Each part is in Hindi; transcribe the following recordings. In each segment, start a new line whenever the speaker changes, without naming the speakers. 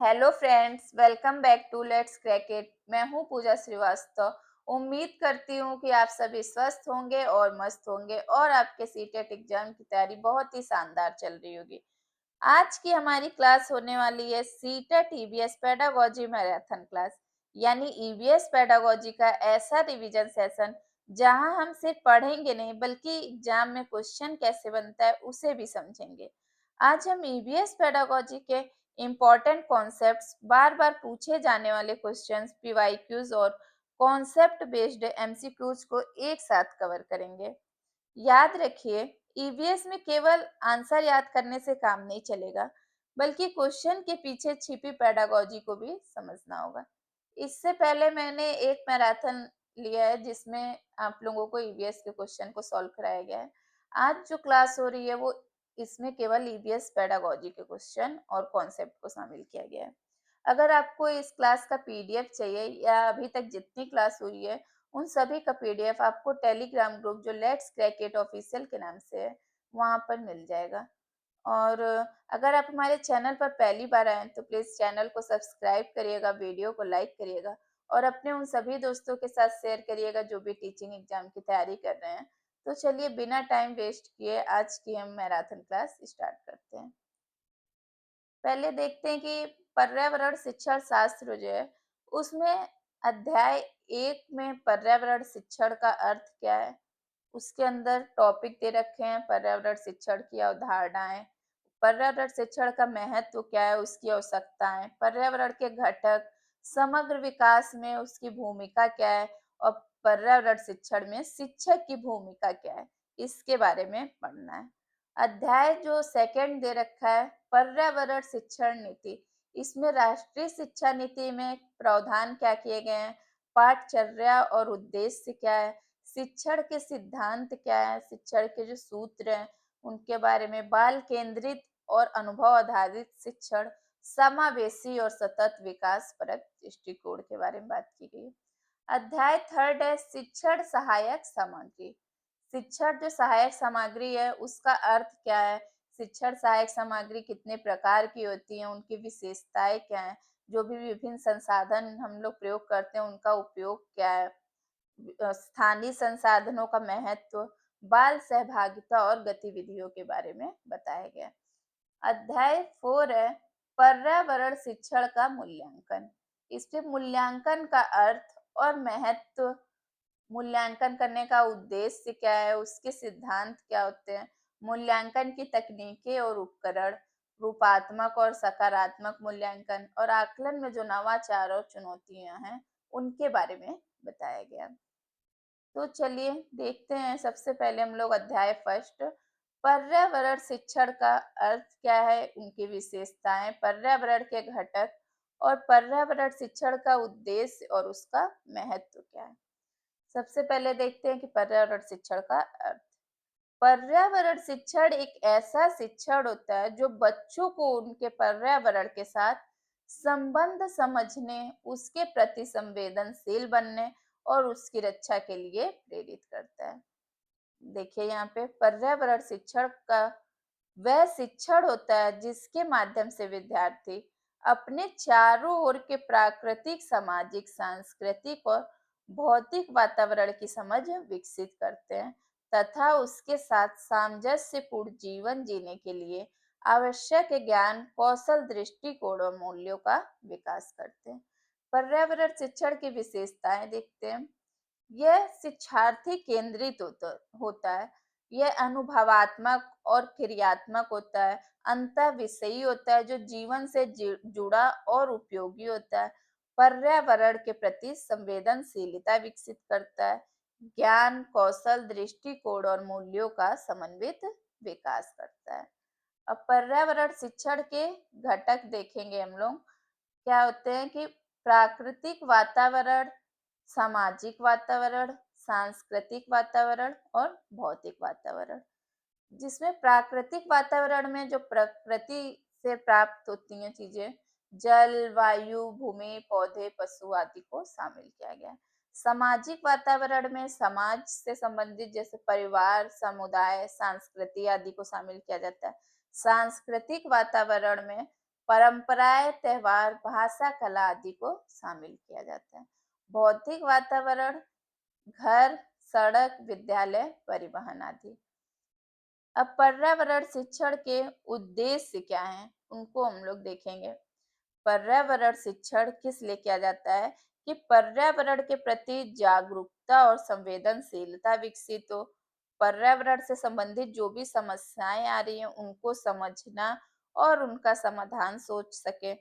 Hello friends, welcome back to let's crack it. मैं हूं पूजा श्रीवास्तव। उम्मीद करती हूं कि आप सभी स्वस्थ होंगे और मस्त होंगे और आपके सीटेट एग्जाम की तैयारी बहुत ही शानदार चल रही होगी। आज की हमारी क्लास होने वाली है CTET EVS pedagogy marathon class, यानी ईवीएस पेडागोजी का ऐसा रिवीजन सेशन जहां हम सिर्फ पढ़ेंगे नहीं बल्कि एग्जाम में क्वेश्चन कैसे बनता है उसे भी समझेंगे। आज हम ईवीएस पेडागोजी के इम्पोर्टेंट कॉन्सेप्ट्स, बार बार पूछे जाने वाले क्वेश्चंस, पीवाईक्यूज और कॉन्सेप्ट बेस्ड एमसीक्यूज को एक साथ कवर करेंगे। याद रखिए, ईवीएस में केवल आंसर याद करने से काम नहीं चलेगा, बल्कि क्वेश्चन के पीछे छिपी पेडागोजी को भी समझना होगा। इससे पहले मैंने एक मैराथन लिया है जिसमें आप लोगों को ईवीएस के क्वेश्चन को सॉल्व कराया गया है। आज जो क्लास हो रही है वो इसमें केवल ईवीएस पेडागोजी के क्वेश्चन और कॉन्सेप्ट को शामिल किया गया है। अगर आपको इस क्लास का पीडीएफ चाहिए या अभी तक जितनी क्लास हुई है उन सभी का पीडीएफ आपको टेलीग्राम ग्रुप जो लेट्स क्रैक इट ऑफिशियल के नाम से है वहाँ पर मिल जाएगा। और अगर आप हमारे चैनल पर पहली बार आए हैं तो प्लीज़ चैनल को सब्सक्राइब करिएगा, वीडियो को लाइक करिएगा और अपने उन सभी दोस्तों के साथ शेयर करिएगा जो भी टीचिंग एग्जाम की तैयारी कर रहे हैं। तो चलिए बिना टाइम वेस्ट किए आज की हम मैराथन क्लास स्टार्ट करते हैं। पहले देखते हैं कि पर्यावरण शिक्षण शास्त्र जो है उसमें अध्याय 1 में पर्यावरण शिक्षण का अर्थ क्या है। उसके अंदर टॉपिक दे रखे हैं पर्यावरण शिक्षण की अवधारणाएं, पर्यावरण शिक्षण का महत्व क्या है, उसकी आवश्यकताएं, पर्यावरण के घटक, समग्र विकास में उसकी भूमिका क्या है और पर्यावरण शिक्षण में शिक्षक की भूमिका क्या है, इसके बारे में पढ़ना है। अध्याय जो सेकंड दे रखा है पर्यावरण शिक्षण नीति, इसमें राष्ट्रीय शिक्षा नीति में प्रावधान क्या किए गए हैं, पाठचर्या और उद्देश्य क्या है, शिक्षण के सिद्धांत क्या है, शिक्षण के जो सूत्र हैं उनके बारे में, बाल केंद्रित और अनुभव आधारित शिक्षण, समावेशी और सतत विकास परक दृष्टिकोण के बारे में बात की गई है। अध्याय थर्ड है शिक्षण सहायक सामग्री। शिक्षण जो सहायक सामग्री है उसका अर्थ क्या है, शिक्षण सहायक सामग्री कितने प्रकार की होती है, उनकी विशेषताएं क्या है, जो भी विभिन्न संसाधन हम लोग प्रयोग करते हैं उनका उपयोग क्या है, स्थानीय संसाधनों का महत्व, बाल सहभागिता और गतिविधियों के बारे में बताया गया। अध्याय 4 है पर्यावरण शिक्षण का मूल्यांकन। इसके मूल्यांकन का अर्थ और महत्व, मूल्यांकन करने का उद्देश्य क्या है, उसके सिद्धांत क्या होते हैं, मूल्यांकन की तकनीकें और उपकरण, रूपात्मक और सकारात्मक मूल्यांकन और आकलन में जो नवाचार और चुनौतियां हैं उनके बारे में बताया गया। तो चलिए देखते हैं, सबसे पहले हम लोग अध्याय फर्स्ट पर्यावरण शिक्षण का अर्थ क्या है, उनकी विशेषताएं, पर्यावरण के घटक और पर्यावरण शिक्षण का उद्देश्य और उसका महत्व क्या है। सबसे पहले देखते हैं कि पर्यावरण शिक्षण का अर्थ। पर्यावरण शिक्षण एक ऐसा शिक्षण होता है जो बच्चों को उनके पर्यावरण के साथ संबंध समझने, उसके प्रति संवेदनशील बनने और उसकी रक्षा के लिए प्रेरित करता है। देखिए यहाँ पे पर्यावरण शिक्षण का वह शिक्षण होता है जिसके माध्यम से विद्यार्थी अपने चारों ओर के प्राकृतिक, सामाजिक, सांस्कृतिक और भौतिक वातावरण की समझ विकसित करते हैं तथा उसके साथ सामंजस्यपूर्ण जीवन जीने के लिए आवश्यक ज्ञान, कौशल, दृष्टिकोण और मूल्यों का विकास करते हैं। पर्यावरण शिक्षण की विशेषताएं देखते हैं। यह शिक्षार्थी केंद्रित होता है, यह अनुभवात्मक और क्रियात्मक होता है, अंतः विषयी होता है, जो जीवन से जुड़ा और उपयोगी होता है, पर्यावरण के प्रति संवेदनशीलता विकसित करता है, ज्ञान, कौशल, दृष्टिकोण और मूल्यों का समन्वित विकास करता है। अब पर्यावरण शिक्षण के घटक देखेंगे हम लोग, क्या होते हैं कि प्राकृतिक वातावरण, सामाजिक वातावरण, सांस्कृतिक वातावरण और भौतिक वातावरण। जिसमें प्राकृतिक वातावरण में जो प्रकृति से प्राप्त होती हैं चीजें, जल, वायु, भूमि, पौधे, पशु आदि को शामिल किया गया है। सामाजिक वातावरण में समाज से संबंधित जैसे परिवार, समुदाय, संस्कृति आदि को शामिल किया जाता है। सांस्कृतिक वातावरण में परंपराएं, त्योहार, भाषा, कला आदि को शामिल किया जाता है। भौतिक वातावरण, घर, सड़क, विद्यालय, परिवहन आदि। अब पर्यावरण शिक्षण के उद्देश्य क्या हैं, उनको हम लोग देखेंगे। पर्यावरण शिक्षण किस लिए किया जाता है कि पर्यावरण के प्रति जागरूकता और संवेदनशीलता विकसित हो। पर्यावरण से संबंधित जो भी समस्याएं आ रही हैं उनको समझना और उनका समाधान सोच सके।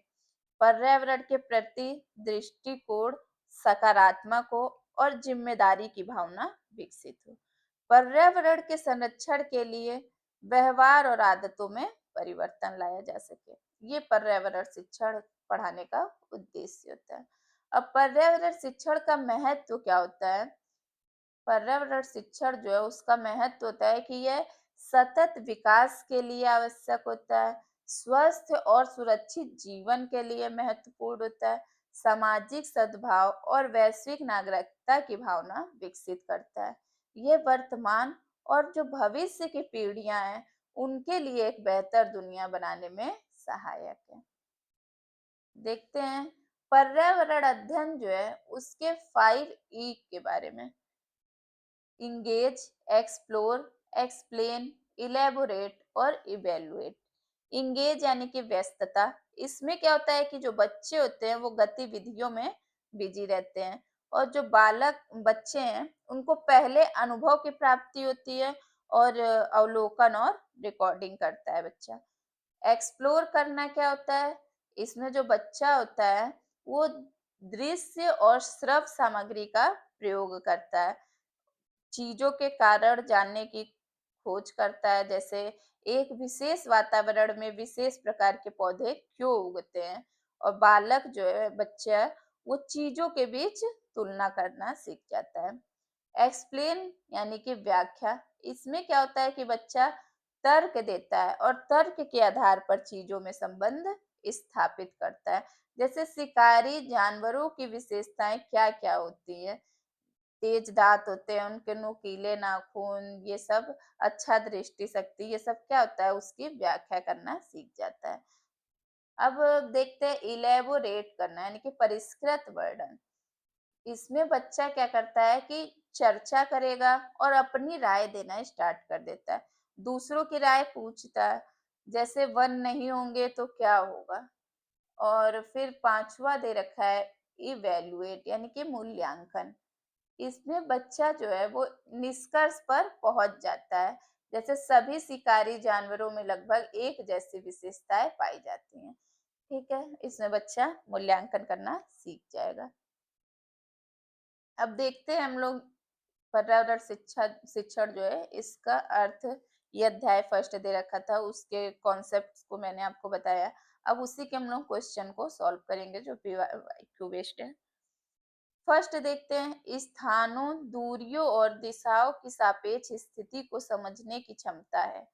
पर्यावरण के प्रति दृष्टिकोण सकारात्मक हो और जिम्मेदारी की भावना विकसित हो। पर्यावरण के संरक्षण के लिए व्यवहार और आदतों में परिवर्तन लाया जा सके। ये पर्यावरण शिक्षण पढ़ाने का उद्देश्य होता है। अब पर्यावरण शिक्षण का महत्व क्या होता है? पर्यावरण शिक्षण जो है उसका महत्व होता है कि यह सतत विकास के लिए आवश्यक होता है, स्वस्थ और सुरक्षित जीवन के लिए महत्वपूर्ण होता है, सामाजिक सद्भाव और वैश्विक नागरिकता की भावना विकसित करता है। ये वर्तमान और जो भविष्य की पीढ़ियां हैं उनके लिए एक बेहतर दुनिया बनाने में सहायक है। देखते हैं पर्यावरण अध्ययन जो है उसके 5 ई के बारे में। इंगेज, एक्सप्लोर, एक्सप्लेन, इलेबोरेट और इवेलुएट। इंगेज यानी कि व्यस्तता। इसमें क्या होता है कि जो बच्चे होते हैं वो गतिविधियों में बिजी रहते हैं और जो बालक बच्चे हैं उनको पहले अनुभव की प्राप्ति होती है और अवलोकन और रिकॉर्डिंग करता है बच्चा। एक्सप्लोर करना क्या होता है? इसमें जो बच्चा होता है वो दृश्य और श्रव्य सामग्री का प्रयोग करता है, चीजों के कारण जानने की खोज करता है, जैसे एक विशेष वातावरण में विशेष प्रकार के पौधे क्यों उगते हैं। और बालक जो है बच्चा है, वो चीजों के बीच तुलना करना सीख जाता है। एक्सप्लेन यानी कि व्याख्या। इसमें क्या होता है कि बच्चा तर्क देता है और तर्क के आधार पर चीजों में संबंध स्थापित करता है, जैसे शिकारी जानवरों की विशेषताएं क्या क्या होती है। तेज दांत होते हैं, उनके नुकीले नाखून, ये सब अच्छा दृष्टि शक्ति, ये सब क्या होता है उसकी व्याख्या करना सीख जाता है। अब देखते हैं इलेबोरेट करना यानी कि परिष्कृत वर्णन। इसमें बच्चा क्या करता है कि चर्चा करेगा और अपनी राय देना स्टार्ट कर देता है, दूसरों की राय पूछता है, जैसे वन नहीं होंगे तो क्या होगा। और फिर 5वां दे रखा है इवेल्युएट यानी कि मूल्यांकन। इसमें बच्चा जो है वो निष्कर्ष पर पहुंच जाता है, जैसे सभी शिकारी जानवरों में लगभग एक जैसी विशेषताएं पाई जाती हैं। ठीक है, इसमें बच्चा मूल्यांकन करना सीख जाएगा। अब देखते हैं हम लोग पर्यावरण शिक्षण जो है इसका अर्थ। ये अध्याय फर्स्ट दे रखा था, उसके कॉन्सेप्ट्स को मैंने आपको बताया। अब उसी के हम लोग क्वेश्चन को सॉल्व करेंगे जो क्यू बेस्ड है। फर्स्ट देखते हैं स्थानों, दूरियों और दिशाओं की सापेक्ष स्थिति को समझने की क्षमता है।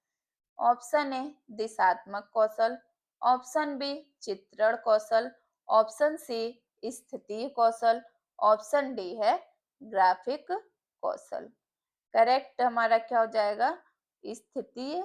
ऑप्शन ए दिशात्मक कौशल, ऑप्शन बी चित्रण कौशल, ऑप्शन सी स्थितीय कौशल, ऑप्शन डी है ग्राफिक कौशल। करेक्ट हमारा क्या हो जाएगा? स्थितीय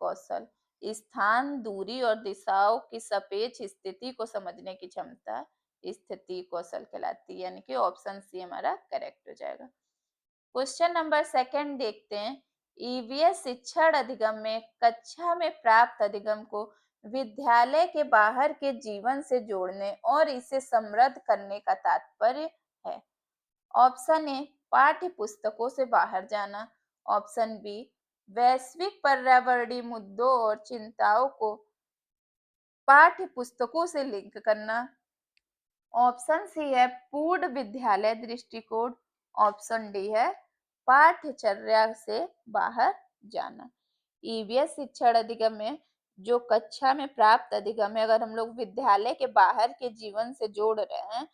कौशल। स्थान, दूरी और दिशाओं की सापेक्ष स्थिति को समझने की क्षमता स्थिति कौशल कहलाती है, यानी कि ऑप्शन सी हमारा करेक्ट हो जाएगा। क्वेश्चन नंबर सेकंड देखते हैं। ईवीएस शिक्षण अधिगम में कक्षा में प्राप्त अधिगम को विद्यालय के बाहर के जीवन से जोड़ने और इसे समृद्ध करने का तात्पर्य है। ऑप्शन ए पाठ्य पुस्तकों से बाहर जाना, ऑप्शन बी वैश्विक पर्यावरणीय मुद्दों और चिंताओं को पाठ्य पुस्तकों से लिंक करना, ऑप्शन सी है पूर्ण विद्यालय दृष्टिकोण, ऑप्शन डी है पाठ्यचर्या से बाहर जाना। ईवीएस शिक्षण अधिगम में जो कक्षा में प्राप्त अधिगम है अगर हम लोग विद्यालय के बाहर के जीवन से जोड़ रहे हैं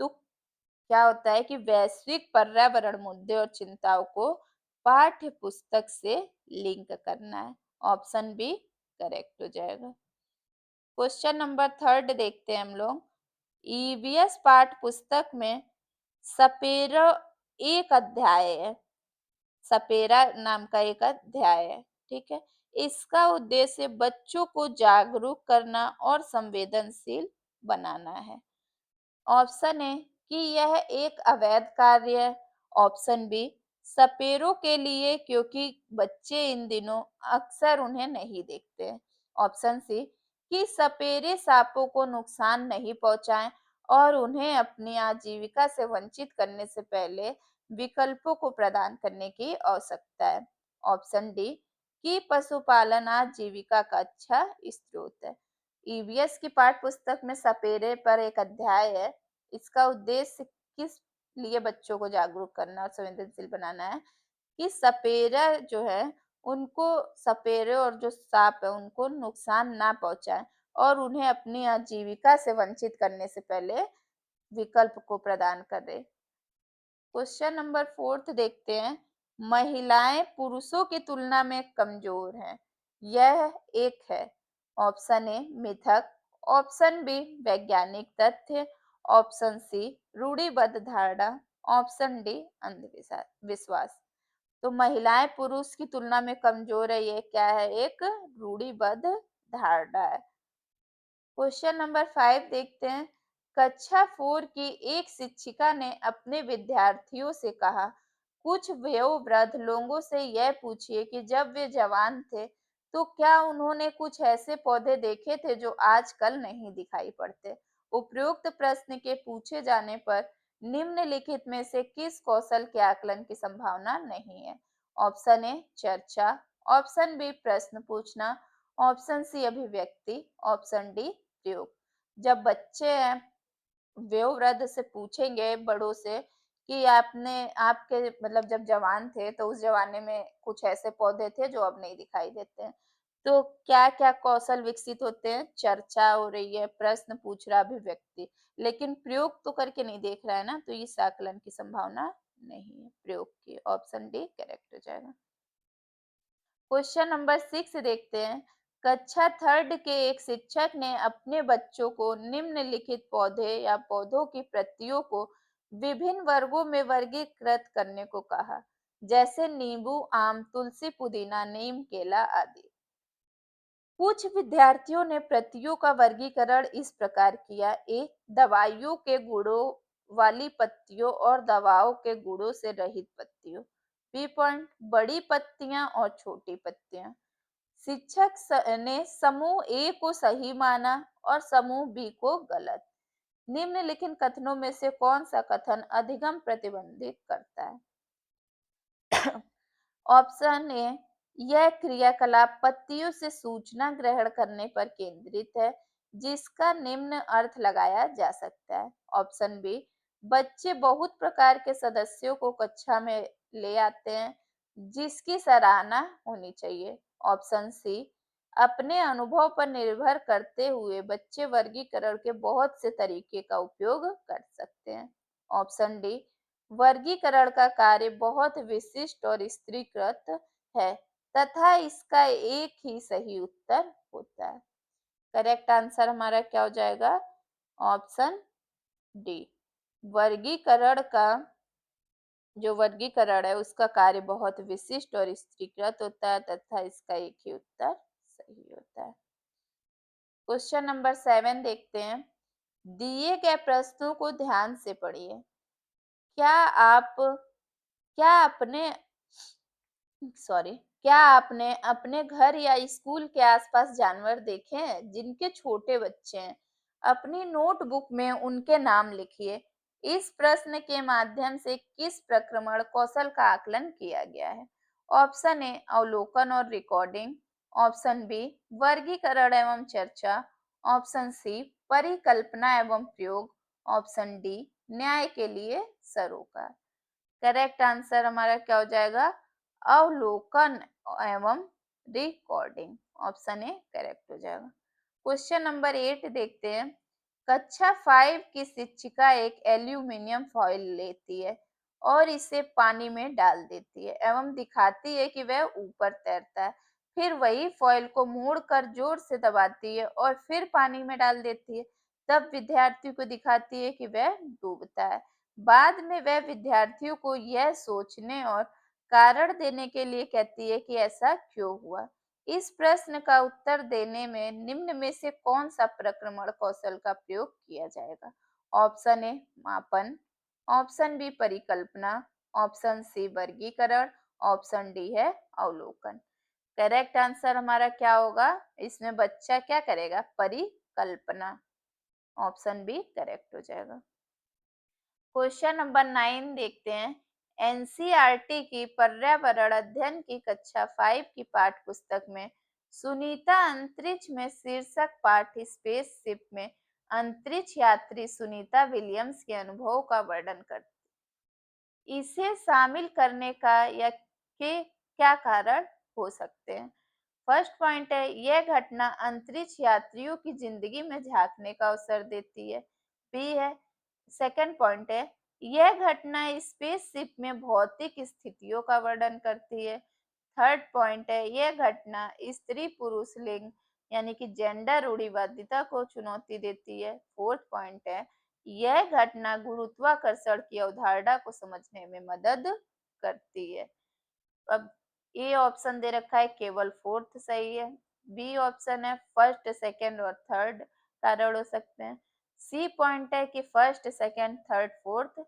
तो क्या होता है कि वैश्विक पर्यावरण मुद्दे और चिंताओं को पाठ्य पुस्तक से लिंक करना है। ऑप्शन बी करेक्ट हो जाएगा। क्वेश्चन नंबर थर्ड देखते हैं हम लोग। ईवीएस पाठ्य पुस्तक में सपेरा एक अध्याय है, सपेरा नाम का एक अध्याय है। ठीक है, इसका उद्देश्य बच्चों को जागरूक करना और संवेदनशील बनाना है। ऑप्शन ए कि यह एक अवैध कार्य है। ऑप्शन बी सपेरों के लिए क्योंकि बच्चे इन दिनों अक्सर उन्हें नहीं देखते हैं। ऑप्शन सी कि सपेरे सांपों को नुकसान नहीं पहुंचाएं और उन्हें अपनी आजीविका से वंचित करने से पहले विकल्पों को प्रदान करने की आवश्यकता है। ऑप्शन डी कि पशुपालन आजीविका का अच्छा स्रोत है। ईवीएस की पाठ्य पुस्तक में सपेरे पर एक अध्याय है। इसका उद्देश्य किस लिए बच्चों को जागरूक करना और संवेदनशील बनाना है कि सपेरा जो है उनको सपेरे और जो सांप है उनको नुकसान ना पहुंचाए और उन्हें अपनी आजीविका से वंचित करने से पहले विकल्प को प्रदान करे। क्वेश्चन नंबर 4 देखते हैं। महिलाएं पुरुषों की तुलना में कमजोर हैं। यह एक है। ऑप्शन ए मिथक, ऑप्शन बी वैज्ञानिक तथ्य, ऑप्शन सी रूढ़िबद्ध धारणा, ऑप्शन डी अंधविश्वास विश्वास। तो महिलाएं पुरुष की तुलना में कमजोर है, ये क्या है? एक रूढ़िबद्ध धारणा है। क्वेश्चन नंबर 5 देखते हैं। कक्षा 4 की एक शिक्षिका ने अपने विद्यार्थियों से कहा, कुछ वयोवृद्ध लोगों से यह पूछिए कि जब वे जवान थे तो क्या उन्होंने कुछ ऐसे पौधे देखे थे जो आजकल नहीं दिखाई पड़ते। उपरोक्त प्रश्न के पूछे जाने पर निम्नलिखित में से किस कौशल के आकलन की संभावना नहीं है? ऑप्शन ए चर्चा, ऑप्शन बी प्रश्न पूछना, ऑप्शन सी अभिव्यक्ति, ऑप्शन डी प्रयोग। जब बच्चे हैं वयोवृद्ध से पूछेंगे बड़ों से कि आपने आपके मतलब जब जवान थे तो उस जमाने में कुछ ऐसे पौधे थे जो अब नहीं दिखाई देते हैं। तो क्या-क्या कौशल विकसित होते हैं? चर्चा हो रही है, प्रश्न पूछ रहा, अभिव्यक्ति। लेकिन प्रयोग तो करके नहीं देख रहा है ना, तो इस आकलन की संभावना नहीं है प्रयोग की। ऑप्शन डी करेक्ट हो जाएगा। क्वेश्चन नंबर 6 देखते हैं। कक्षा थर्ड के एक शिक्षक ने अपने बच्चों को निम्नलिखित पौधे या पौधों की प्रतियों को विभिन्न वर्गों में वर्गीकृत करने को कहा, जैसे नींबू, आम, तुलसी, पुदीना, नीम, केला आदि। कुछ विद्यार्थियों ने प्रतियों का वर्गीकरण इस प्रकार किया। ए दवाइयों के गुणों वाली पत्तियों और दवाओं के गुणों से रहित पत्तियों। बी पॉइंट बड़ी पत्तियां और छोटी पत्तियां। शिक्षक ने समूह ए को सही माना और समूह बी को गलत। निम्नलिखित कथनों में से कौन सा कथन अधिगम प्रतिबंधित करता है? ऑप्शन ए यह क्रियाकलाप पत्तियों से सूचना ग्रहण करने पर केंद्रित है, जिसका निम्न अर्थ लगाया जा सकता है। ऑप्शन बी बच्चे बहुत प्रकार के सदस्यों को कक्षा में ले आते हैं, जिसकी सराहना होनी चाहिए। ऑप्शन सी अपने अनुभव पर निर्भर करते हुए बच्चे वर्गीकरण के बहुत से तरीके का उपयोग कर सकते हैं। ऑप्शन डी वर्गीकरण का कार्य बहुत विशिष्ट और स्त्रीकृत है तथा इसका एक ही सही उत्तर होता है। करेक्ट आंसर हमारा क्या हो जाएगा? Option D. वर्गीकरण का जो वर्गीकरण है उसका कार्य बहुत विशिष्ट और स्त्रीकृत होता है तथा इसका एक ही उत्तर सही होता है। क्वेश्चन नंबर 7 देखते हैं। दिए गए प्रश्नों को ध्यान से पढ़िए। क्या आप क्या अपने सॉरी क्या आपने अपने घर या स्कूल के आसपास जानवर देखे हैं जिनके छोटे बच्चे हैं? अपनी नोटबुक में उनके नाम लिखिए। इस प्रश्न के माध्यम से किस प्रक्रमण कौशल का आकलन किया गया है? ऑप्शन ए अवलोकन और रिकॉर्डिंग, ऑप्शन बी वर्गीकरण एवं चर्चा, ऑप्शन सी परिकल्पना एवं प्रयोग, ऑप्शन डी न्याय के लिए सरोकार। करेक्ट आंसर हमारा क्या हो जाएगा? अवलोकन एवं रिकॉर्डिंग। ऑप्शन ए करेक्ट हो जाएगा। क्वेश्चन नंबर 8 देखते हैं। कक्षा 5 की शिक्षिका एक एल्यूमिनियम फॉइल लेती है और इसे पानी में डाल देती है एवं दिखाती है कि वह ऊपर तैरता है। फिर वही फॉइल को मोड़कर जोर से दबाती है और फिर पानी में डाल देती है। तब विद्यार्थियों को दिखाती है कि वह डूबता है। बाद में वह विद्यार्थियों को यह सोचने और कारण देने के लिए कहती है कि ऐसा क्यों हुआ। इस प्रश्न का उत्तर देने में निम्न में से कौन सा प्रक्रमण कौशल का प्रयोग किया जाएगा? ऑप्शन ए मापन, ऑप्शन बी परिकल्पना, ऑप्शन सी वर्गीकरण, ऑप्शन डी है अवलोकन। करेक्ट आंसर हमारा क्या होगा? इसमें बच्चा क्या करेगा? परिकल्पना। ऑप्शन बी करेक्ट हो जाएगा। क्वेश्चन नंबर 9 देखते हैं। एनसीईआरटी की पर्यावरण अध्ययन की कक्षा 5 की पाठ्य पुस्तक में सुनीता अंतरिक्ष में शीर्षक पाठ स्पेसशिप में अंतरिक्ष यात्री सुनीता विलियम्स के अनुभव का वर्णन करती है। इसे शामिल करने का या के क्या कारण हो सकते हैं? फर्स्ट पॉइंट है, यह घटना अंतरिक्ष यात्रियों की जिंदगी में झांकने का अवसर देती है। बी है, सेकंड पॉइंट है, यह घटना स्पेसशिप में भौतिक स्थितियों का वर्णन करती है। थर्ड पॉइंट है, यह घटना स्त्री पुरुष लिंग यानी कि जेंडर रूढ़िवादिता को चुनौती देती है। फोर्थ पॉइंट है, यह घटना गुरुत्वाकर्षण की अवधारणा को समझने में मदद करती है। अब ए ऑप्शन दे रखा है केवल फोर्थ सही है। बी ऑप्शन है फर्स्ट सेकंड और थर्ड कारण हो सकते हैं। सी पॉइंट है कि फर्स्ट सेकंड थर्ड फोर्थ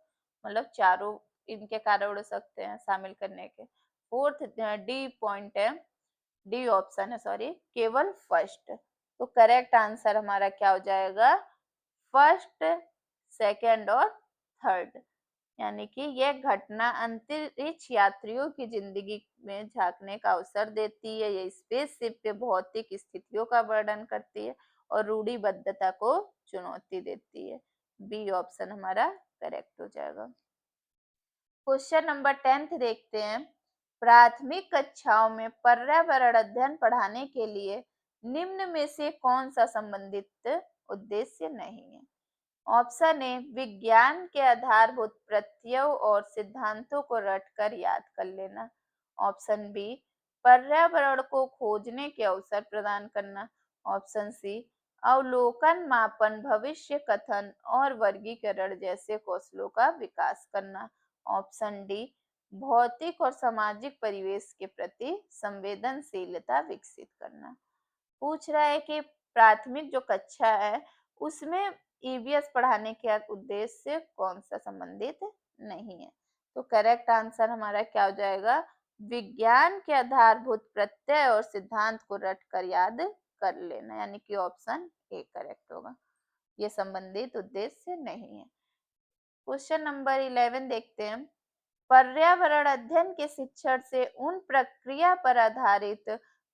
मतलब चारों इनके कारण हो सकते हैं शामिल करने के। फोर्थ डी पॉइंट है, डी ऑप्शन है सॉरी, केवल फर्स्ट। तो करेक्ट आंसर हमारा क्या हो जाएगा? फर्स्ट, सेकंड और थर्ड। यानी कि यह घटना अंतरिक्ष यात्रियों की जिंदगी में झांकने का अवसर देती है। यह स्पेसशिप के भौतिक स्थितियों का वर्णन करती है और रूढ़िबद्धता को चुनौती देती है। बी ऑप्शन हमारा करेक्ट हो जाएगा। क्वेश्चन नंबर 10 देखते हैं। प्राथमिक कक्षाओं में पर्यावरण अध्ययन पढ़ाने के लिए निम्न में से कौन सा संबंधित उद्देश्य नहीं है? ऑप्शन ए, विज्ञान के आधारभूत प्रत्ययों और सिद्धांतों को रटकर याद कर लेना। ऑप्शन बी, पर्यावरण को खोजने के अवसर प्रदान करना। ऑप्शन सी, अवलोकन मापन भविष्य कथन और वर्गीकरण जैसे कौशलों का विकास करना। ऑप्शन डी, भौतिक और सामाजिक परिवेश के प्रति संवेदनशीलता विकसित करना। पूछ रहा है कि प्राथमिक जो कक्षा है उसमें ईवीएस पढ़ाने के उद्देश्य से कौन सा संबंधित नहीं है? तो करेक्ट आंसर हमारा क्या हो जाएगा? विज्ञान के आधारभूत प्रत्यय और सिद्धांत को रटकर याद कर लेना, यानी कि ऑप्शन ए करेक्ट होगा। ये संबंधित उद्देश्य नहीं है। क्वेश्चन नंबर 11 देखते हैं। पर्यावरण अध्ययन के शिक्षण से उन प्रक्रिया पर आधारित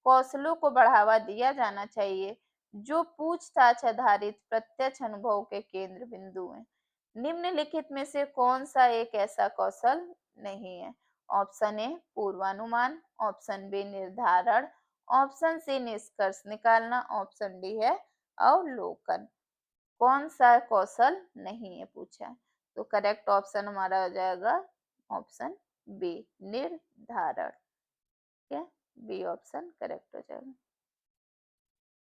कौशलों को बढ़ावा दिया जाना चाहिए जो पूछताछ आधारित प्रत्यक्ष अनुभव के केंद्र बिंदु हैं। निम्नलिखित में से कौन सा एक ऐसा कौशल नहीं है? ऑप्शन ए पूर्वानुमान, ऑप्शन बी निर्धारण, ऑप्शन सी निष्कर्ष निकालना, ऑप्शन डी है अवलोकन। कौन सा कौशल नहीं है पूछा है। तो करेक्ट ऑप्शन हमारा हो जाएगा ऑप्शन बी निर्धारण। ठीक है, बी ऑप्शन करेक्ट हो जाएगा।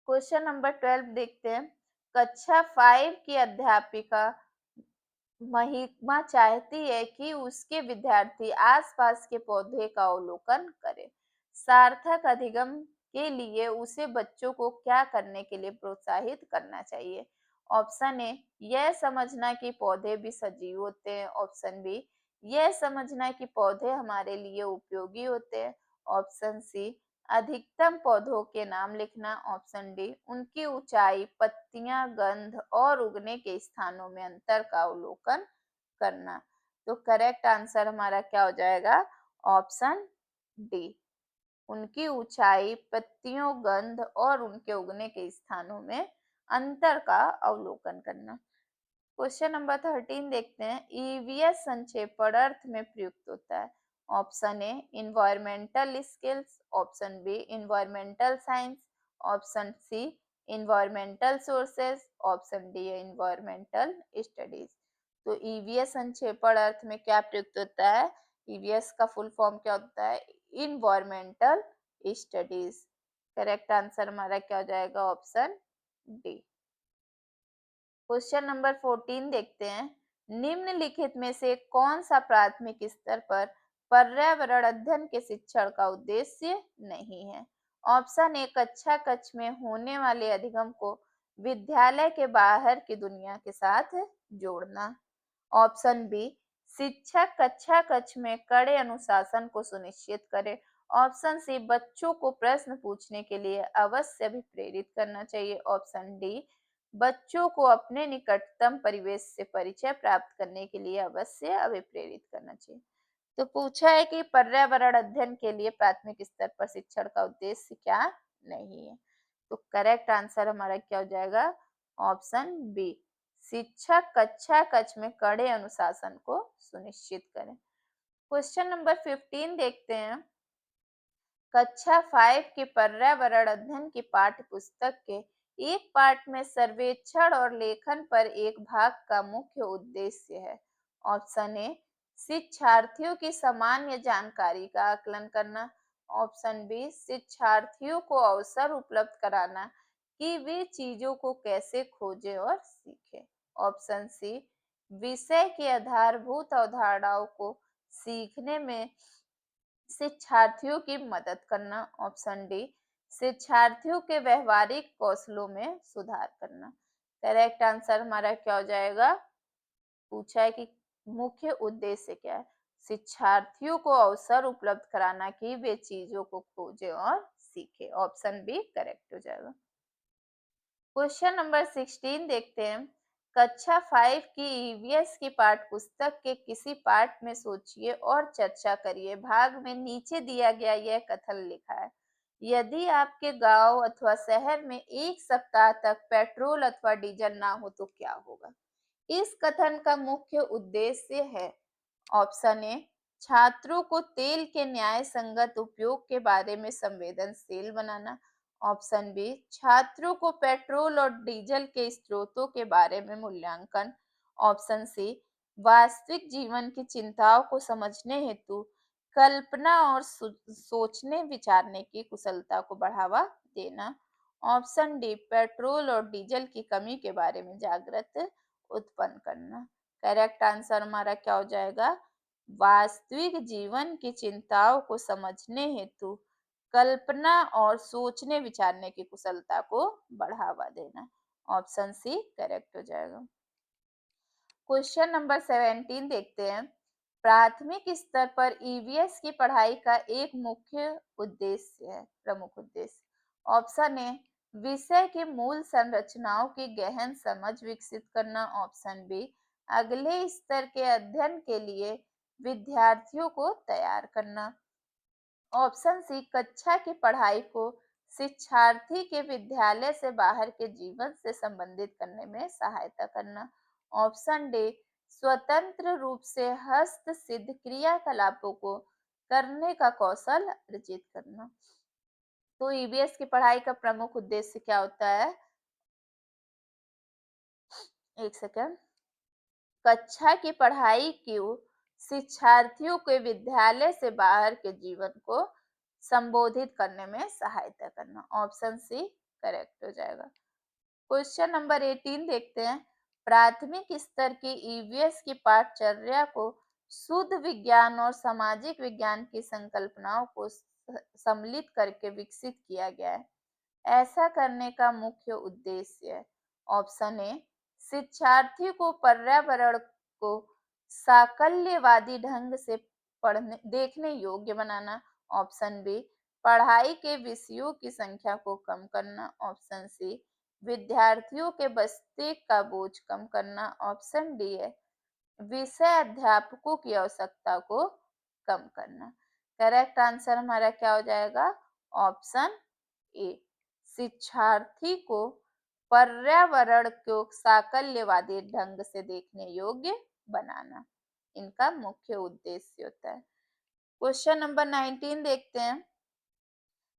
क्वेश्चन नंबर 12 देखते हैं। कक्षा 5 की अध्यापिका महिमा चाहती है कि उसके विद्यार्थी आसपास के पौधे का अवलोकन करें। सार्थक अधिगम के लिए उसे बच्चों को क्या करने के लिए प्रोत्साहित करना चाहिए? ऑप्शन ए, यह समझना कि पौधे भी सजीव होते हैं। ऑप्शन बी, यह समझना कि पौधे हमारे लिए उपयोगी होते हैं। ऑप्शन सी, अधिकतम पौधों के नाम लिखना। ऑप्शन डी, उनकी ऊंचाई, पत्तियां, गंध और उगने के स्थानों में अंतर का अवलोकन करना। तो करेक्ट आंसर हमारा क्या हो जाएगा? ऑप्शन डी, उनकी ऊंचाई, पत्तियों, गंध और उनके उगने के स्थानों में अंतर का अवलोकन करना। क्वेश्चन नंबर 13 देखते हैं। ईवीएस संक्षेपण अर्थ में प्रयुक्त होता है। Option A environmental skills, option B environmental science, option C environmental sources, option D है इन्वायरमेंटल स्टडीज। तो ईवीएस संक्षेपण अर्थ में क्या प्रयुक्त होता है? ईवीएस का फुल फॉर्म क्या होता है? Environmental studies. करेक्ट आंसर हमारा क्या हो जाएगा? Option D. क्वेश्चन नंबर 14 देखते हैं। निम्नलिखित में से कौन सा प्राथमिक स्तर पर पर्यावरण अध्ययन के शिक्षण का उद्देश्य नहीं है? ऑप्शन ए कक्षा कक्ष में होने वाले अधिगम को विद्यालय के बाहर की दुनिया के साथ जोड़ना। ऑप्शन बी शिक्षक कक्षा कक्ष में कड़े अनुशासन को सुनिश्चित करे। ऑप्शन सी बच्चों को प्रश्न पूछने के लिए अवश्य भी प्रेरित करना चाहिए। ऑप्शन डी बच्चों को अपने निकटतम परिवेश से परिचय प्राप्त करने के लिए अवश्य अभिप्रेरित करना चाहिए। तो पूछा है कि पर्यावरण अध्ययन के लिए प्राथमिक स्तर पर शिक्षण का उद्देश्य क्या नहीं है। तो करेक्ट आंसर हमारा क्या हो जाएगा? ऑप्शन बी शिक्षक कक्षा कक्ष में कड़े अनुशासन को सुनिश्चित करें। क्वेश्चन नंबर 15 देखते हैं। कक्षा 5 के पर्यावरण अध्ययन की पाठ्य पुस्तक के एक पाठ में सर्वेक्षण और लेखन पर एक भाग का मुख्य उद्देश्य है। ऑप्शन ए शिक्षार्थियों की सामान्य जानकारी का आकलन करना। ऑप्शन बी शिक्षार्थियों को अवसर उपलब्ध कराना कि वे चीजों को कैसे खोजें और सीखें। ऑप्शन सी विषय की आधारभूत अवधारणाओं को सीखने में शिक्षार्थियों की मदद करना। ऑप्शन डी शिक्षार्थियों के व्यवहारिक कौशलों में सुधार करना। करेक्ट आंसर हमारा क्या हो जाएगा? पूछा है कि मुख्य उद्देश्य क्या है? शिक्षार्थियों को अवसर उपलब्ध कराना कि वे चीजों को खोजें और सीखें। ऑप्शन बी करेक्ट हो जाएगा। क्वेश्चन नंबर 16 देखते हैं। कक्षा 5 की ईवीएस की पाठ पुस्तक के किसी पाठ में सोचिए और चर्चा करिए। भाग में नीचे दिया गया यह कथन लिखा है। यदि आपके गांव अथवा शहर में एक सप्ताह तक पेट्रोल अथवा डीजल ना हो तो क्या होगा? इस कथन का मुख्य उद्देश्य है। ऑप्शन ए छात्रों को तेल के न्याय संगत उपयोग के बारे में संवेदनशील बनाना। ऑप्शन बी छात्रों को पेट्रोल और डीजल के स्रोतों के बारे में मूल्यांकन। ऑप्शन सी वास्तविक जीवन की चिंताओं को समझने हेतु कल्पना और सोचने विचारने की कुशलता को बढ़ावा देना। ऑप्शन डी पेट्रोल और डीजल की कमी के बारे में जागृत उत्पन्न करना। करेक्ट आंसर हमारा क्या हो जाएगा? वास्तविक जीवन की चिंताओं को समझने हेतु कल्पना और सोचने विचारने की कुशलता को बढ़ावा देना। ऑप्शन सी करेक्ट हो जाएगा। क्वेश्चन नंबर 17 देखते हैं। प्राथमिक स्तर पर ईवीएस की पढ़ाई का एक मुख्य उद्देश्य है, प्रमुख उद्देश्य। ऑप्शन ए विषय की मूल संरचनाओं की गहन समझ विकसित करना। ऑप्शन बी अगले स्तर के अध्ययन के लिए विद्यार्थियों को तैयार करना। ऑप्शन सी कक्षा की पढ़ाई को शिक्षार्थी के विद्यालय से बाहर के जीवन से संबंधित करने में सहायता करना। ऑप्शन डी स्वतंत्र रूप से हस्त सिद्ध क्रियाकलापों को करने का कौशल अर्जित करना। तो ईवीएस की पढ़ाई का प्रमुख उद्देश्य क्या होता है? एक सेकंड। कक्षा की पढ़ाई को शिक्षार्थियों के विद्यालय से बाहर के जीवन को संबोधित करने में सहायता करना। ऑप्शन सी करेक्ट हो जाएगा। क्वेश्चन नंबर 18 देखते हैं। प्राथमिक स्तर की ईवीएस की पाठचर्या को शुद्ध विज्ञान और सामाजिक विज्ञान की संकल्पनाओं को सम्मिलित करके विकसित किया गया है। ऐसा करने का मुख्य उद्देश्य है। ऑप्शन ए शिक्षार्थी को पर्यावरण को साकल्यवादी ढंग से पढ़ने देखने योग्य बनाना। ऑप्शन बी पढ़ाई के विषयों की संख्या को कम करना। ऑप्शन सी विद्यार्थियों के बस्ते का बोझ कम करना। ऑप्शन डी है विषय अध्यापकों की आवश्यकता को कम करना। करेक्ट आंसर हमारा क्या हो जाएगा? ऑप्शन ए शिक्षार्थी को पर्यावरण को साकल्यवादी ढंग से देखने योग्य बनाना इनका मुख्य उद्देश्य होता है। क्वेश्चन नंबर 19 देखते हैं।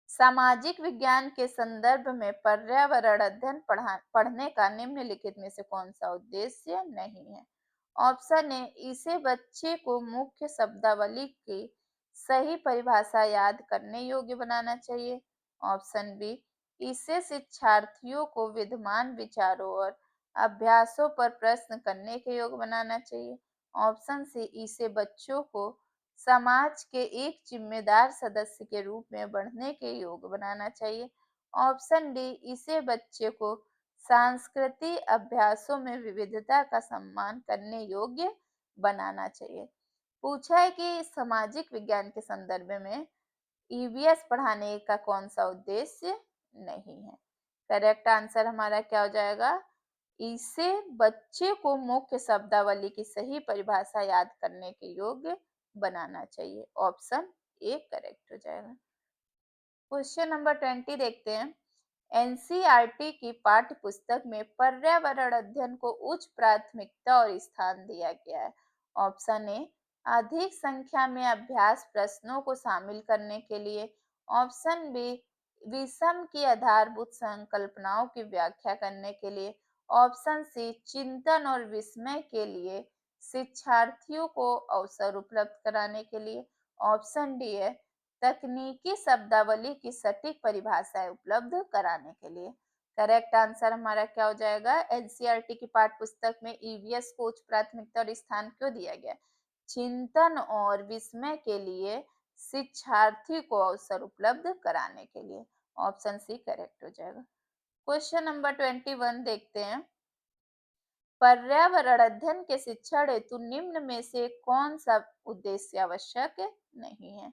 सामाजिक विज्ञान के संदर्भ में पर्यावरण अध्ययन पढ़ने का निम्नलिखित में से कौन सा उद्देश्य नहीं है? ऑप्शन ए इसे बच्चे को मुख्य शब्दावली की सही परिभाषा याद करने योग्य बनाना चाहिए। ऑप्शन बी इसे शिक्षार्थियों को विद्यमान विचारों और अभ्यासों पर प्रश्न करने के योग्य बनाना चाहिए। ऑप्शन सी इसे बच्चों को समाज के एक जिम्मेदार सदस्य के रूप में बढ़ने के योग्य बनाना चाहिए। ऑप्शन डी, इसे बच्चे को सांस्कृतिक अभ्यासों में विविधता का सम्मान करने योग्य बनाना चाहिए। पूछा है कि सामाजिक विज्ञान के संदर्भ में ईवीएस पढ़ाने का कौन सा उद्देश्य नहीं है। करेक्ट आंसर हमारा क्या हो जाएगा? इसे बच्चे को मुख्य शब्दावली की सही परिभाषा याद करने के योग्य बनाना चाहिए। ऑप्शन ए करेक्ट हो जाएगा। क्वेश्चन नंबर 20 देखते हैं। एनसीईआरटी की पाठ्य पुस्तक में पर्यावरण अध्ययन को उच्च प्राथमिकता और स्थान दिया गया है। ऑप्शन ए, अधिक संख्या में अभ्यास प्रश्नों को शामिल करने के लिए। ऑप्शन बी, विषम की आधारभूत संकल्पनाओं की व्याख्या करने के लिए। ऑप्शन सी, चिंतन और विस्मय के लिए शिक्षार्थियों को अवसर उपलब्ध कराने के लिए। ऑप्शन डी है, तकनीकी शब्दावली की सटीक परिभाषाएं उपलब्ध कराने के लिए। करेक्ट आंसर हमारा क्या हो जाएगा? एनसीईआरटी की पाठ्य पुस्तक में ईवीएस को उच्च प्राथमिकता और स्थान क्यों दिया गया? चिंतन और विस्मय के लिए शिक्षार्थी को अवसर उपलब्ध कराने के लिए। ऑप्शन सी करेक्ट हो जाएगा। क्वेश्चन नंबर 21 देखते हैं। पर्यावरण अध्ययन के शिक्षण हेतु निम्न में से कौन सा उद्देश्य आवश्यक नहीं है?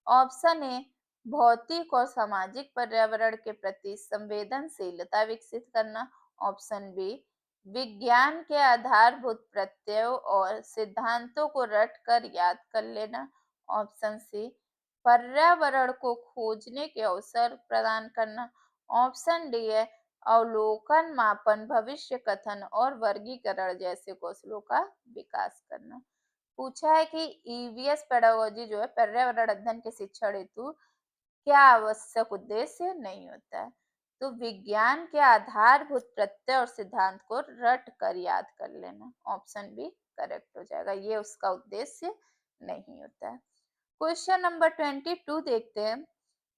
ऑप्शन ए, भौतिक और सामाजिक पर्यावरण के प्रति संवेदनशीलता विकसित करना। ऑप्शन बी, विज्ञान के आधारभूत प्रत्ययों और सिद्धांतों को रट कर याद कर लेना। ऑप्शन सी, पर्यावरण को खोजने के अवसर प्रदान करना। ऑप्शन डी है, अवलोकन, मापन, भविष्य कथन और वर्गीकरण जैसे कौशलों का विकास करना। पूछा है कि ईवीएस पेडागोजी जो है पर्यावरण अध्ययन के शिक्षण हेतु क्या आवश्यक उद्देश्य नहीं होता है? तो विज्ञान के आधारभूत प्रत्यय और सिद्धांत को रट कर याद कर लेना। ऑप्शन बी करेक्ट हो जाएगा, ये उसका उद्देश्य नहीं होता है। क्वेश्चन नंबर 22 देखते हैं।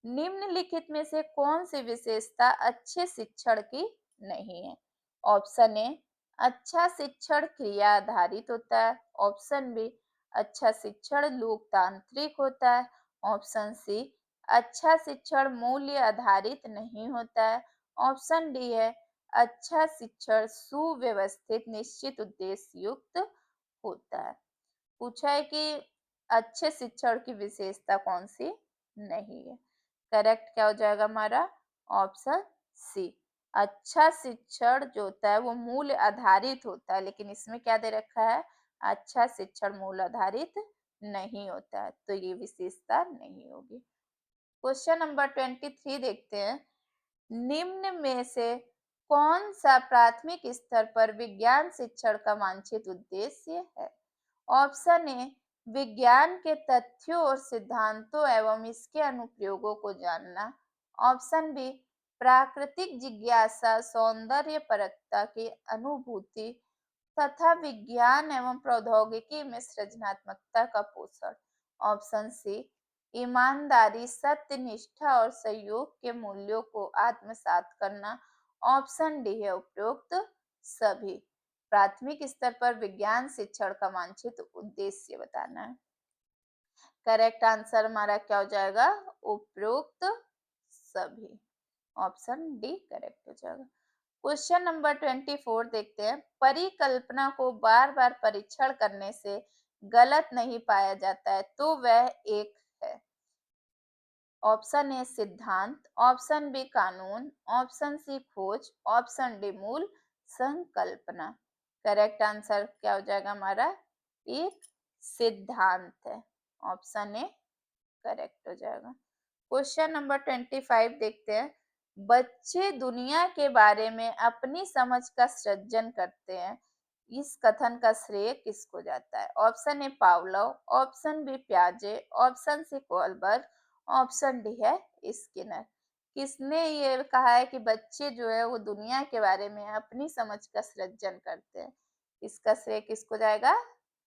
निम्नलिखित में से कौन सी विशेषता अच्छे शिक्षण की नहीं है? ऑप्शन ए, अच्छा शिक्षण क्रिया आधारित होता है। ऑप्शन बी, अच्छा शिक्षण लोकतांत्रिक होता है। ऑप्शन सी, अच्छा शिक्षण मूल्य आधारित नहीं होता है। ऑप्शन डी है, अच्छा शिक्षण सुव्यवस्थित निश्चित उद्देश्य युक्त होता है। पूछा है कि अच्छे शिक्षण की विशेषता कौन सी नहीं है? करेक्ट क्या हो जाएगा हमारा? ऑप्शन सी, अच्छा शिक्षण जो होता है वो मूल्य आधारित होता है, लेकिन इसमें क्या दे रखा है? अच्छा शिक्षण मूल्य आधारित नहीं होता है, तो ये विशेषता नहीं होगी। क्वेश्चन नंबर 23 देखते हैं। निम्न में से कौन सा प्राथमिक स्तर पर विज्ञान शिक्षण का वांछित उद्देश्य है? ऑप्शन ए, विज्ञान के तथ्यों और सिद्धांतों एवं इसके अनुप्रयोगों को जानना। ऑप्शन बी, प्राकृतिक जिज्ञासा, सौंदर्य परकता की अनुभूति तथा विज्ञान एवं प्रौद्योगिकी में सृजनात्मकता का पोषण। ऑप्शन सी, ईमानदारी, सत्य, निष्ठा और सहयोग के मूल्यों को आत्मसात करना। ऑप्शन डी है उपरोक्त सभी। प्राथमिक स्तर पर विज्ञान शिक्षण का वांछित उद्देश्य बताना है। करेक्ट आंसर हमारा क्या हो जाएगा? उपरोक्त सभी। ऑप्शन डी करेक्ट हो जाएगा। क्वेश्चन नंबर 24 देखते हैं। परिकल्पना को बार बार परीक्षण करने से गलत नहीं पाया जाता है तो वह एक है। ऑप्शन ए सिद्धांत, ऑप्शन बी कानून, ऑप्शन सी खोज, ऑप्शन डी मूल संकल्पना। करेक्ट आंसर क्या हो जाएगा हमारा? एक सिद्धांत है। ऑप्शन ए करेक्ट हो जाएगा। क्वेश्चन नंबर 25 देखते हैं। बच्चे दुनिया के बारे में अपनी समझ का सृजन करते हैं, इस कथन का श्रेय किसको जाता है? Option A Pavlov, option B प्याजे, option C Kohlberg, option D है स्किनर। किसने ये कहा है कि बच्चे जो है वो दुनिया के बारे में अपनी समझ का सृजन करते हैं? इसका श्रेय किसको जाएगा?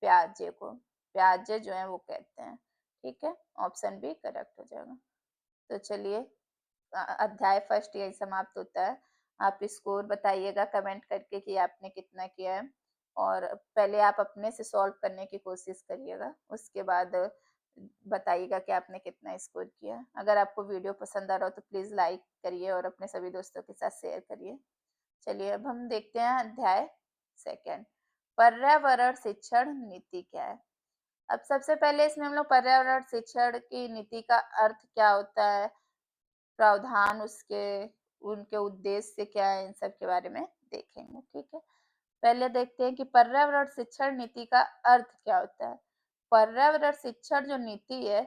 प्याजे को। प्याजे जो है वो कहते हैं। ठीक है, ऑप्शन बी करेक्ट हो जाएगा। तो चलिए, अध्याय फर्स्ट यही समाप्त होता है। आप स्कोर बताइएगा कमेंट करके कि आपने कितना किया है, और पहले आप अपने से सॉल्व करने की कोशिश करिएगा, उसके बाद बताइएगा कि आपने कितना स्कोर किया। अगर आपको वीडियो पसंद आ रहा हो तो प्लीज़ लाइक करिए और अपने सभी दोस्तों के साथ शेयर करिए। चलिए अब हम देखते हैं अध्याय सेकंड, पर्यावरण शिक्षण नीति क्या है? अब सबसे पहले इसमें हम लोग पर्यावरण शिक्षण की नीति का अर्थ क्या होता है, प्रावधान उसके, उनके उद्देश्य क्या है, इन सब के बारे में देखेंगे, ठीक है। पहले देखते हैं कि पर्यावरण शिक्षण नीति का अर्थ क्या होता है। पर्यावरण शिक्षण जो नीति है,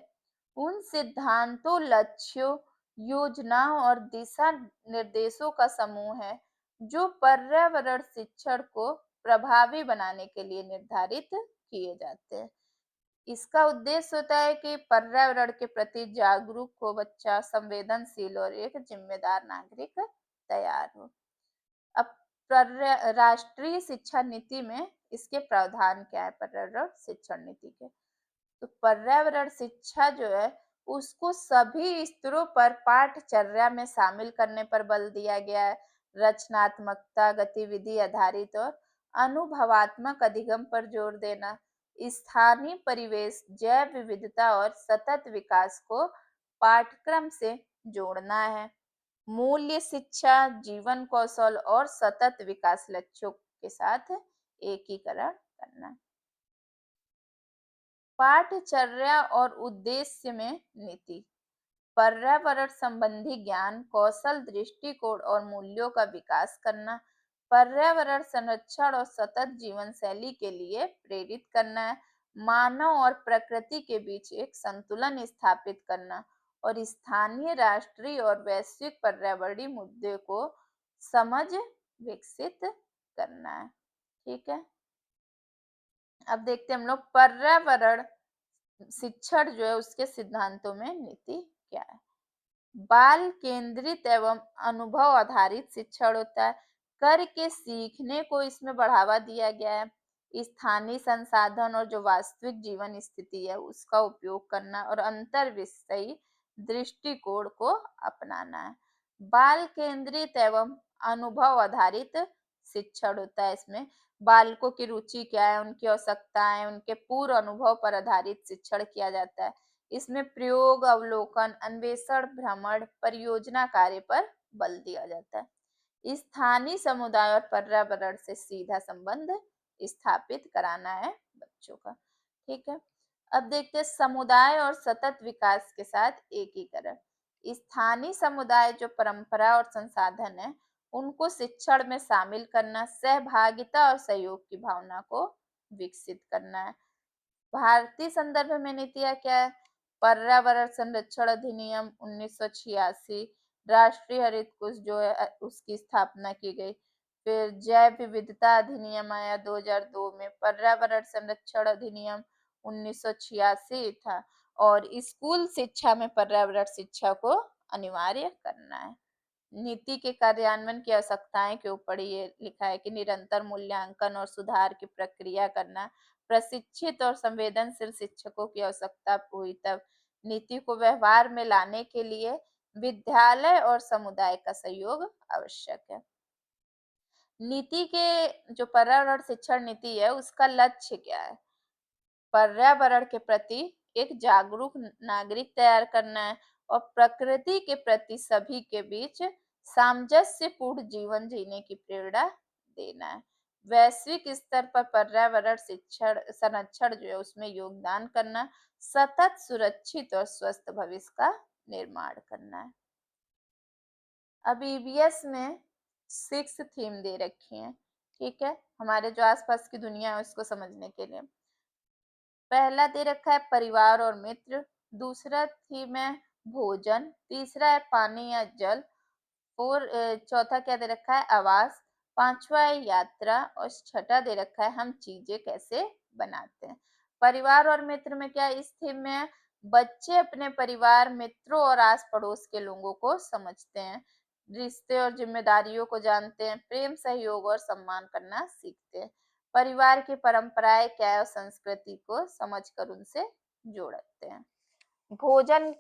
उन सिद्धांतों, लक्ष्यों, योजनाओं और दिशा निर्देशों का समूह है जो पर्यावरण शिक्षण को प्रभावी बनाने के लिए निर्धारित किए जाते हैं। इसका उद्देश्य होता है कि पर्यावरण के प्रति जागरूक हो बच्चा, संवेदनशील और एक जिम्मेदार नागरिक तैयार हो। अब राष्ट्रीय शिक्षा नीति में इसके प्रावधान क्या है पर्यावरण शिक्षण नीति के? तो पर्यावरण शिक्षा जो है उसको सभी स्तरों पर पाठचर्या में शामिल करने पर बल दिया गया है। रचनात्मकता, गतिविधि आधारित और अनुभवात्मक अधिगम पर जोर देना, स्थानीय परिवेश, जैव विविधता और सतत विकास को पाठ्यक्रम से जोड़ना है। मूल्य शिक्षा, जीवन कौशल और सतत विकास लक्ष्यों के साथ एकीकरण करना। पाठचर्या और उद्देश्य में नीति, पर्यावरण संबंधी ज्ञान, कौशल, दृष्टिकोण और मूल्यों का विकास करना, पर्यावरण संरक्षण और सतत जीवन शैली के लिए प्रेरित करना है, मानव और प्रकृति के बीच एक संतुलन स्थापित करना और स्थानीय, राष्ट्रीय और वैश्विक पर्यावरणीय मुद्दे को समझ विकसित करना है, ठीक है। अब देखते हैं हम लोग पर्यावरण शिक्षण जो है उसके सिद्धांतों में नीति क्या है। बाल केंद्रित एवं अनुभव आधारित शिक्षण होता है। करके सीखने को इसमें बढ़ावा दिया गया है। स्थानीय संसाधन और जो वास्तविक जीवन स्थिति है उसका उपयोग करना और अंतर विषयी दृष्टिकोण को अपनाना है। बाल केंद्रित एवं अनुभव आधारित शिक्षण होता है। इसमें बालकों की रुचि क्या है, उनकी आवश्यकताएं, उनके पूर्व अनुभव पर आधारित शिक्षण किया जाता है। इसमें प्रयोग, अवलोकन, अन्वेषण, भ्रमण, परियोजना कार्य पर बल दिया जाता है। स्थानीय समुदाय और पर्यावरण से सीधा संबंध स्थापित कराना है बच्चों का, ठीक है। अब देखते हैं समुदाय और सतत विकास के साथ एकीकरण। स्थानीय समुदाय जो परंपरा और संसाधन है उनको शिक्षण में शामिल करना, सहभागिता और सहयोग की भावना को विकसित करना है। भारतीय संदर्भ में नीतियां क्या है? पर्यावरण संरक्षण अधिनियम 1986, राष्ट्रीय हरित कोष जो है उसकी स्थापना की गई। फिर जैव विविधता अधिनियम आया 2002 में। पर्यावरण संरक्षण अधिनियम 1986 था और स्कूल शिक्षा में पर्यावरण शिक्षा को अनिवार्य करना है। नीति के कार्यान्वयन की आवश्यकताएं के ऊपर ये लिखा है कि निरंतर मूल्यांकन और सुधार की प्रक्रिया करना, प्रशिक्षित और संवेदनशील शिक्षकों की आवश्यकता हुई तब नीति को व्यवहार में लाने के लिए विद्यालय और समुदाय का सहयोग आवश्यक है। नीति के जो पर्यावरण शिक्षण नीति है उसका लक्ष्य क्या है? पर्यावरण के प्रति एक जागरूक नागरिक तैयार करना है और प्रकृति के प्रति सभी के बीच सामंजस्यपूर्ण जीवन जीने की प्रेरणा देना है। वैश्विक स्तर पर पर्यावरण शिक्षण संरक्षण जो है उसमें योगदान करना, सतत सुरक्षित और स्वस्थ भविष्य का निर्माण करना है। अब ईवीएस में 6 थीम दे रखी है, ठीक है, हमारे जो आसपास की दुनिया है उसको समझने के लिए। पहला दे रखा है परिवार और मित्र, दूसरा थीम है भोजन, तीसरा है पानी या जल, और चौथा क्या दे रखा है आवास, पांचवा है यात्रा और छठा दे रखा है हम चीजें कैसे बनाते हैं। परिवार और मित्र में क्या इस थीम में है, बच्चे अपने परिवार, मित्रों और आस पड़ोस के लोगों को समझते हैं, रिश्ते और जिम्मेदारियों को जानते हैं, प्रेम, सहयोग और सम्मान करना सीखते हैं। परिवार की परंपराएं क्या है और संस्कृति को समझकर उनसे जोड़ते हैं। भोजन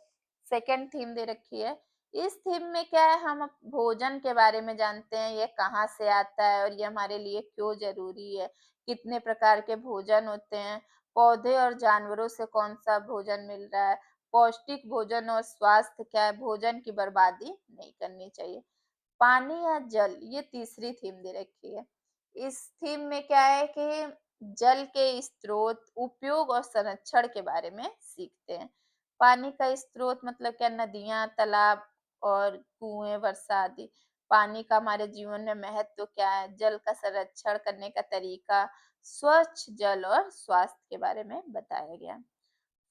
सेकंड थीम दे रखी है। इस थीम में क्या है, हम भोजन के बारे में जानते हैं, ये कहाँ से आता है और ये हमारे लिए क्यों जरूरी है, कितने प्रकार के भोजन होते हैं, पौधे और जानवरों से कौन-सा भोजन मिल रहा है, पौष्टिक भोजन और स्वास्थ्य क्या है, भोजन की बर्बादी नहीं करनी चाहिए। पानी या जल, ये तीसरी थीम दे रखी है। इस थीम में क्या है कि जल के स्रोत, उपयोग और संरक्षण के बारे में सीखते हैं। पानी का स्रोत मतलब क्या, नदियाँ, तालाब और कुएँ, वर्षा आदि। पानी का हमारे जीवन में महत्व क्या है, जल का संरक्षण करने का तरीका, स्वच्छ जल और स्वास्थ्य के बारे में बताया गया।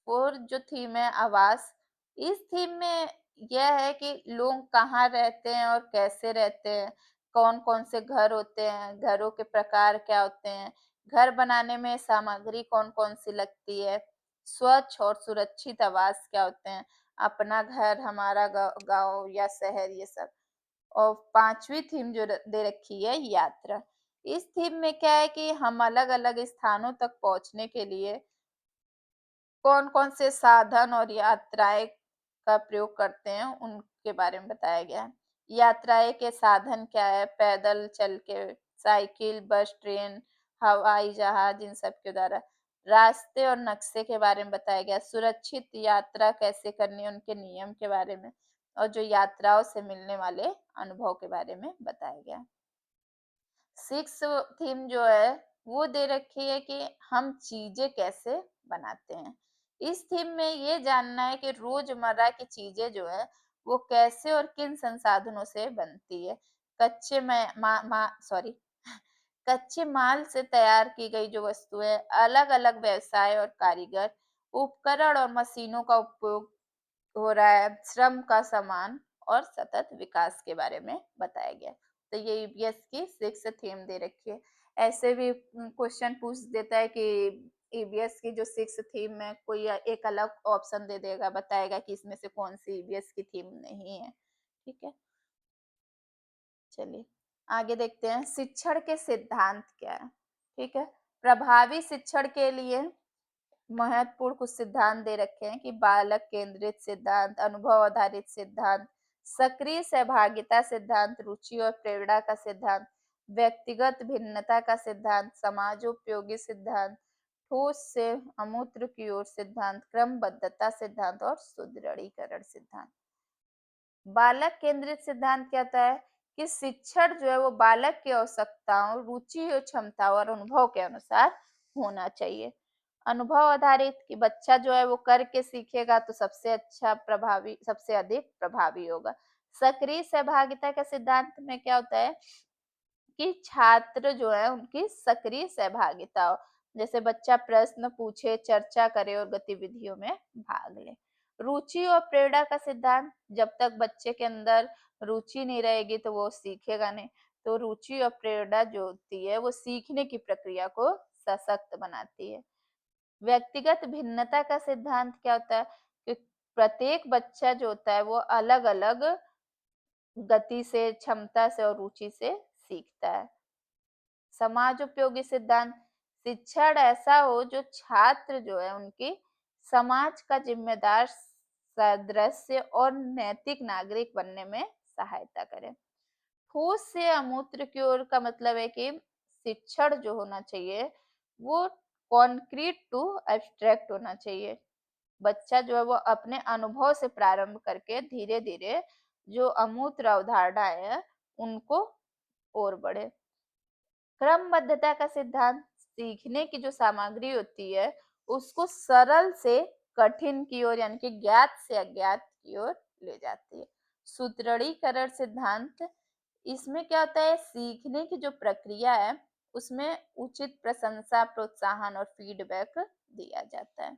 और जो थीम है आवास, इस थीम में यह है कि लोग कहाँ रहते हैं और कैसे रहते हैं, कौन-कौन से घर होते हैं, घरों के प्रकार क्या होते हैं, घर बनाने में सामग्री कौन-कौन सी लगती है, स्वच्छ और सुरक्षित आवास क्या होते हैं, अपना घर, हमारा गाँव या शहर, ये सब। और 5वीं थीम जो दे रखी है यात्रा। इस थीम में क्या है कि हम अलग-अलग स्थानों तक पहुँचने के लिए कौन-कौन से साधन और यात्राएँ का प्रयोग करते हैं, उनके बारे में बताया गया है। यात्राएँ के साधन क्या है, पैदल चल के, साइकिल, बस, ट्रेन, हवाई जहाज, इन सब के द्वारा। रास्ते और नक्शे के बारे में बताया गया, सुरक्षित यात्रा कैसे करनी है, उनके नियम के बारे में और जो यात्राओं से मिलने वाले अनुभव के बारे में बताया गया। 6 थीम जो है वो दे रखी है कि हम चीजें कैसे बनाते हैं। इस थीम में ये जानना है कि रोजमर्रा की चीजें जो है वो कैसे और किन संसाधनों से बनती है। कच्चे में मा, मा, सॉरी कच्चे माल से तैयार की गई जो वस्तुएं, अलग-अलग व्यवसाय और कारीगर, उपकरण और मशीनों का उपयोग हो रहा है, श्रम का समान और सतत विकास के बारे में बताया गया है। तो ये ईवीएस की 6 थीम दे रखी है। ऐसे भी क्वेश्चन पूछ देता है कि ईवीएस की जो 6 थीम है, कोई एक अलग ऑप्शन दे देगा, बताएगा कि इसमें से कौन-सी ईवीएस की थीम नहीं है। ठीक है? चलिए, आगे देखते हैं शिक्षण के सिद्धांत क्या है। ठीक है? प्रभावी शिक्षण के लिए महत्वपूर्ण कुछ सिद्धांत दे रखे हैं कि बालक केंद्रित सिद्धांत, अनुभव आधारित सिद्धांत, सक्रिय सहभागिता सिद्धांत, रुचि और प्रेरणा का सिद्धांत, व्यक्तिगत भिन्नता का सिद्धांत, समाजोपयोगी सिद्धांत, ठोस से अमूर्त की ओर सिद्धांत, क्रमबद्धता सिद्धांत और सुदृढ़ीकरण सिद्धांत। बालक केंद्रित सिद्धांत क्या होता है कि शिक्षण जो है वो बालक की आवश्यकताओं, रुचि और क्षमताओं और अनुभव के अनुसार होना चाहिए। अनुभव आधारित कि बच्चा जो है वो करके सीखेगा तो सबसे अच्छा प्रभावी, सबसे अधिक प्रभावी होगा। सक्रिय सहभागिता के सिद्धांत में क्या होता है कि छात्र जो है उनकी सक्रिय सहभागिता हो, जैसे बच्चा प्रश्न पूछे, चर्चा करे और गतिविधियों में भाग ले। रुचि और प्रेरणा का सिद्धांत, जब तक बच्चे के अंदर रुचि नहीं रहेगी तो वो सीखेगा नहीं। तो रुचि और प्रेरणा जो होती है वो सीखने की प्रक्रिया को सशक्त बनाती है। व्यक्तिगत भिन्नता का सिद्धांत क्या होता है कि प्रत्येक बच्चा जो होता है वो अलग-अलग गति से, क्षमता से और रुचि से सीखता है। समाज उपयोगी सिद्धांत, शिक्षण ऐसा हो जो छात्र जो है उनकी समाज का जिम्मेदार सदस्य और नैतिक नागरिक बनने में सहायता करे। ठोस से अमूर्त की ओर का मतलब है कि शिक्षण जो होना चाहिए वो कॉन्क्रीट टू एब्स्ट्रैक्ट होना चाहिए। बच्चा जो है वो अपने अनुभव से प्रारंभ करके धीरे धीरे जो अमूर्त अवधारणा है उनको और बढ़े। क्रमबद्धता का सिद्धांत, सीखने की जो सामग्री होती है उसको सरल से कठिन की ओर यानी कि ज्ञात से अज्ञात की ओर ले जाती है। सुदृढ़ीकरण सिद्धांत, इसमें क्या होता है सीखने की जो प्रक्रिया है उसमें उचित प्रशंसा, प्रोत्साहन और फीडबैक दिया जाता है।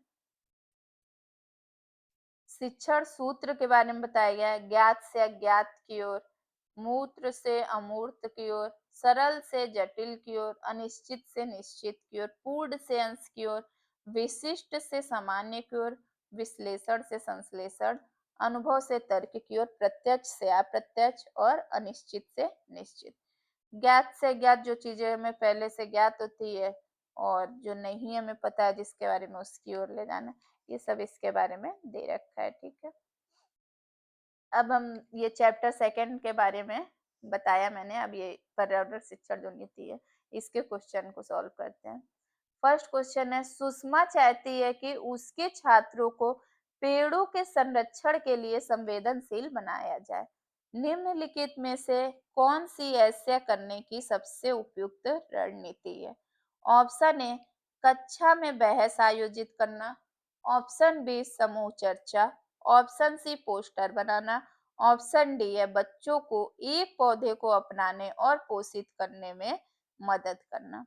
शिक्षण सूत्र के बारे में बताया गया है, ज्ञात से अज्ञात की ओर, मूत्र से अमूर्त की ओर, सरल से जटिल की ओर, अनिश्चित से निश्चित की ओर, पूर्ण से अंश की ओर, विशिष्ट से सामान्य की ओर, विश्लेषण से संश्लेषण, अनुभव से तर्क की ओर, प्रत्यक्ष से अप्रत्यक्ष और अनिश्चित से निश्चित। ज्ञात से ज्ञात, जो चीजें हमें पहले से ज्ञात होती है और जो नहीं हमें पता है जिसके बारे में उसकी ओर ले जाना, ये सब इसके बारे में दे रखा है। ठीक है, अब हम ये चैप्टर सेकंड के बारे में बताया मैंने, अब ये पर्यावरण शिक्षण जो नीति है इसके क्वेश्चन को सॉल्व करते हैं। फर्स्ट क्वेश्चन है, सुषमा चाहती है कि उसके छात्रों को पेड़ों के संरक्षण के लिए संवेदनशील बनाया जाए। निम्नलिखित में से कौन सी ऐसा करने की सबसे उपयुक्त रणनीति है? ऑप्शन ए, कक्षा में बहस आयोजित करना। ऑप्शन बी, समूह चर्चा। ऑप्शन सी, पोस्टर बनाना। ऑप्शन डी है बच्चों को एक पौधे को अपनाने और पोषित करने में मदद करना।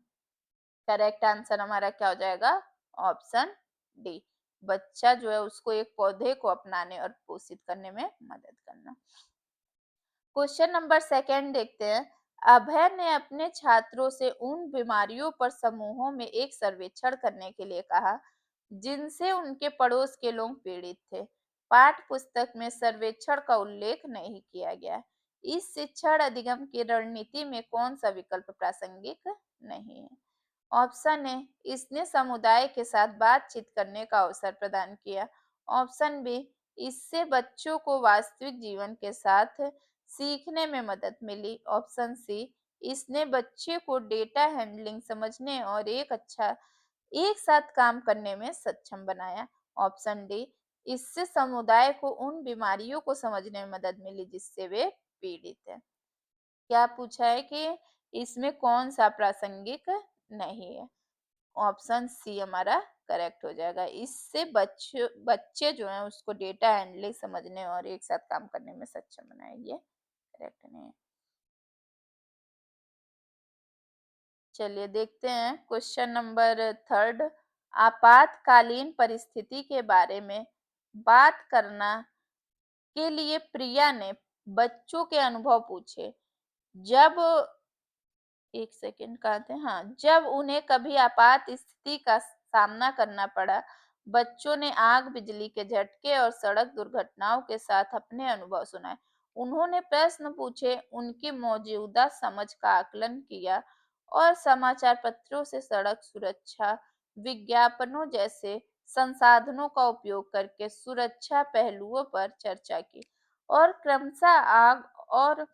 करेक्ट आंसर हमारा क्या हो जाएगा? Option D. बच्चा जो है उसको एक पौधे को अपनाने और पोषित करने में मदद करना। क्वेश्चन नंबर सेकंड देखते हैं। अभय ने अपने छात्रों से उन बीमारियों पर समूहों में एक सर्वेक्षण करने के लिए कहा जिनसे उनके पड़ोस के लोग पीड़ित थे। पाठ्य पुस्तक में सर्वेक्षण का उल्लेख नहीं किया गया। इस शिक्षण अधिगम की रणनीति में कौन सा विकल्प प्रासंगिक नहीं है? ऑप्शन ए, इसने समुदाय के साथ बातचीत करने का अवसर प्रदान किया। ऑप्शन बी, इससे बच्चों को वास्तविक जीवन के साथ सीखने में मदद मिली। ऑप्शन सी, इसने बच्चे को डेटा हैंडलिंग समझने और एक साथ काम करने में सक्षम बनाया। ऑप्शन डी, इससे समुदाय को उन बीमारियों को समझने में मदद मिली जिससे वे पीड़ित हैं। क्या पूछा है कि इसमें कौन सा प्रासंगिक नहीं है? ऑप्शन सी हमारा करेक्ट हो जाएगा। इससे बच्चे बच्चे जो हैं उसको डेटा हैंडलिंग समझने और एक साथ काम करने में सक्षम बनाए। ये करेक्ट नहीं है। चलिए देखते हैं क्वेश्चन नंबर थर्ड। आपातकालीन परिस्थिति के बारे में बात करना के लिए प्रिया ने बच्चों के अनुभव पूछे। जब एक सेकेंड कहते हैं, हाँ, जब उन्हें कभी आपात स्थिति का सामना करना पड़ा, बच्चों ने आग, बिजली के झटके और सड़क दुर्घटनाओं के साथ अपने अनुभव सुनाए। उन्होंने प्रश्न पूछे, उनकी मौजूदा समझ का आकलन किया और समाचार पत्रों से सड़क सुरक्षा विज्ञापनों जैसे संसाधनों का उपयोग करके सुरक्षा पहलुओं पर चर्चा की और क्रमशः आग और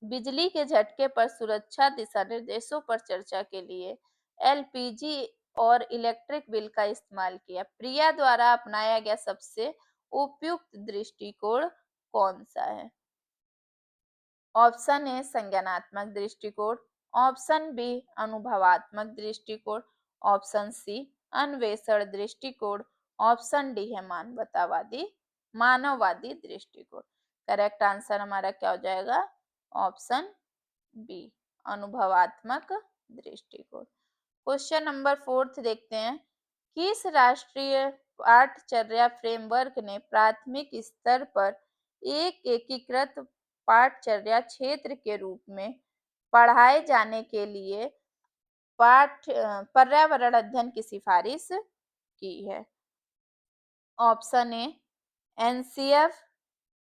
बिजली के झटके पर सुरक्षा दिशा निर्देशों पर चर्चा के लिए एलपीजी और इलेक्ट्रिक बिल का इस्तेमाल किया। प्रिया द्वारा अपनाया गया सबसे उपयुक्त दृष्टिकोण कौन सा है? ऑप्शन ए, संज्ञानात्मक दृष्टिकोण। ऑप्शन बी, अनुभवात्मक दृष्टिकोण। ऑप्शन सी, अन्वेषण दृष्टिकोण। ऑप्शन डी है मानववादी दृष्टिकोण। करेक्ट आंसर हमारा क्या हो जाएगा? ऑप्शन बी, अनुभवात्मक दृष्टिकोण। क्वेश्चन नंबर फोर्थ देखते हैं। किस राष्ट्रीय पाठचर्या फ्रेमवर्क ने प्राथमिक स्तर पर एक एकीकृत पाठचर्या क्षेत्र के रूप में पढ़ाए जाने के लिए पर्यावरण अध्ययन की सिफारिश की है? Option A, NCF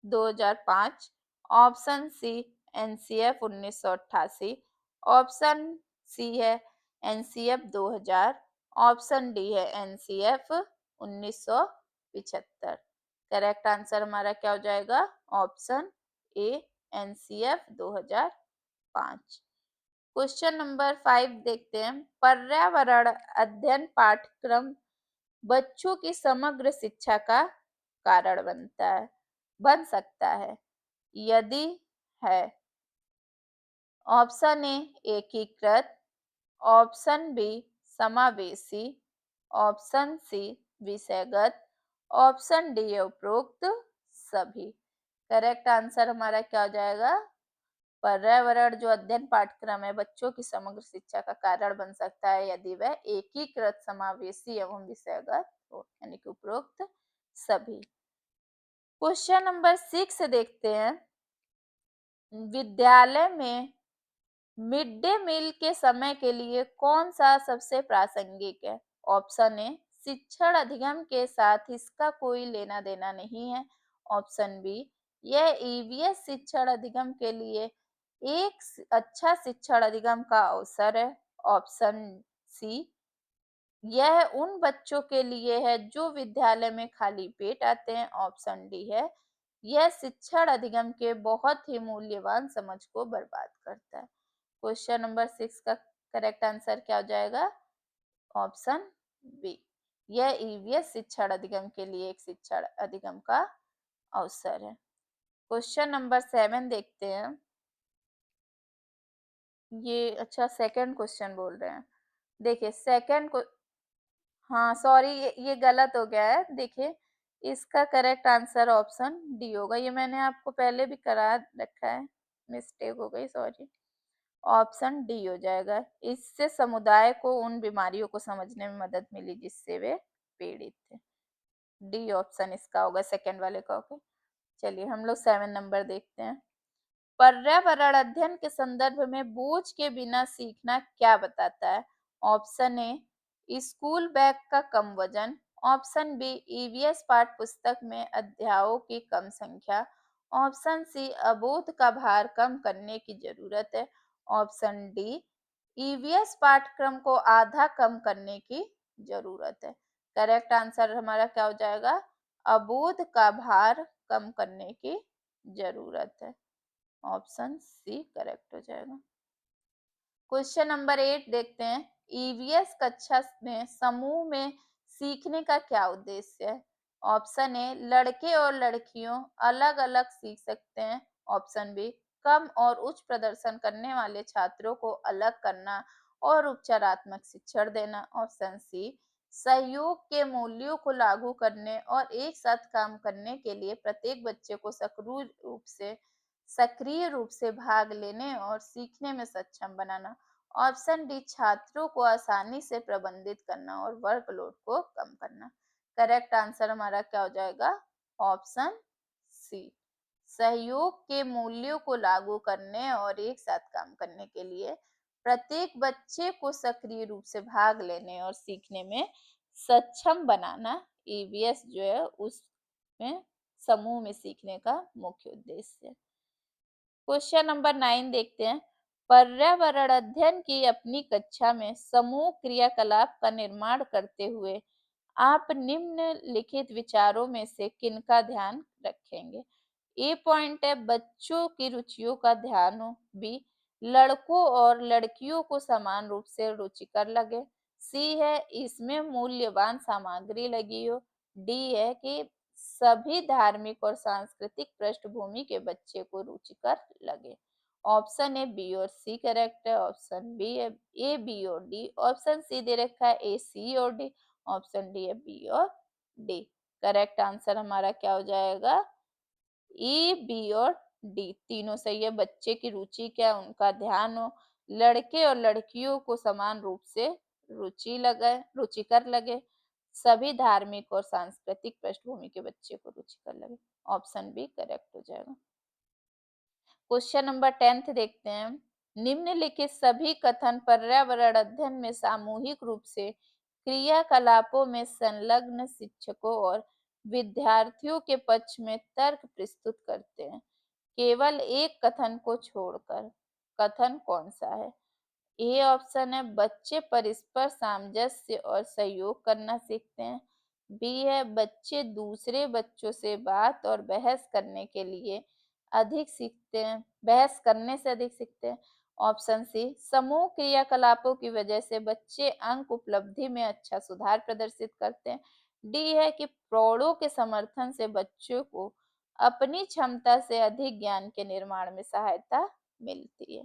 2005। Option C, NCF 1988। Option C है एनसीएफ 2000। ऑप्शन डी है एनसीएफ 1975। करेक्ट आंसर हमारा क्या हो जाएगा? Option A, NCF 2005। Question number 5 देखते हैं। पर्यावरण अध्ययन पाठ्यक्रम बच्चों की समग्र शिक्षा का कारण बन सकता है यदि है? ऑप्शन ए, एकीकृत। ऑप्शन बी, समावेशी। ऑप्शन सी, विषयगत। ऑप्शन डी है उपरोक्त सभी। करेक्ट आंसर हमारा क्या हो जाएगा? पर्यावरण जो अध्ययन पाठ्यक्रम है बच्चों की समग्र शिक्षा का कारण बन सकता है यदि वह एकीकृत, समावेशी एवं विषयगत हो, यानी कि उपरोक्त सभी। क्वेश्चन नंबर 6 देखते हैं। विद्यालय में मिड डे मील के समय के लिए कौन सा सबसे प्रासंगिक है? ऑप्शन ए, शिक्षण अधिगम के साथ इसका कोई लेना देना नहीं है। ऑप्शन बी, यह ईवीएस शिक्षण अधिगम के लिए एक अच्छा शिक्षण अधिगम का अवसर है। ऑप्शन सी, यह उन बच्चों के लिए है जो विद्यालय में खाली पेट आते हैं। ऑप्शन डी है, यह शिक्षण अधिगम के बहुत ही मूल्यवान समझ को बर्बाद करता है। क्वेश्चन नंबर 6 का करेक्ट आंसर क्या हो जाएगा? Option B. यह ईवीएस शिक्षण अधिगम के लिए एक शिक्षण अधिगम का अवसर है। क्वेश्चन नंबर 7 देखते हैं। ये अच्छा सेकंड क्वेश्चन बोल रहे हैं। देखिए सेकंड को, हाँ सॉरी, ये गलत हो गया है। देखिए इसका करेक्ट आंसर ऑप्शन डी होगा। ये मैंने आपको पहले भी करा रखा है, मिस्टेक हो गई, सॉरी। ऑप्शन डी हो जाएगा। इससे समुदाय को उन बीमारियों को समझने में मदद मिली जिससे वे पीड़ित थे। डी ऑप्शन इसका होगा, सेकंड वाले का होगा। चलिए हम लोग 7 नंबर देखते हैं। पर्यावरण अध्ययन के संदर्भ में बोझ के बिना सीखना क्या बताता है? ऑप्शन ए स्कूल बैग का कम वजन, ऑप्शन बी ईवीएस पाठ्य पुस्तक में अध्यायों की कम संख्या, ऑप्शन सी अबोध का भार कम करने की जरूरत है, ऑप्शन डी ईवीएस पाठ्यक्रम को आधा कम करने की जरूरत है। करेक्ट आंसर हमारा क्या हो जाएगा? अबोध का भार कम करने की जरूरत है। ऑप्शन सी करेक्ट हो जाएगा। क्वेश्चन नंबर 8 देखते हैं। ईवीएस कक्षा में समूह में सीखने का क्या उद्देश्य है? ऑप्शन ए लड़के और लड़कियों अलग अलग सीख सकते हैं, ऑप्शन बी कम और उच्च प्रदर्शन करने वाले छात्रों को अलग करना और उपचारात्मक शिक्षण देना, ऑप्शन सी सहयोग के मूल्यों को लागू करने और एक साथ काम करने के लिए प्रत्येक बच्चे को सक्रिय रूप से भाग लेने और सीखने में सक्षम बनाना, ऑप्शन डी छात्रों को आसानी से प्रबंधित करना और वर्कलोड को कम करना। करेक्ट आंसर हमारा क्या हो जाएगा? ऑप्शन सी सहयोग के मूल्यों को लागू करने और एक साथ काम करने के लिए प्रत्येक बच्चे को सक्रिय रूप से भाग लेने और सीखने में सक्षम बनाना ईवीएस जो है उसमें समूह में सीखने का मुख्य उद्देश्य है। क्वेश्चन नंबर 9 देखते हैं। पर्यावरण अध्ययन की अपनी कक्षा में समूह क्रियाकलाप का निर्माण करते हुए आप निम्नलिखित विचारों में से किनका ध्यान रखेंगे? ए पॉइंट है बच्चों की रुचियों का ध्यान हो, बी लड़कों और लड़कियों को समान रूप से रुचिकर लगे, सी है इसमें मूल्यवान सामग्री लगी हो, डी है कि सभी धार्मिक और सांस्कृतिक पृष्ठभूमि के बच्चे को रुचिकर लगे। ऑप्शन है बी और सी करेक्ट है, ऑप्शन बी है ए बी और डी, ऑप्शन सी दे रखा है ए सी और डी, ऑप्शन डी है बी और डी। करेक्ट आंसर हमारा क्या हो जाएगा? ए बी और डी तीनों सही है। बच्चे की रुचि क्या है, उनका ध्यान हो, लड़के और लड़कियों को समान रूप से रुचिकर लगे, सभी धार्मिक और सांस्कृतिक पृष्ठभूमि के बच्चे को रुचिकर लगे। ऑप्शन बी करेक्ट हो जाएगा। क्वेश्चन नंबर 10 देखते हैं। निम्नलिखित सभी कथन पर्यावरण अध्ययन में सामूहिक रूप से क्रियाकलापों में संलग्न शिक्षकों और विद्यार्थियों के पक्ष में तर्क प्रस्तुत करते हैं, केवल एक कथन को छोड़कर। कथन कौन सा है? ए ऑप्शन है बच्चे परस्पर सामंजस्य और सहयोग करना सीखते हैं, बी है बच्चे दूसरे बच्चों से बात और बहस करने के लिए अधिक सीखते हैं, बहस करने से अधिक सीखते हैं, ऑप्शन सी समूह क्रियाकलापों की वजह से बच्चे अंक उपलब्धि में अच्छा सुधार प्रदर्शित करते हैं, डी है कि प्रौढ़ों के समर्थन से बच्चों को अपनी क्षमता से अधिक ज्ञान के निर्माण में सहायता मिलती है।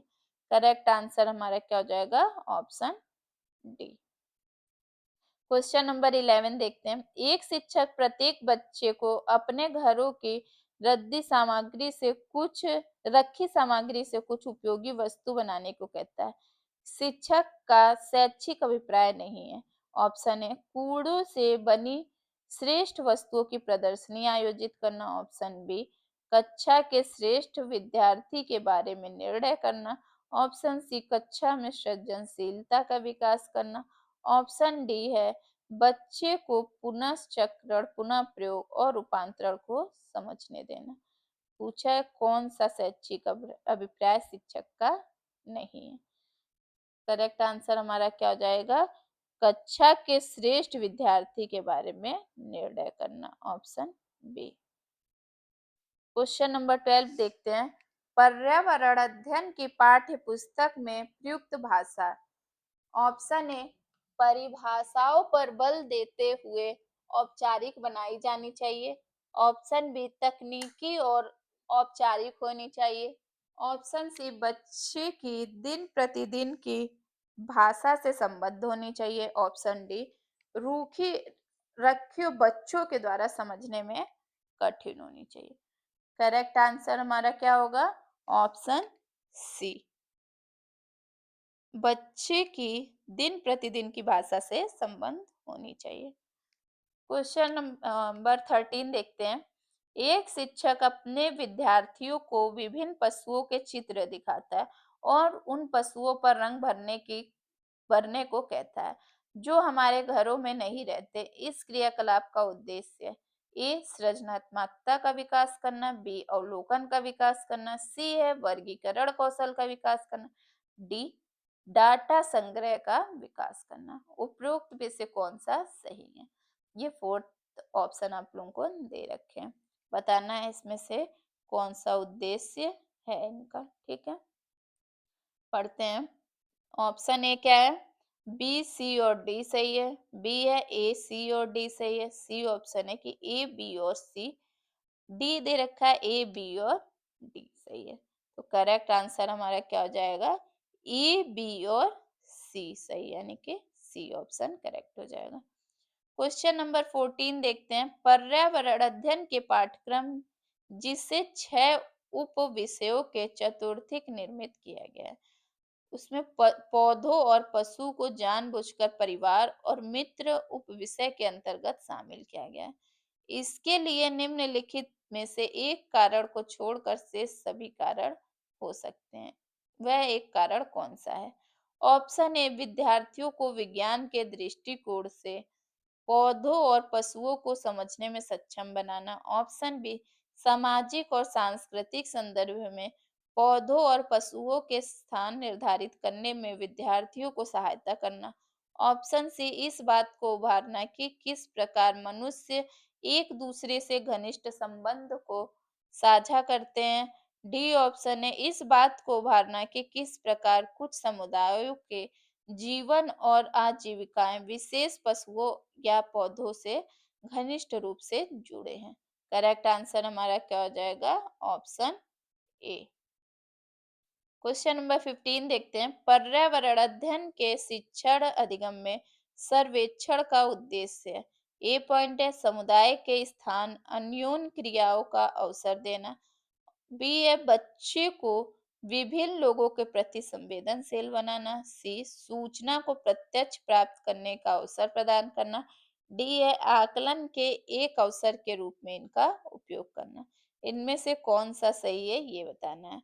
करेक्ट आंसर हमारा क्या हो जाएगा? Option D. क्वेश्चन नंबर 11 देखते हैं। एक शिक्षक प्रत्येक बच्चे को अपने घरों की रखी सामग्री से कुछ उपयोगी वस्तु बनाने को कहता है। शिक्षक का शैक्षिक अभिप्राय नहीं है। ऑप्शन है कूड़ों से बनी श्रेष्ठ वस्तुओं की प्रदर्शनी आयोजित करना, ऑप्शन बी कक्षा के श्रेष्ठ विद्यार्थी के बारे में निर्णय करना, ऑप्शन सी कक्षा में सृजनशीलता का विकास करना, ऑप्शन डी है बच्चे को पुनश्चक्रण, पुनः प्रयोग और रूपांतरण को समझने देना। पूछा है कौन सा शैक्षिक अभिप्राय शिक्षक का नहीं है। करेक्ट आंसर हमारा क्या हो जाएगा? कक्षा के श्रेष्ठ विद्यार्थी के बारे में निर्णय करना, ऑप्शन बी। क्वेश्चन नंबर 12 देखते हैं। पर्यावरण अध्ययन की पाठ्य पुस्तक में प्रयुक्त भाषा। ऑप्शन ए परिभाषाओं पर बल देते हुए औपचारिक बनाई जानी चाहिए। ऑप्शन बी तकनीकी और औपचारिक होनी चाहिए। ऑप्शन सी बच्चे की दिन प्रतिदिन की भाषा से संबद्ध होनी चाहिए। ऑप्शन डी रूखी रखियो बच्चों के द्वारा समझने में कठिन होनी चाहिए। करेक्ट आंसर हमारा क्या होगा? ऑप्शन सी, बच्चे की दिन प्रतिदिन की भाषा से संबंध होनी चाहिए। क्वेश्चन नंबर 13 देखते हैं। एक शिक्षक अपने विद्यार्थियों को विभिन्न पशुओं के चित्र दिखाता है और उन पशुओं पर रंग भरने को कहता है जो हमारे घरों में नहीं रहते। इस क्रियाकलाप का उद्देश्य ए सृजनात्मकता का विकास करना, बी अवलोकन का विकास करना, सी है वर्गीकरण कौशल का विकास करना, डी डाटा संग्रह का विकास करना। उपरोक्त में से कौन सा सही है? ये फोर्थ ऑप्शन आप लोगों को दे रखे हैं, बताना है इसमें से कौन सा उद्देश्य है इनका। ठीक है, पढ़ते हैं। ऑप्शन ए क्या है? बी सी और डी सही है, बी है ए सी और डी सही है, सी ऑप्शन है कि ए बी और सी, डी दे रखा है ए बी और डी सही है। तो करेक्ट आंसर हमारा क्या हो जाएगा? ए बी और सी सही, यानी कि सी ऑप्शन करेक्ट हो जाएगा। क्वेश्चन नंबर 14 देखते हैं। पर्यावरण अध्ययन के पाठ्यक्रम जिसे 6 उप विषयों के चतुर्थिक निर्मित किया गया है, उसमें पौधों और पशु को जानबूझकर परिवार और मित्र उपविषय के अंतर्गत शामिल किया गया है। इसके लिए निम्नलिखित में से एक कारण को छोड़कर शेष सभी कारण हो सकते हैं। वह एक कारण कौन सा है? ऑप्शन ए विद्यार्थियों को विज्ञान के दृष्टिकोण से पौधों और पशुओं को समझने में सक्षम बनाना। ऑप्शन बी सामाजिक और सांस्कृतिक संदर्भ में पौधों और पशुओं के स्थान निर्धारित करने में विद्यार्थियों को सहायता करना। ऑप्शन सी इस बात को उभारना कि किस प्रकार मनुष्य एक दूसरे से घनिष्ठ संबंध को साझा करते हैं। डी ऑप्शन है इस बात को उभारना कि किस प्रकार कुछ समुदायों के जीवन और आजीविकाएं विशेष पशुओं या पौधों से घनिष्ठ रूप से जुड़े हैं। करेक्ट आंसर हमारा क्या हो जाएगा? ऑप्शन ए। क्वेश्चन नंबर 15 देखते हैं। पर्यावरण अध्ययन के शिक्षण अधिगम में सर्वेक्षण का उद्देश्य है। ए पॉइंट है समुदाय के स्थान अन्योन्य क्रियाओं का अवसर देना, बी है बच्चे को विभिन्न लोगों के प्रति संवेदनशील बनाना, सी सूचना को प्रत्यक्ष प्राप्त करने का अवसर प्रदान करना, डी है आकलन के एक अवसर के रूप में इनका उपयोग करना। इनमें से कौन सा सही है ये बताना है।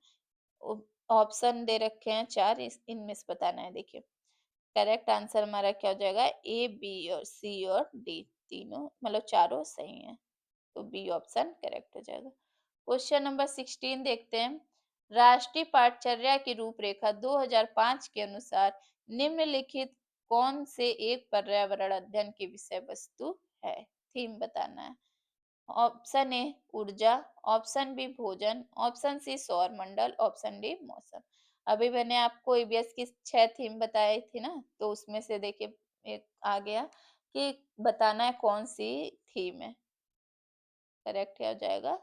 ऑप्शन दे रखे हैं 4, इनमें से बताना है। देखिए करेक्ट आंसर हमारा क्या हो जाएगा? ए बी और सी और डी तीनों मतलब चारों सही हैं, तो बी ऑप्शन करेक्ट हो जाएगा। क्वेश्चन नंबर 16 देखते हैं। राष्ट्रीय पाठचर्या की रूपरेखा 2005 के अनुसार निम्नलिखित कौन से एक पर्यावरण अध्ययन की विषय वस्तु है? थीम बताना है। ऑप्शन ए ऊर्जा, ऑप्शन बी भोजन, ऑप्शन सी सौर मंडल, ऑप्शन डी मौसम। अभी मैंने आपको ईबीएस की 6 थीम बताई थी ना, तो उसमें से देखिए एक आ गया कि बताना है कौन सी थीम है। करेक्ट क्या हो जाएगा?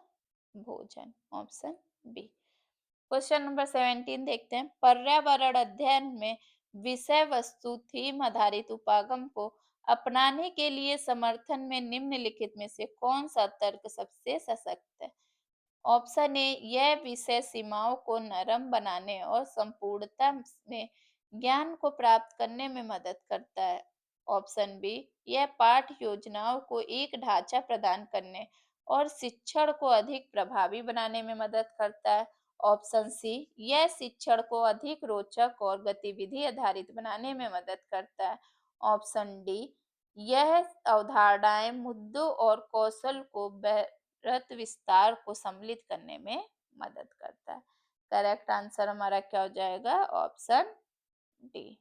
भोजन, ऑप्शन बी। क्वेश्चन नंबर 17 देखते हैं। पर्यावरण अध्ययन में विषय वस्तु थीम आधारित उपागम को अपनाने के लिए समर्थन में निम्नलिखित में से कौन सा तर्क सबसे सशक्त है? ऑप्शन ए यह विषय सीमाओं को नरम बनाने और संपूर्णता में ज्ञान को प्राप्त करने में मदद करता है। ऑप्शन बी यह पाठ योजनाओं को एक ढांचा प्रदान करने और शिक्षण को अधिक प्रभावी बनाने में मदद करता है। ऑप्शन सी यह शिक्षण को अधिक रोचक और गतिविधि आधारित बनाने में मदद करता है। ऑप्शन डी यह अवधारणाएं मुद्दों और कौशल को रत विस्तार को सम्मिलित करने में मदद करता है। करेक्ट आंसर हमारा क्या हो जाएगा? Option D.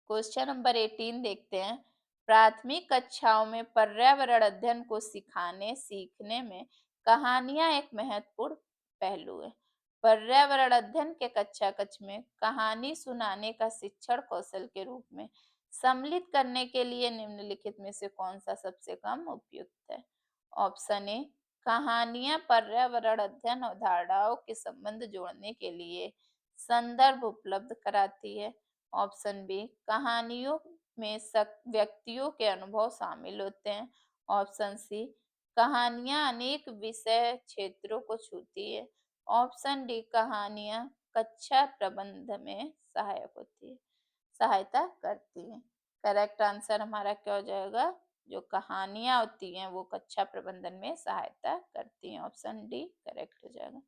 क्वेश्चन नंबर 18 देखते हैं। प्राथमिक कक्षाओं में पर्यावरण अध्ययन को सिखाने सीखने में कहानियां एक महत्वपूर्ण पहलू है। पर्यावरण अध्ययन के कक्षा कक्ष में कहानी सुनाने का शिक्षण कौशल के रूप में सम्मिलित करने के लिए निम्नलिखित में से कौन सा सबसे कम उपयुक्त है? ऑप्शन ए, कहानियां पर्यावरण अध्ययन अवधारणाओं के संबंध जोड़ने के लिए संदर्भ उपलब्ध कराती है। ऑप्शन बी, कहानियों में व्यक्तियों के अनुभव शामिल होते हैं। ऑप्शन सी, कहानियां अनेक विषय क्षेत्रों को छूती है। ऑप्शन डी, कहानियां कक्षा प्रबंध में सहायता करती है। करेक्ट आंसर हमारा क्या हो जाएगा? जो कहानियां होती हैं वो कक्षा प्रबंधन में सहायता करती हैं। ऑप्शन डी करेक्ट हो जाएगा।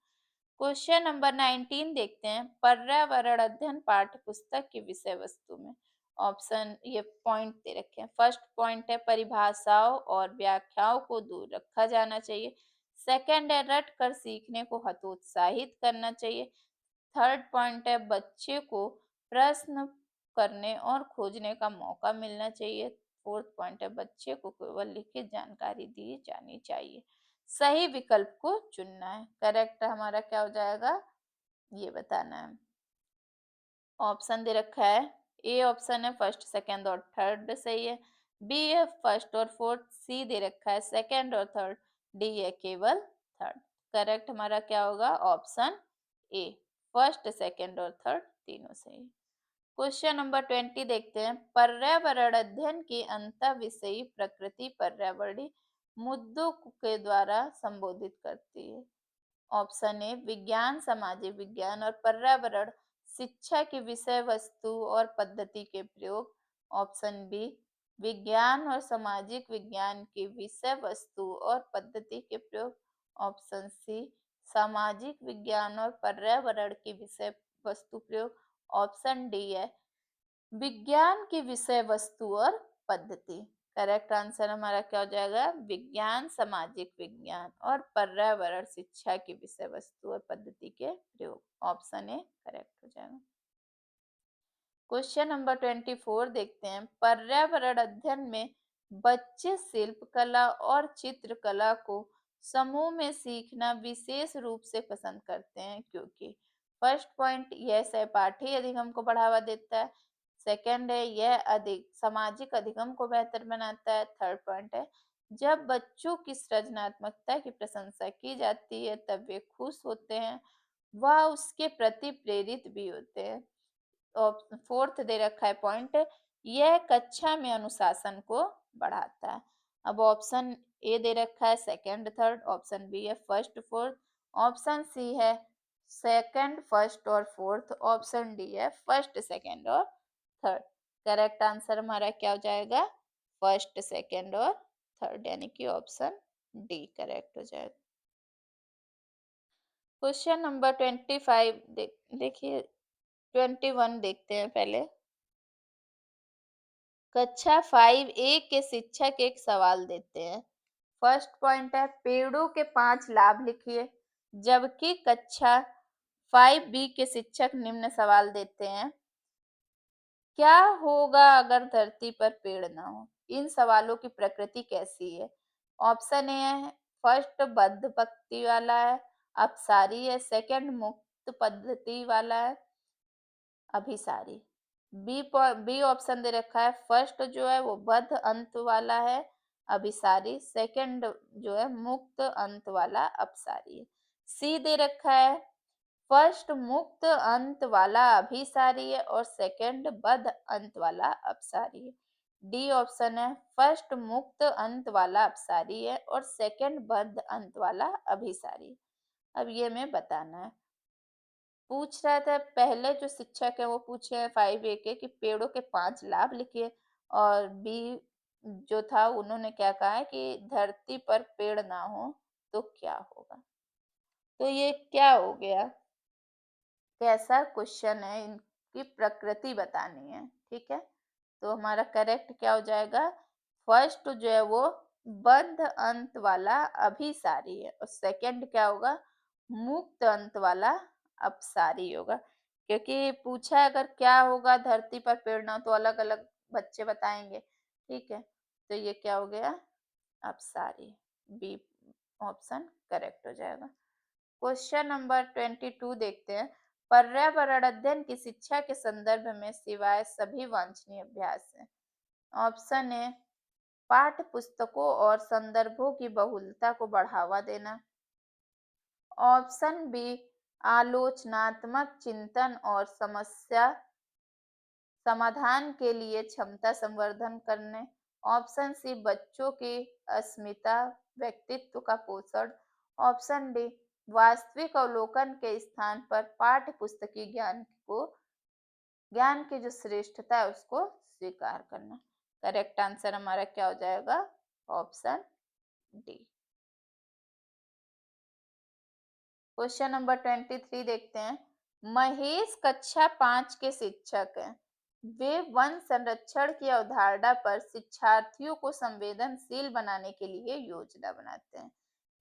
क्वेश्चन नंबर 19 देखते हैं। पर्यावरण अध्ययन पाठ्य पुस्तक की विषय वस्तु में ऑप्शन ये पॉइंट दे रखे हैं। फर्स्ट पॉइंट है परिभाषाओं और व्याख्याओं को दूर रखा जाना चाहिए। सेकंड है रट कर सीखने को हतोत्साहित करना चाहिए। थर्ड पॉइंट है बच्चे को प्रश्न करने और खोजने का मौका मिलना चाहिए। फोर्थ पॉइंट है बच्चे को केवल लिखित जानकारी दी जानी चाहिए। सही विकल्प को चुनना है। करेक्ट हमारा क्या हो जाएगा ये बताना है। ऑप्शन दे रखा है। ए ऑप्शन है फर्स्ट सेकंड और थर्ड सही है। बी है फर्स्ट और फोर्थ। सी दे रखा है सेकंड और थर्ड। डी है केवल थर्ड। करेक्ट हमारा क्या होगा? ऑप्शन ए, फर्स्ट सेकंड और थर्ड तीनों सही है। क्वेश्चन नंबर 20 देखते हैं। पर्यावरण अध्ययन की अंतः विषयी प्रकृति पर्यावरणीय मुद्दों के द्वारा संबोधित करती है। ऑप्शन ए, विज्ञान सामाजिक विज्ञान और पर्यावरण शिक्षा की विषय वस्तु और पद्धति के प्रयोग। ऑप्शन बी, विज्ञान और सामाजिक विज्ञान की विषय वस्तु और पद्धति के प्रयोग। ऑप्शन सी, सामाजिक विज्ञान और पर्यावरण की विषय वस्तु प्रयोग। ऑप्शन डी है विज्ञान की विषय वस्तु और पद्धति। करेक्ट आंसर हमारा क्या हो जाएगा? विज्ञान सामाजिक विज्ञान और पर्यावरण शिक्षा की विषय वस्तु और पद्धति के प्रयोग। ऑप्शन ए करेक्ट हो जाएगा। क्वेश्चन नंबर 24 देखते हैं। पर्यावरण अध्ययन में बच्चे शिल्पकला और चित्रकला को समूह में सीखना विशेष रूप से पसंद करते हैं क्योंकि फर्स्ट पॉइंट यह सहपाठी अधिगम को बढ़ावा देता है। सेकंड है यह अधिक सामाजिक अधिगम को बेहतर बनाता है। थर्ड पॉइंट है जब बच्चों की सृजनात्मकता की प्रशंसा की जाती है तब वे खुश होते हैं, वह उसके प्रति प्रेरित भी होते हैं। फोर्थ दे रखा है पॉइंट, यह कक्षा में अनुशासन को बढ़ाता है। अब ऑप्शन ए दे रखा है सेकंड थर्ड। ऑप्शन बी है फर्स्ट फोर्थ। ऑप्शन सी है सेकंड फर्स्ट और फोर्थ। ऑप्शन डी है फर्स्ट सेकंड और थर्ड। करेक्ट आंसर हमारा क्या हो जाएगा? फर्स्ट सेकंड और थर्ड यानी कि ऑप्शन डी करेक्ट हो जाएगा। क्वेश्चन नंबर 25 देखिए 21 देखते हैं पहले। कक्षा 5A के शिक्षक एक सवाल देते हैं। फर्स्ट पॉइंट है पेड़ों के 5 लाभ लिखिए। जबकि कक्षा 5B के शिक्षक निम्न सवाल देते हैं। क्या होगा अगर धरती पर पेड़ ना हो? इन सवालों की प्रकृति कैसी है? ऑप्शन ए है फर्स्ट बद्ध पत्ती वाला है, अपसारी है। सेकंड मुक्त पद्धति वाला है, अभिसारी। बी ऑप्शन दे रखा है फर्स्ट जो है वो बद्ध अंत वाला है, अभिसारी। सेकंड जो है मुक्त अंत वाला, अपसारी है। सी दे रखा है फर्स्ट मुक्त अंत वाला अभिसारी है और सेकंड बद्ध अंत वाला अपसारी है। डी ऑप्शन है फर्स्ट मुक्त अंत वाला अपसारी है और सेकंड बद्ध अंत वाला अभिसारी। अब ये मैं बताना है। पूछ रहा था पहले जो शिक्षक है वो पूछे हैं 5A के कि पेड़ों के 5 लाभ लिखिए, और बी जो था उन्होंने क्या कहा है कि धरती पर पेड़ ना हो तो क्या होगा। तो ये क्या हो गया, कैसा क्वेश्चन है, इनकी प्रकृति बतानी है। ठीक है, तो हमारा करेक्ट क्या हो जाएगा? फर्स्ट जो है वो बद्ध अंत वाला अभिसारी है और सेकंड क्या होगा? मुक्त अंत वाला अपसारी होगा। क्योंकि पूछा है अगर क्या होगा धरती पर पेड़ ना हो, तो अलग अलग बच्चे बताएंगे। ठीक है, तो ये क्या हो गया? अपसारी। बी ऑप्शन करेक्ट हो जाएगा। क्वेश्चन नंबर 22 देखते हैं। पर्यावरण अध्ययन की शिक्षा के संदर्भ में सिवाय सभी वांछनीय अभ्यास हैं। ऑप्शन ए पाठ्य पुस्तकों और संदर्भों की बहुलता को बढ़ावा देना। ऑप्शन बी आलोचनात्मक चिंतन और समस्या समाधान के लिए क्षमता संवर्धन करने। ऑप्शन सी बच्चों की अस्मिता व्यक्तित्व का पोषण। ऑप्शन डी वास्तविक अवलोकन के स्थान पर पाठ्य पुस्तकीय ज्ञान की जो श्रेष्ठता है उसको स्वीकार करना। करेक्ट आंसर हमारा क्या हो जाएगा? Option D. क्वेश्चन नंबर 23 देखते हैं। महेश कक्षा 5 के शिक्षक हैं। वे वन संरक्षण की अवधारणा पर शिक्षार्थियों को संवेदनशील बनाने के लिए योजना बनाते हैं।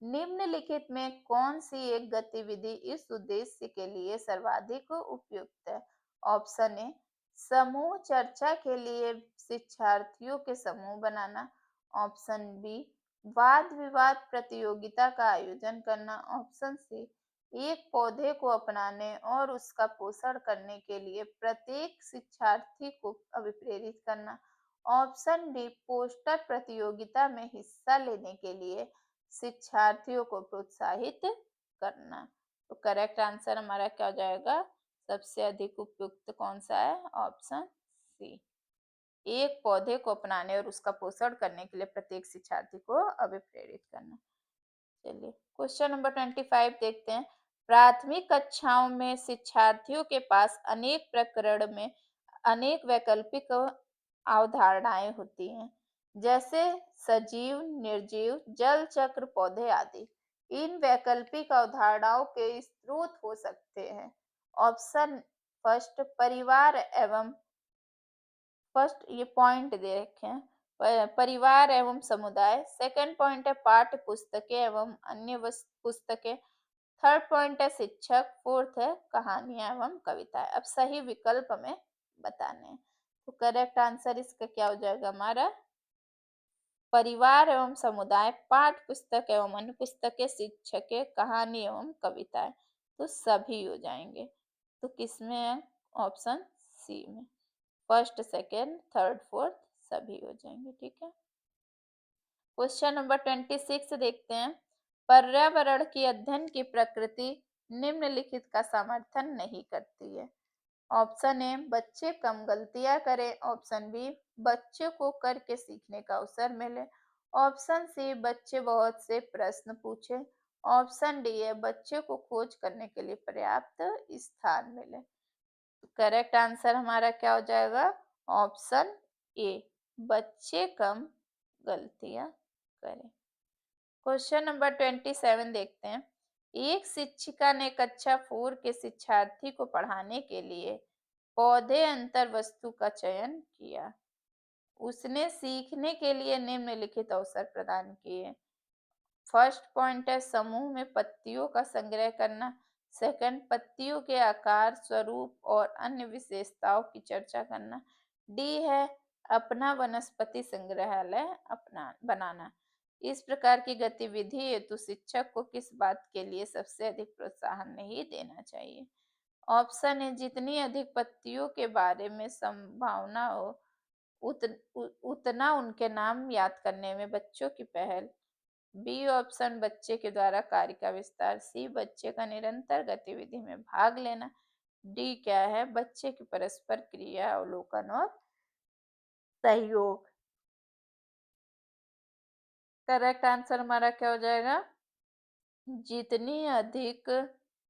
निम्नलिखित में कौन सी एक गतिविधि इस उद्देश्य के लिए सर्वाधिक उपयुक्त है? ऑप्शन ए समूह चर्चा के लिए शिक्षार्थियों के समूह बनाना। ऑप्शन बी वाद विवाद प्रतियोगिता का आयोजन करना। ऑप्शन सी एक पौधे को अपनाने और उसका पोषण करने के लिए प्रत्येक शिक्षार्थी को अभिप्रेरित करना। ऑप्शन डी पोस्टर प्रतियोगिता में हिस्सा लेने के लिए शिक्षार्थियों को प्रोत्साहित करना। तो करेक्ट आंसर हमारा क्या हो जाएगा? सबसे अधिक उपयुक्त कौन सा है? ऑप्शन सी एक पौधे को अपनाने और उसका पोषण करने के लिए प्रत्येक शिक्षार्थी को अभिप्रेरित करना। चलिए क्वेश्चन नंबर 25 देखते हैं। प्राथमिक कक्षाओं में शिक्षार्थियों के पास अनेक प्रकरण में अनेक वैकल्पिक अवधारणाएं होती हैं, जैसे सजीव, निर्जीव, जल चक्र, पौधे आदि। इन वैकल्पिक अवधारणाओं के स्रोत हो सकते हैं। ऑप्शन फर्स्ट परिवार एवं फर्स्ट ये पॉइंट दे रखे हैं। परिवार एवं समुदाय। सेकंड पॉइंट है पाठ्य पुस्तकें एवं अन्य पुस्तकें। थर्ड पॉइंट है शिक्षक। फोर्थ है कहानियां एवं कविताएं। अब सही विकल्प हमें बताने हैं। तो करेक्ट आंसर इसका क्या हो जाएगा हमारा? परिवार एवं समुदाय, पाठ्य पुस्तक एवं अन्य पुस्तकें, शिक्षकें, कहानी एवं कविताएं। तो सभी हो जाएंगे। तो किसमें है? ऑप्शन सी में। फर्स्ट, सेकेंड, थर्ड, फोर्थ सभी हो जाएंगे। ठीक है। क्वेश्चन नंबर 26 देखते हैं। पर्यावरण की अध्ययन की प्रकृति निम्नलिखित का समर्थन नहीं करती है। ऑप्शन ए बच्चे कम गलतियां करें। ऑप्शन बी बच्चों को करके सीखने का अवसर मिले। ऑप्शन सी बच्चे बहुत से प्रश्न पूछे। ऑप्शन डी है बच्चे को खोज करने के लिए पर्याप्त स्थान मिले। करेक्ट आंसर हमारा क्या हो जाएगा? ऑप्शन ए बच्चे कम गलतियां करें। क्वेश्चन नंबर 27 देखते हैं। एक शिक्षिका ने कक्षा 4 के शिक्षार्थी को पढ़ाने के लिए पौधे अंतर वस्तु का चयन किया। उसने सीखने के लिए निम्नलिखित अवसर प्रदान किए। फर्स्ट पॉइंट है समूह में पत्तियों का संग्रह करना। सेकंड पत्तियों के आकार, स्वरूप और अन्य विशेषताओं की चर्चा करना। डी है अपना वनस्पति संग्रहालय अपना बनाना। इस प्रकार की गतिविधि हेतु शिक्षक को किस बात के लिए सबसे अधिक प्रोत्साहन नहीं देना चाहिए? ऑप्शन है जितनी अधिक पत्तियों के बारे में संभावना हो उतना उनके नाम याद करने में बच्चों की पहल। बी ऑप्शन बच्चे के द्वारा कार्य का विस्तार। सी बच्चे का निरंतर गतिविधि में भाग लेना। डी क्या है? बच्चे की परस्पर क्रिया, अवलोकन और सहयोग। करेक्ट आंसर हमारा क्या हो जाएगा? जितनी अधिक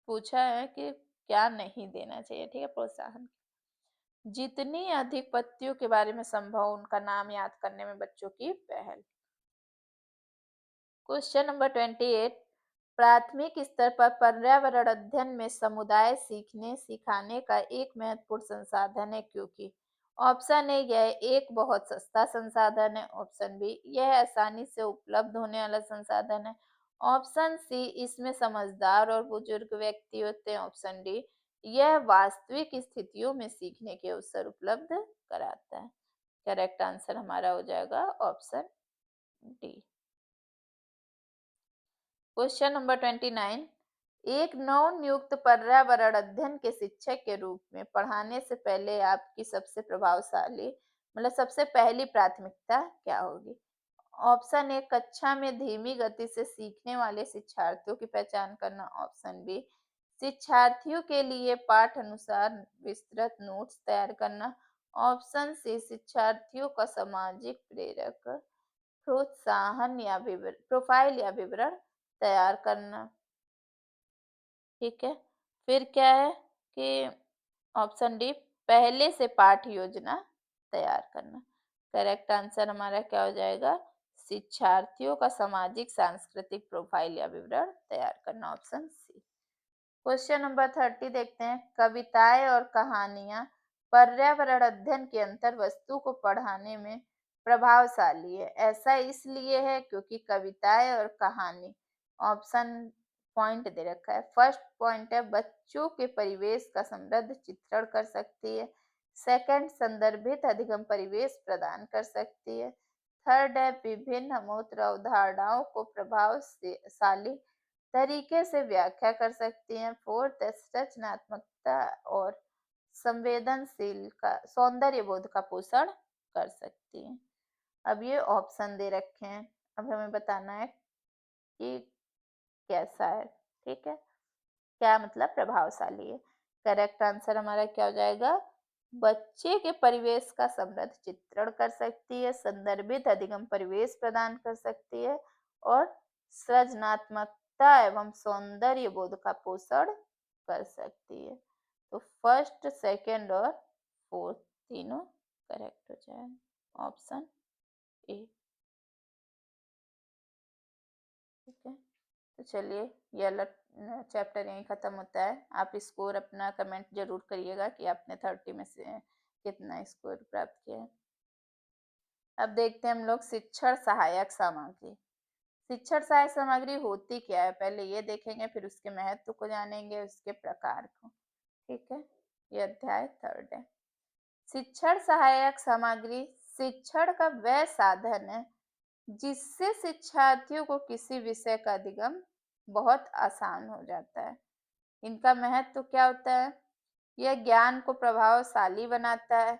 पूछा है कि क्या नहीं देना चाहिए। ठीक है, प्रोत्साहन। जितनी अधिक पत्तियों के बारे में संभव उनका नाम याद करने में बच्चों की पहल। Question number 28। प्राथमिक स्तर पर पर्यावरण अध्ययन में समुदाय सीखने सिखाने का एक महत्वपूर्ण संसाधन है क्योंकि। ऑप्शन ए यह एक बहुत सस्ता संसाधन है। ऑप्शन बी यह आसानी से उपलब्ध होने वाला संसाधन है। ऑप्शन सी इसमें समझदार और बुजुर्ग व्यक्ति होते हैं। ऑप्शन डी यह वास्तविक स्थितियों में सीखने के अवसर उपलब्ध कराता है। करेक्ट आंसर हमारा हो जाएगा ऑप्शन डी। Question number 29। एक नव-नियुक्त पर्यावरण अध्ययन के शिक्षक के रूप में पढ़ाने से पहले आपकी सबसे प्रभावशाली मतलब सबसे पहली प्राथमिकता क्या होगी? ऑप्शन ए कक्षा में धीमी गति से सीखने वाले शिक्षार्थियों की पहचान करना। ऑप्शन बी शिक्षार्थियों के लिए पाठ अनुसार विस्तृत नोट्स तैयार करना। ऑप्शन सी शिक्षार्थियों का सामाजिक प्रेरक प्रोत्साहन या प्रोफाइल या विवरण तैयार करना। ठीक है। फिर क्या है कि ऑप्शन डी पहले से पाठ योजना तैयार करना। करेक्ट आंसर हमारा क्या हो जाएगा? शिक्षार्थियों का सामाजिक सांस्कृतिक प्रोफाइल या विवरण तैयार करना। Option C. क्वेश्चन नंबर 30 देखते हैं। कविताएं और कहानियां पर्यावरण अध्ययन की अंतर वस्तु को पढ़ाने में प्रभावशाली है। ऐसा इसलिए है क्योंकि कविताएं और कहानी ऑप्शन पॉइंट दे रखा है। फर्स्ट पॉइंट है बच्चों के परिवेश का समृद्ध चित्रण कर सकती है। सेकंड संदर्भित अधिगम परिवेश प्रदान कर सकती है। थर्ड है विभिन्न अमूर्त अवधारणाओं को प्रभावशाली तरीके से व्याख्या कर सकती हैं। फोर्थ रचनात्मकता और संवेदनशील का सौंदर्य बोध का पोषण कर सकती हैं। अब ये ऑप्शन दे रखे हैं, अब हमें बताना है कि कैसा है। ठीक है, क्या मतलब प्रभावशाली है। करेक्ट आंसर हमारा क्या हो जाएगा? बच्चे के परिवेश का समृद्ध चित्रण कर सकती है, संदर्भित अधिगम परिवेश प्रदान कर सकती है और सृजनात्मकता एवं सौंदर्य बोध का पोषण कर सकती है। तो फर्स्ट, सेकंड और फोर्थ तीनों करेक्ट हो जाए ऑप्शन ए। ठीक है, तो चलिए ये वाला चैप्टर यहीं खत्म होता है। आप स्कोर अपना कमेंट जरूर करिएगा कि आपने 30 में से कितना स्कोर प्राप्त किया है। अब देखते हैं हम लोग शिक्षण सहायक सामग्री। शिक्षण सहायक सामग्री होती क्या है पहले ये देखेंगे, फिर उसके महत्व को जानेंगे, उसके प्रकार को। ठीक है, ये अध्याय 3 है। शिक्षण सहायक सामग्री शिक्षण का वह साधन है जिससे शिक्षार्थियों को किसी विषय का अधिगम बहुत आसान हो जाता है। इनका महत्व क्या होता है? यह ज्ञान को प्रभावशाली बनाता है।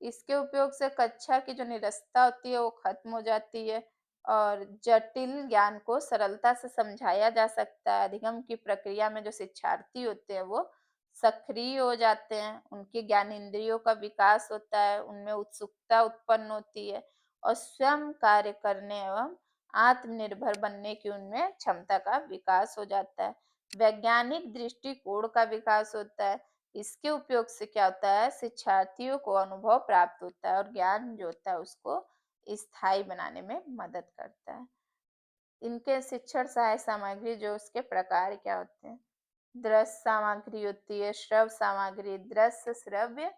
इसके उपयोग से कक्षा की जो निरस्ता होती है वो खत्म हो जाती है और जटिल ज्ञान को सरलता से समझाया जा सकता है। अधिगम की प्रक्रिया में जो शिक्षार्थी होते हैं वो सक्रिय हो जाते हैं, उनके ज्ञान इंद्रियों का विकास होता है, उनमें उत्सुकता उत्पन्न होती है और स्वयं कार्य करने एवं आत्मनिर्भर बनने की उनमें क्षमता का विकास हो जाता है। वैज्ञानिक दृष्टिकोण का विकास होता है। इसके उपयोग से क्या होता है? शिक्षार्थियों को अनुभव प्राप्त होता है और ज्ञान जो होता है उसको स्थायी बनाने में मदद करता है। इनके शिक्षण सहायक सामग्री जो उसके प्रकार क्या होते हैं? दृश्य सामग्री होती है, श्रव्य सामग्री, दृश्य श्रव्य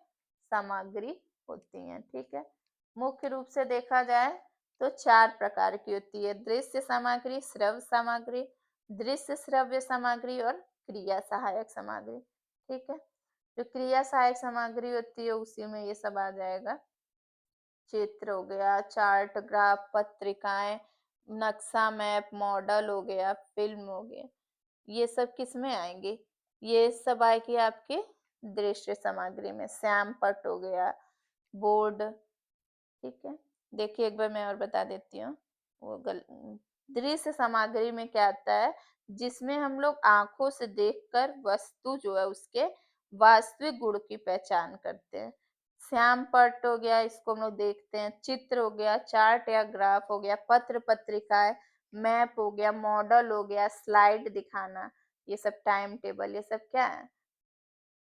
सामग्री होती है। ठीक है, मुख्य रूप से देखा जाए तो 4 प्रकार की होती है। दृश्य सामग्री, श्रव्य सामग्री, दृश्य श्रव्य सामग्री और क्रिया सहायक सामग्री। ठीक है, जो क्रिया सहायक सामग्री होती है उसी में ये सब आ जाएगा। चित्र हो गया, चार्ट, ग्राफ, पत्रिकाएं, नक्शा, मैप, मॉडल हो गया, फिल्म हो गया। ये सब किस में आएंगे? ये सब आएगी आपके दृश्य सामग्री में। श्याम पट हो गया, बोर्ड। ठीक है, देखिए एक बार मैं और बता देती हूँ। वो दृश्य सामग्री में क्या आता है? जिसमें हम लोग आंखों से देखकर वस्तु जो है उसके वास्तविक गुण की पहचान करते हैं। श्याम पट हो गया, इसको हम लोग देखते हैं। चित्र हो गया, चार्ट या ग्राफ हो गया, पत्र पत्रिकाएं, मैप हो गया, मॉडल हो गया, स्लाइड दिखाना, ये सब टाइम टेबल, ये सब क्या है?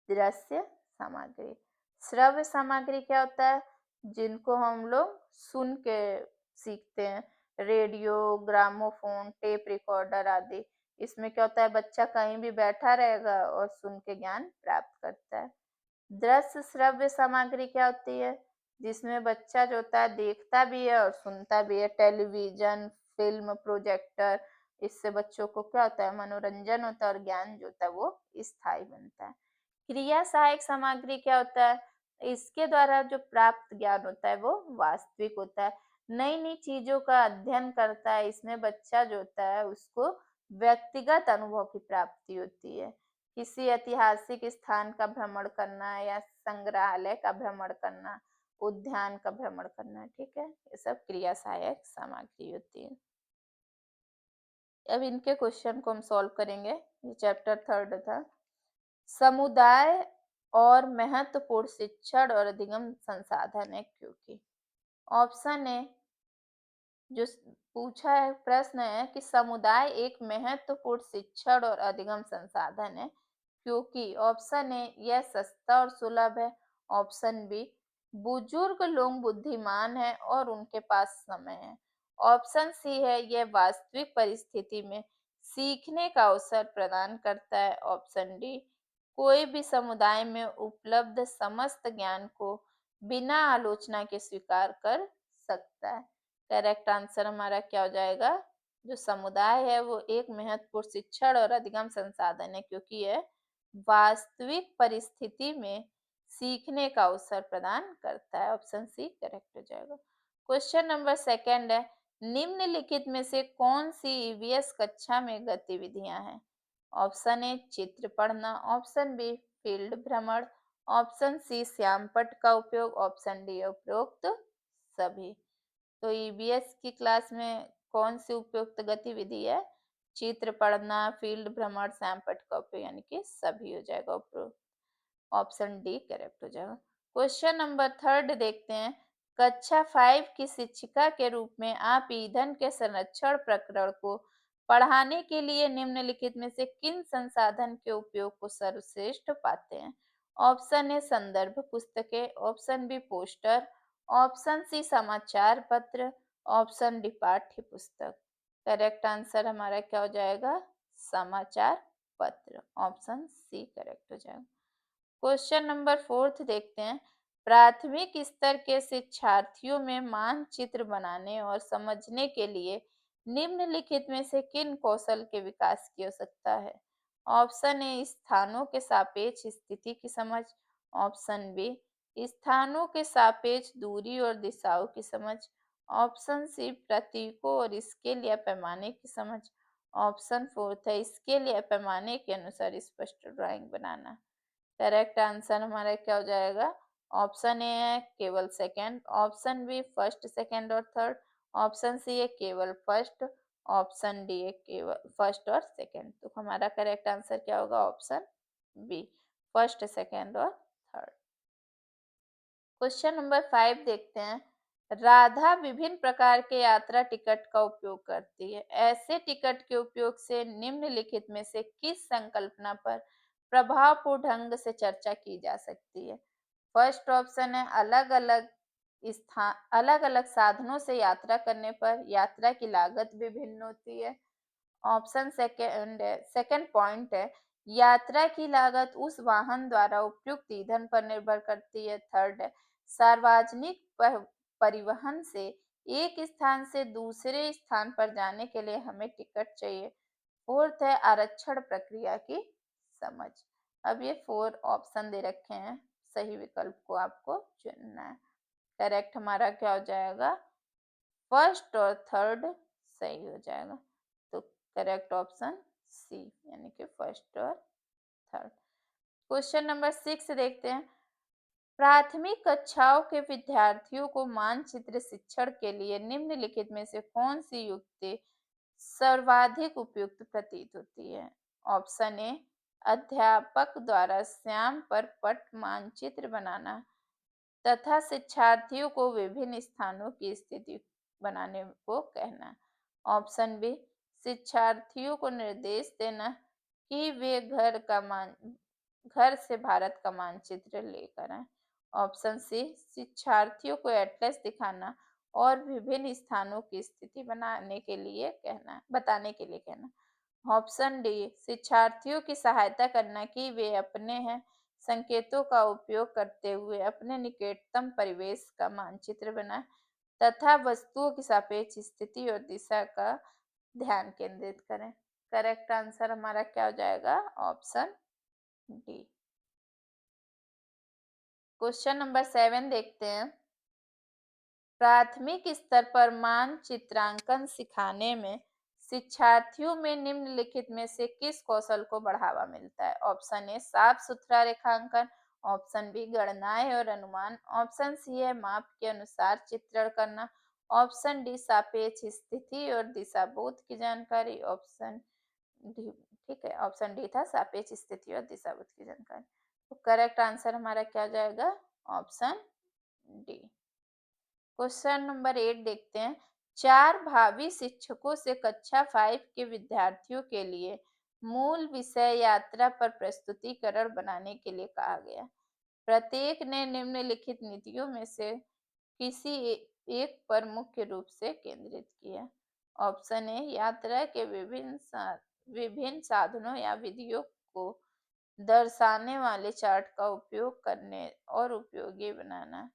दृश्य सामग्री। श्रव्य सामग्री क्या होता है? जिनको हम लोग सुन के सीखते हैं। रेडियो, ग्रामोफोन, टेप रिकॉर्डर आदि। इसमें क्या होता है? बच्चा कहीं भी बैठा रहेगा और सुन के ज्ञान प्राप्त करता है। दृश्य श्रव्य सामग्री क्या होती है? जिसमें बच्चा जो होता है देखता भी है और सुनता भी है। टेलीविजन, फिल्म, प्रोजेक्टर, इससे बच्चों को क्या होता है? मनोरंजन होता है और ज्ञान जो होता है वो स्थायी बनता है। क्रिया सहायक सामग्री क्या होता है? इसके द्वारा जो प्राप्त ज्ञान होता है वो वास्तविक होता है। नई नई चीजों का अध्ययन करता है। इसमें बच्चा जो होता है उसको व्यक्तिगत अनुभव की प्राप्ति होती है। किसी ऐतिहासिक स्थान का भ्रमण करना या संग्रहालय का भ्रमण करना, उद्यान का भ्रमण करना, ठीक है? ये सब क्रिया सहायक सामग्री होती है। अब इनके क्वेश्चन को हम सॉल्व करेंगे। ये चैप्टर 3 था। समुदाय और महत्वपूर्ण शिक्षण और अधिगम संसाधन है क्योंकि ऑप्शन ए जो पूछा है प्रश्न है कि समुदाय एक महत्वपूर्ण शिक्षण और अधिगम संसाधन है क्योंकि ऑप्शन ए यह सस्ता और सुलभ है। ऑप्शन बी बुजुर्ग लोग बुद्धिमान है और उनके पास समय है। ऑप्शन सी है यह वास्तविक परिस्थिति में सीखने का अवसर प्रदान करता है। ऑप्शन डी कोई भी समुदाय में उपलब्ध समस्त ज्ञान को बिना आलोचना के स्वीकार कर सकता है। करेक्ट आंसर हमारा क्या हो जाएगा? जो समुदाय है वो एक महत्वपूर्ण शिक्षण और अधिगम संसाधन है क्योंकि यह वास्तविक परिस्थिति में सीखने का अवसर प्रदान करता है। ऑप्शन सी करेक्ट हो जाएगा। क्वेश्चन नंबर 2 है निम्नलिखित में से कौन सी ईवीएस कक्षा में गतिविधियां हैं? ऑप्शन ए चित्र पढ़ना, ऑप्शन बी फील्ड भ्रमण, ऑप्शन सी श्यामपट्ट का उपयोग, ऑप्शन डी उपरोक्त सभी। तो ईवीएस की क्लास में कौन सी उपयुक्त गतिविधि है? चित्र पढ़ना, फील्ड भ्रमण, श्यामपट्ट का उपयोग, यानी कि सभी हो जाएगा उपरोक्त। ऑप्शन डी करेक्ट हो जाएगा। क्वेश्चन नंबर 3 देखते हैं। कक्षा 5 की शिक्षिका के रूप में आप ईंधन के संरक्षण प्रकरण को पढ़ाने के लिए निम्नलिखित में से किन संसाधन के उपयोग को सर्वश्रेष्ठ पाते हैं? ऑप्शन ए संदर्भ पुस्तकें, option B poster, option C समाचार पत्र, ऑप्शन डी पाठ्य पुस्तक। करेक्ट आंसर हमारा क्या हो जाएगा? समाचार पत्र। ऑप्शन सी करेक्ट हो जाएगा। क्वेश्चन नंबर 4 देखते हैं। प्राथमिक स्तर के शिक्षार्थियों में मानचित्र बनाने और समझने के लिए निम्नलिखित में से किन कौशल के विकास की आवश्यकता है? ऑप्शन ए स्थानों के सापेक्ष स्थिति की समझ, ऑप्शन बी स्थानों के सापेक्ष दूरी और दिशाओं की समझ, ऑप्शन सी प्रतीकों और स्केल या पैमाने की समझ, ऑप्शन 4 है स्केल या पैमाने के अनुसार स्पष्ट ड्राइंग बनाना। करेक्ट आंसर हमारा क्या हो जाएगा? ऑप्शन ए है केवल second, option B first, second और थर्ड, ऑप्शन सी है केवल फर्स्ट, ऑप्शन डी है केवल फर्स्ट और सेकंड। तो हमारा करेक्ट आंसर क्या होगा? ऑप्शन बी फर्स्ट, सेकंड और थर्ड। क्वेश्चन नंबर 5 देखते हैं। राधा विभिन्न प्रकार के यात्रा टिकट का उपयोग करती है। ऐसे टिकट के उपयोग से निम्नलिखित में से किस संकल्पना पर प्रभावपूर्ण ढंग से चर्चा की जा सकती है? फर्स्ट ऑप्शन है अलग अलग साधनों से यात्रा करने पर यात्रा की लागत भी भिन्न होती है। ऑप्शन सेकंड पॉइंट है यात्रा की लागत उस वाहन द्वारा उपयुक्त ईंधन पर निर्भर करती है। थर्ड है सार्वजनिक परिवहन से एक स्थान से दूसरे स्थान पर जाने के लिए हमें टिकट चाहिए। फोर्थ है आरक्षण प्रक्रिया की समझ। अब ये 4 ऑप्शन दे रखे हैं, सही विकल्प को आपको चुनना है। करेक्ट हमारा क्या हो जाएगा? फर्स्ट और थर्ड सही हो जाएगा। तो करेक्ट ऑप्शन सी यानी कि फर्स्ट और थर्ड। क्वेश्चन नंबर 6 देखते हैं। प्राथमिक कक्षाओं के विद्यार्थियों को मानचित्र शिक्षण के लिए निम्नलिखित में से कौन सी युक्ति सर्वाधिक उपयुक्त प्रतीत होती है? ऑप्शन ए अध्यापक द्वारा श्याम पर पट मानचित्र बनाना तथा शिक्षार्थियों को विभिन्न स्थानों की स्थिति बनाने को कहना। ऑप्शन बी शिक्षार्थियों को निर्देश देना कि वे घर से भारत का मानचित्र लेकर आए। ऑप्शन सी शिक्षार्थियों को एटलस दिखाना और विभिन्न स्थानों की स्थिति बताने के लिए कहना। ऑप्शन डी शिक्षार्थियों की सहायता करना कि वे अपने हैं संकेतों का उपयोग करते हुए अपने निकटतम परिवेश का मानचित्र बनाएं तथा वस्तुओं की सापेक्ष स्थिति और दिशा का ध्यान केंद्रित करें। करेक्ट आंसर हमारा क्या हो जाएगा? Option D. क्वेश्चन नंबर 7 देखते हैं। प्राथमिक स्तर पर मानचित्रांकन सिखाने में शिक्षार्थियों में निम्नलिखित में से किस कौशल को बढ़ावा मिलता है? ऑप्शन ए साफ सुथरा रेखांकन, ऑप्शन बी गणनाएं और अनुमान, ऑप्शन सी है माप के अनुसार चित्रण करना, ऑप्शन डी सापेक्ष स्थिति और दिशाबोध की जानकारी, ऑप्शन डी, ठीक है, ऑप्शन डी था सापेक्ष स्थिति और दिशाबोध की जानकारी। तो करेक्ट आंसर हमारा क्या हो जाएगा? Option D. क्वेश्चन नंबर 8 देखते हैं। 4 भावी शिक्षकों से कक्षा 5 के विद्यार्थियों के लिए मूल विषय यात्रा पर प्रस्तुतिकरण बनाने के लिए कहा गया। प्रत्येक ने निम्नलिखित नीतियों में से किसी एक पर मुख्य रूप से केंद्रित किया। ऑप्शन ए यात्रा के विभिन्न साधनों या विधियों को दर्शाने वाले चार्ट का उपयोग करने और उपयोगी बनाना।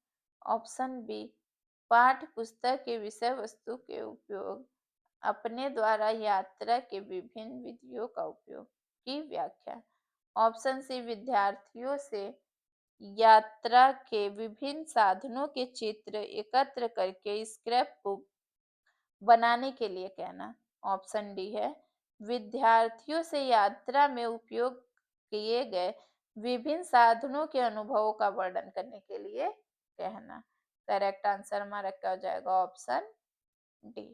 ऑप्शन बी पाठ्य पुस्तक के विषय वस्तु के उपयोग, अपने द्वारा यात्रा के विभिन्न विधियों का उपयोग की व्याख्या। ऑप्शन सी विद्यार्थियों से यात्रा के विभिन्न साधनों के चित्र एकत्र करके स्क्रैप बुक बनाने के लिए कहना। ऑप्शन डी है विद्यार्थियों से यात्रा में उपयोग किए गए विभिन्न साधनों के अनुभवों का वर्णन करने के लिए कहना। करेक्ट आंसर हमारा क्या हो जाएगा? Option D.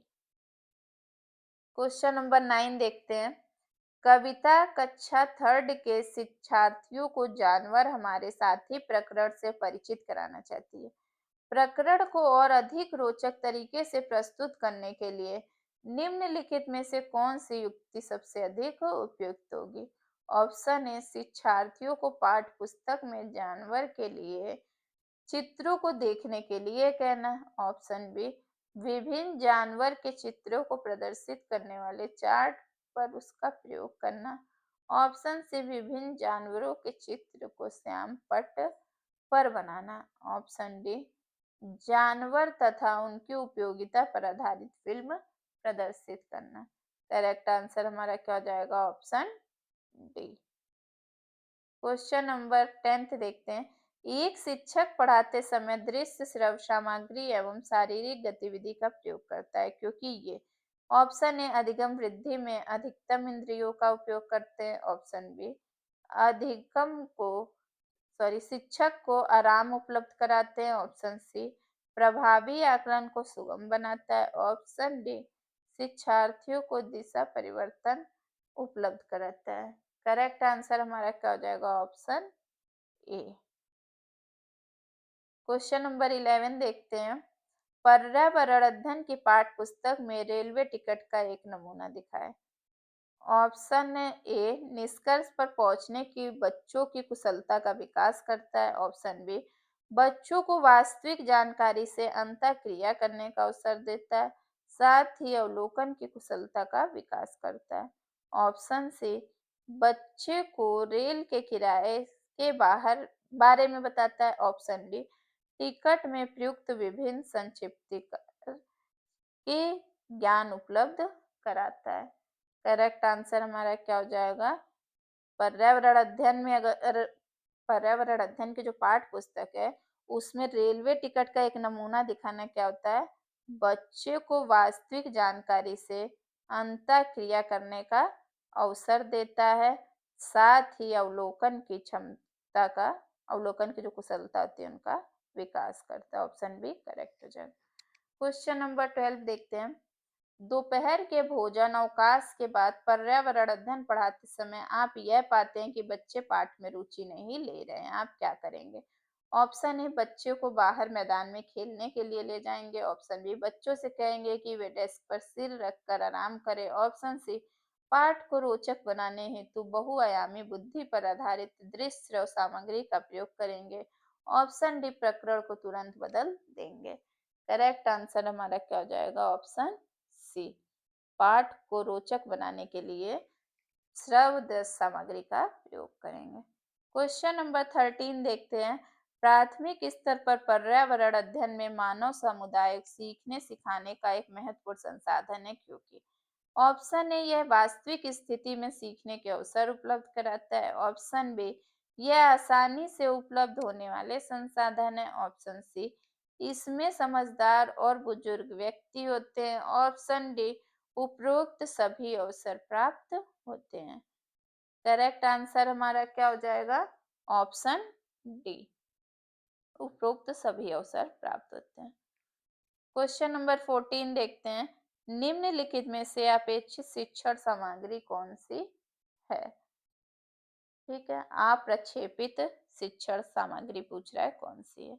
क्वेश्चन नंबर 9 देखते हैं। कविता कक्षा 3rd के शिक्षार्थियों को जानवर हमारे साथी प्रकरण से परिचित कराना चाहती है। प्रकरण को और अधिक रोचक तरीके से प्रस्तुत करने के लिए निम्नलिखित में से कौन सी युक्ति सबसे अधिक उपयुक्त होगी? ऑप्शन ए शिक्षार्थियों को पाठ्य पुस्तक में जानवर के लिए चित्रों को देखने के लिए कहना। ऑप्शन बी विभिन्न जानवर के चित्रों को प्रदर्शित करने वाले चार्ट पर उसका प्रयोग करना। ऑप्शन सी विभिन्न जानवरों के चित्र को श्याम पट पर बनाना। ऑप्शन डी जानवर तथा उनकी उपयोगिता पर आधारित फिल्म प्रदर्शित करना। करेक्ट आंसर हमारा क्या हो जाएगा? Option D. क्वेश्चन नंबर 10 देखते हैं। एक शिक्षक पढ़ाते समय दृश्य श्रव्य सामग्री एवं शारीरिक गतिविधि का प्रयोग करता है क्योंकि ये ऑप्शन ए अधिगम वृद्धि में अधिकतम इंद्रियों का उपयोग करते हैं। ऑप्शन बी अधिगम को शिक्षक को आराम उपलब्ध कराते हैं। ऑप्शन सी प्रभावी आकलन को सुगम बनाता है। ऑप्शन डी शिक्षार्थियों को दिशा परिवर्तन उपलब्ध कराता है। करेक्ट आंसर हमारा क्या हो जाएगा? ऑप्शन ए। क्वेश्चन नंबर 11 देखते हैं। पर्यावरण अध्ययन की पाठ्य पुस्तक में रेलवे टिकट का एक नमूना दिखाएं। ऑप्शन ए निष्कर्ष पर पहुंचने की बच्चों की कुशलता का विकास करता है। ऑप्शन बी बच्चों को वास्तविक जानकारी से अंतःक्रिया करने का अवसर देता है, साथ ही अवलोकन की कुशलता का विकास करता है। ऑप्शन सी बच्चे को रेल के किराए के बारे में बताता है। ऑप्शन डी टिकट में प्रयुक्त विभिन्न संक्षिप्तीकरण के ज्ञान उपलब्ध कराता है। करेक्ट आंसर हमारा क्या हो जाएगा? पर्यावरण अध्ययन में अगर पर्यावरण अध्ययन की जो पाठ पुस्तक है उसमें रेलवे टिकट का एक नमूना दिखाना क्या होता है? बच्चे को वास्तविक जानकारी से अंतःक्रिया करने का अवसर देता है, साथ ही अवलोकन की जो कुशलता होती है उनका विकास करता है। ऑप्शन बी करेक्ट हो जाएगा। क्वेश्चन नंबर 12 देखते हैं। दोपहर के भोजन अवकाश के बाद पर्यावरण अध्ययन पढ़ाते समय आप यह पाते हैं कि बच्चे पाठ में रुचि नहीं ले रहे हैं, आप क्या करेंगे? ऑप्शन ए बच्चे को बाहर मैदान में खेलने के लिए ले जाएंगे। ऑप्शन बी बच्चों से कहेंगे कि वे डेस्क पर सिर रखकर आराम करें। ऑप्शन सी पाठ को रोचक बनाने हेतु बहुआयामी बुद्धि पर आधारित दृश्य और सामग्री का प्रयोग करेंगे। ऑप्शन डी प्रकरण को तुरंत बदल देंगे। करेक्ट आंसर हमारा क्या हो जाएगा? ऑप्शन सी पाठ को रोचक बनाने के लिए श्रव्य सामग्री का प्रयोग करेंगे। क्वेश्चन नंबर 13 देखते हैं। प्राथमिक स्तर पर पर्यावरण अध्ययन में मानव समुदाय सीखने सिखाने का एक महत्वपूर्ण संसाधन है क्योंकि ऑप्शन ए यह वास्तविक स्थिति में सीखने के अवसर उपलब्ध कराता है। ऑप्शन बी यह आसानी से उपलब्ध होने वाले संसाधन है। ऑप्शन सी इसमें समझदार और बुजुर्ग व्यक्ति होते हैं। ऑप्शन डी उपरोक्त सभी अवसर प्राप्त होते हैं। करेक्ट आंसर हमारा क्या हो जाएगा? ऑप्शन डी, उपरोक्त सभी अवसर प्राप्त होते हैं। क्वेश्चन नंबर 14 देखते हैं। निम्नलिखित में से अपेक्षित शिक्षण सामग्री कौन सी है? ठीक है, अप्रक्षेपित शिक्षण सामग्री पूछ रहा है कौन सी है।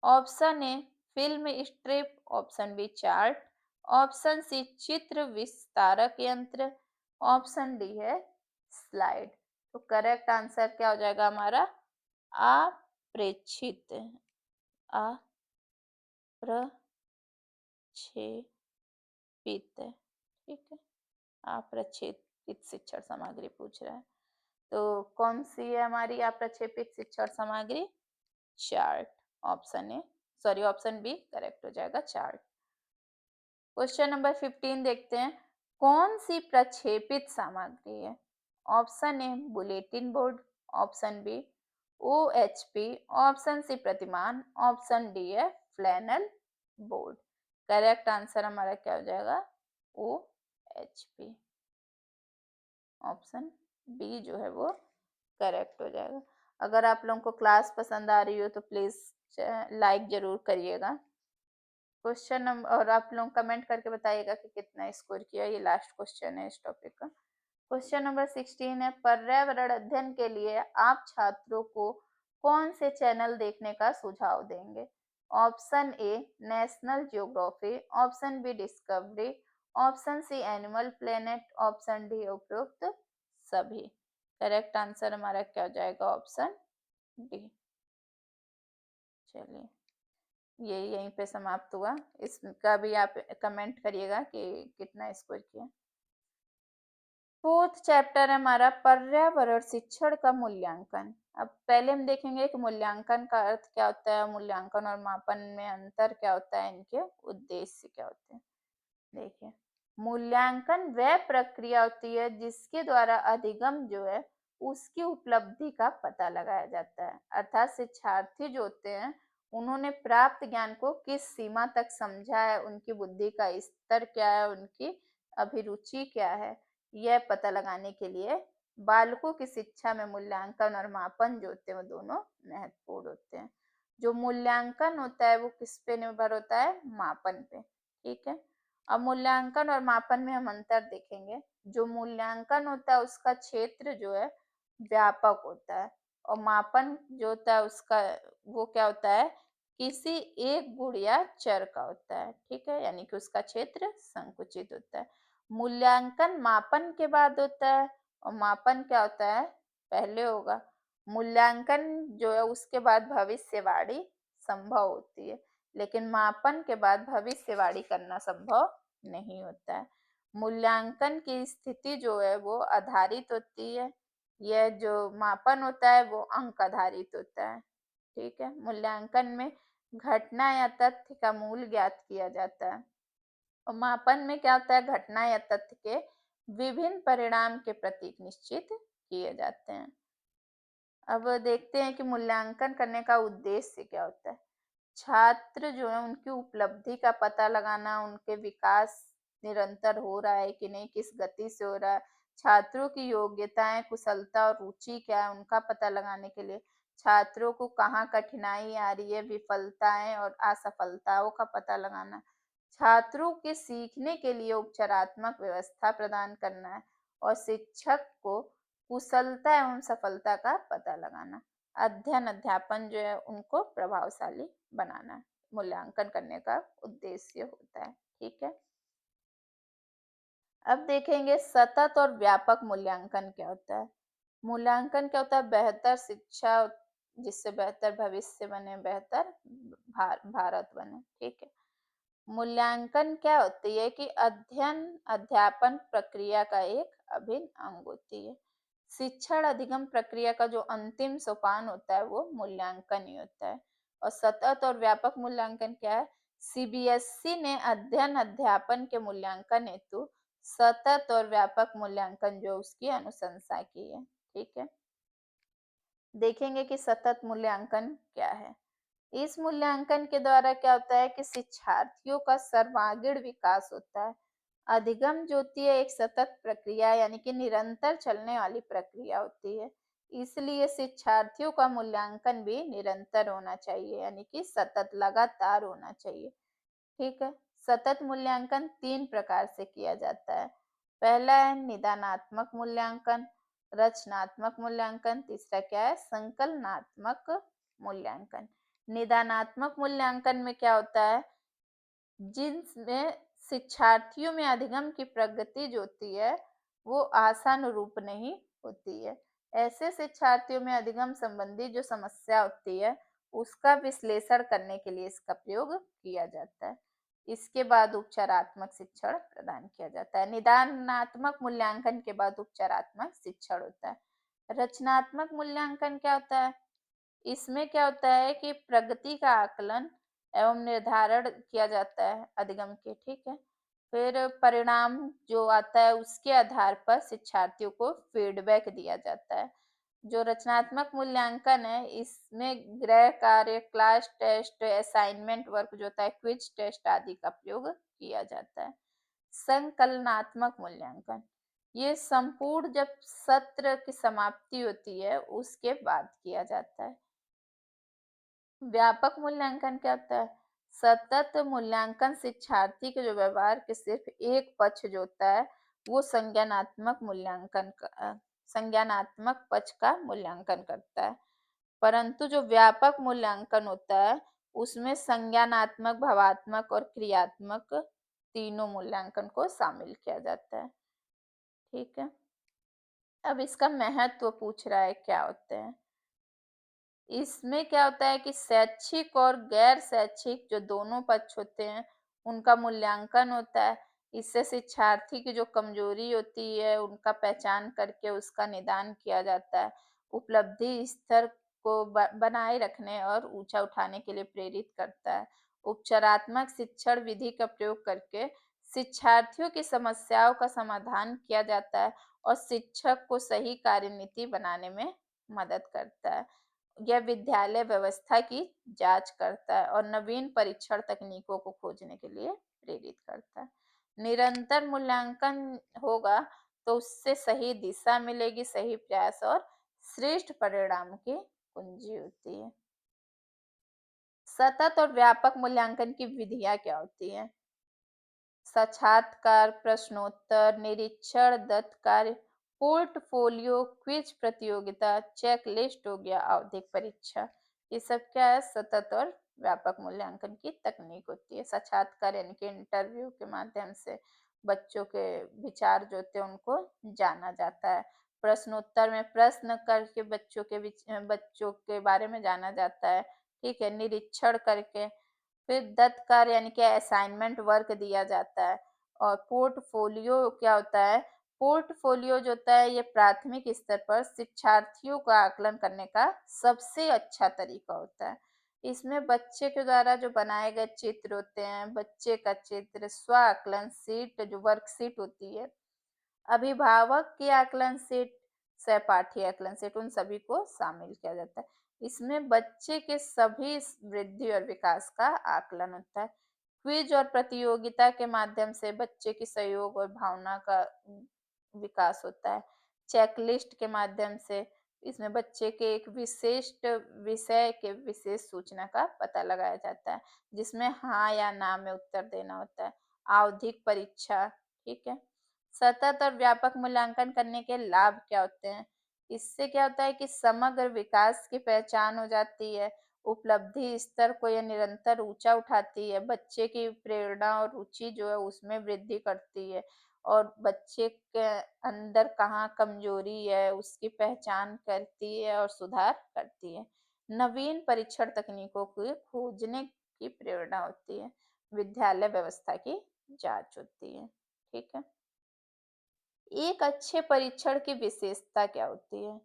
Option A film strip, option B chart, option C चित्र विस्तारक यंत्र, ऑप्शन डी है स्लाइड। तो करेक्ट आंसर क्या हो जाएगा हमारा? अप्रेक्षित, अप्रक्षेपित। ठीक है, अप्रक्षेपित शिक्षण सामग्री पूछ रहा है। तो कौन सी है हमारी अप्रक्षेपित शिक्षण सामग्री? Chart. Option A, sorry option B correct हो जाएगा, चार्ट। क्वेश्चन नंबर 15 देखते हैं। कौन सी प्रक्षेपित सामग्री है? Option A bulletin board, option B OHP, option C प्रतिमान, ऑप्शन डी है फ्लैनल बोर्ड। करेक्ट आंसर हमारा क्या हो जाएगा? ओएचपी, ऑप्शन बी जो है वो करेक्ट हो जाएगा। अगर आप लोगों को क्लास पसंद आ रही हो तो प्लीज लाइक जरूर करिएगा। क्वेश्चन नंबर, और आप लोग कमेंट करके बताइएगा कि कितना स्कोर किया। ये लास्ट क्वेश्चन है इस टॉपिक का। क्वेश्चन नंबर 16 है। पर्यावरण अध्ययन के लिए आप छात्रों को कौन से चैनल देखने का सुझाव देंगे? Option A national geography, option B discovery, option C animal planet, option D उपरोक्त सभी। करेक्ट आंसर हमारा क्या हो जाएगा? Option D. चलिए, ये यहीं पे समाप्त हुआ। इसका भी आप कमेंट करिएगा कि कितना स्कोर किया। फोर्थ चैप्टर है हमारा पर्यावरण शिक्षण का मूल्यांकन। अब पहले हम देखेंगे कि मूल्यांकन का अर्थ क्या होता है, मूल्यांकन और मापन में अंतर क्या होता है, इनके उद्देश्य क्या होते हैं। देखिए, मूल्यांकन वह प्रक्रिया होती है जिसके द्वारा अधिगम जो है उसकी उपलब्धि का पता लगाया जाता है। अर्थात शिक्षार्थी जो होते हैं उन्होंने प्राप्त ज्ञान को किस सीमा तक समझा है, उनकी बुद्धि का स्तर क्या है, उनकी अभिरुचि क्या है, यह पता लगाने के लिए बालकों की शिक्षा में मूल्यांकन और मापन जो होते हैं वो दोनों महत्वपूर्ण होते हैं। जो मूल्यांकन होता है वो किस पे निर्भर होता है? मापन पे। ठीक है, अब मूल्यांकन और मापन में हम अंतर देखेंगे। जो मूल्यांकन होता है उसका क्षेत्र जो है व्यापक होता है, और मापन जो होता है उसका वो क्या होता है? किसी एक गुण या चर का होता है। ठीक है, यानी कि उसका क्षेत्र संकुचित होता है। मूल्यांकन मापन के बाद होता है, और मापन क्या होता है? पहले होगा। मूल्यांकन जो है उसके बाद भविष्यवाणी संभव होती है, लेकिन मापन के बाद भविष्यवाणी करना संभव नहीं होता है। मूल्यांकन की स्थिति जो है वो आधारित होती है, यह जो मापन होता है वो अंक आधारित होता है। ठीक है, मूल्यांकन में घटना या तथ्य का मूल ज्ञात किया जाता है, और मापन में क्या होता है? घटना या तथ्य के विभिन्न परिणाम के प्रतीक निश्चित किए जाते हैं। अब देखते हैं कि मूल्यांकन करने का उद्देश्य क्या होता है। छात्र जो है उनकी उपलब्धि का पता लगाना, उनके विकास निरंतर हो रहा है कि नहीं, किस गति से हो रहा है, छात्रों की योग्यताएं, कुशलता और रुचि क्या है, उनका पता लगाने के लिए छात्रों को कहाँ कठिनाई आ रही है, विफलताएं और असफलताओं का पता लगाना, छात्रों के सीखने के लिए उपचारात्मक व्यवस्था प्रदान करना है, और शिक्षक को कुशलता एवं सफलता का पता लगाना। अध्ययन अध्यापन जो है उनको प्रभावशाली बनाना मूल्यांकन करने का उद्देश्य होता है। ठीक है, अब देखेंगे सतत और व्यापक मूल्यांकन क्या होता है। मूल्यांकन क्या होता है? बेहतर शिक्षा जिससे बेहतर भविष्य बने, बेहतर भारत बने। ठीक है, मूल्यांकन क्या होती है कि अध्ययन अध्यापन प्रक्रिया का एक अभिन्न अंग होती है। शिक्षण अधिगम प्रक्रिया का जो अंतिम सोपान होता है वो मूल्यांकन ही होता है। और सतत और व्यापक मूल्यांकन क्या है? सीबीएसई ने अध्ययन अध्यापन के मूल्यांकन हेतु सतत और व्यापक मूल्यांकन जो उसकी अनुशंसा की है। ठीक है, देखेंगे कि सतत मूल्यांकन क्या है। इस मूल्यांकन के द्वारा क्या होता है कि शिक्षार्थियों का सर्वांगीण विकास होता है। अधिगम जो होती है एक सतत प्रक्रिया यानी कि निरंतर चलने वाली प्रक्रिया होती है। इसलिए शिक्षार्थियों का मूल्यांकन भी निरंतर होना चाहिए यानी कि सतत लगातार होना चाहिए। ठीक है। सतत मूल्यांकन 3 प्रकार से किया जाता है। पहला है निदानात्मक मूल्यांकन, रचनात्मक मूल्यांकन, तीसरा क्या है संकलनात्मक मूल्यांकन। निदानात्मक मूल्यांकन में क्या होता है, जिनमें शिक्षार्थियों में अधिगम की प्रगति जो होती है, वो आशानुरूप नहीं होती है। ऐसे शिक्षार्थियों में अधिगम संबंधी जो समस्या होती है, उसका विश्लेषण करने के लिए इसका प्रयोग किया जाता है। इसके बाद उपचारात्मक शिक्षण प्रदान किया जाता है। निदानात्मक मूल्यांकन के बाद उपचारात्मक शिक्षण होता है। रचनात्मक मूल्यांकन क्या होता है? इसमें क्या होता है कि प्रगति का आकलन एवं निर्धारण किया जाता है अधिगम के, ठीक है। फिर परिणाम जो आता है उसके आधार पर शिक्षार्थियों को फीडबैक दिया जाता है। जो रचनात्मक मूल्यांकन है इसमें गृह कार्य, क्लास टेस्ट, असाइनमेंट वर्क जो होता है, क्विज टेस्ट आदि का प्रयोग किया जाता है। संकलनात्मक मूल्यांकन ये संपूर्ण जब सत्र की समाप्ति होती है उसके बाद किया जाता है। व्यापक मूल्यांकन क्या होता है? सतत मूल्यांकन शिक्षार्थी के जो व्यवहार के सिर्फ एक पक्ष जो होता है, वो संज्ञानात्मक पक्ष का मूल्यांकन करता है। परंतु जो व्यापक मूल्यांकन होता है, उसमें संज्ञानात्मक, भावात्मक और क्रियात्मक तीनों मूल्यांकन को शामिल किया जाता है। ठीक है। अब इसका महत्व पूछ रहा है क्या होते हैं? इसमें क्या होता है कि शैक्षिक और गैर शैक्षिक जो दोनों पक्ष होते हैं, उनका मूल्यांकन होता है। इससे शिक्षार्थी की जो कमजोरी होती है, उनका पहचान करके उसका निदान किया जाता है। उपलब्धि स्तर को बनाए रखने और ऊंचा उठाने के लिए प्रेरित करता है। उपचारात्मक शिक्षण विधि का प्रयोग करके शिक्षार्थियों की समस्याओं का समाधान किया जाता है और शिक्षक को सही कार्यनीति बनाने में मदद करता है। यह विद्यालय व्यवस्था की जांच करता है और नवीन परीक्षण तकनीकों को खोजने के लिए प्रेरित करता है। निरंतर मूल्यांकन होगा तो उससे सही दिशा मिलेगी, सही प्रयास और श्रेष्ठ परिणाम की कुंजी होती है। सतत और व्यापक मूल्यांकन की विधियां क्या होती हैं? साक्षात्कार, प्रश्नोत्तर, निरीक्षण, दत्त कार्य, पोर्टफोलियो, क्विज प्रतियोगिता, चेकलिस्ट हो गया, आवधिक परीक्षा। ये सब क्या है? सतत और व्यापक मूल्यांकन की तकनीक होती है। साक्षात्कार यानी कि इंटरव्यू के माध्यम से बच्चों के विचार जो होते हैं उनको जाना जाता है। प्रश्नोत्तर में प्रश्न करके बच्चों के बारे में जाना जाता है। ठीक है। निरीक्षण करके फिर दत्त कार्य यानी कि असाइनमेंट वर्क दिया जाता है। और पोर्टफोलियो क्या होता है? पोर्टफोलियो जो होता है ये प्राथमिक स्तर पर शिक्षार्थियों का आकलन करने का सबसे अच्छा तरीका होता है। इसमें बच्चे के द्वारा जो बनाए गए चित्र होते हैं, बच्चे का चित्र, स्व आकलन शीट जो वर्कशीट होती है, अभिभावक की आकलन शीट, सहपाठी आकलन शीट, उन सभी को शामिल किया जाता है। इसमें बच्चे के सभी वृद्धि और विकास का आकलन होता है। क्विज और प्रतियोगिता के माध्यम से बच्चे की सहयोग और भावना का विकास होता है। चेकलिस्ट के माध्यम से इसमें बच्चे के एक विशिष्ट विषय के विशेष सूचना का पता लगाया जाता है, जिसमें हाँ या ना में उत्तर देना होता है। आवधिक परीक्षा, ठीक है। सतत और व्यापक मूल्यांकन करने के लाभ क्या होते हैं? इससे क्या होता है कि समग्र विकास की पहचान हो जाती है, उपलब्धि स्तर को यह निरंतर ऊंचा उठाती है, बच्चे की प्रेरणा और रुचि जो है उसमें वृद्धि करती है और बच्चे के अंदर कहाँ कमजोरी है उसकी पहचान करती है और सुधार करती है। नवीन परीक्षण तकनीकों को खोजने की प्रेरणा होती है। विद्यालय व्यवस्था की जांच होती है। ठीक है। एक अच्छे परीक्षण की विशेषता क्या होती है?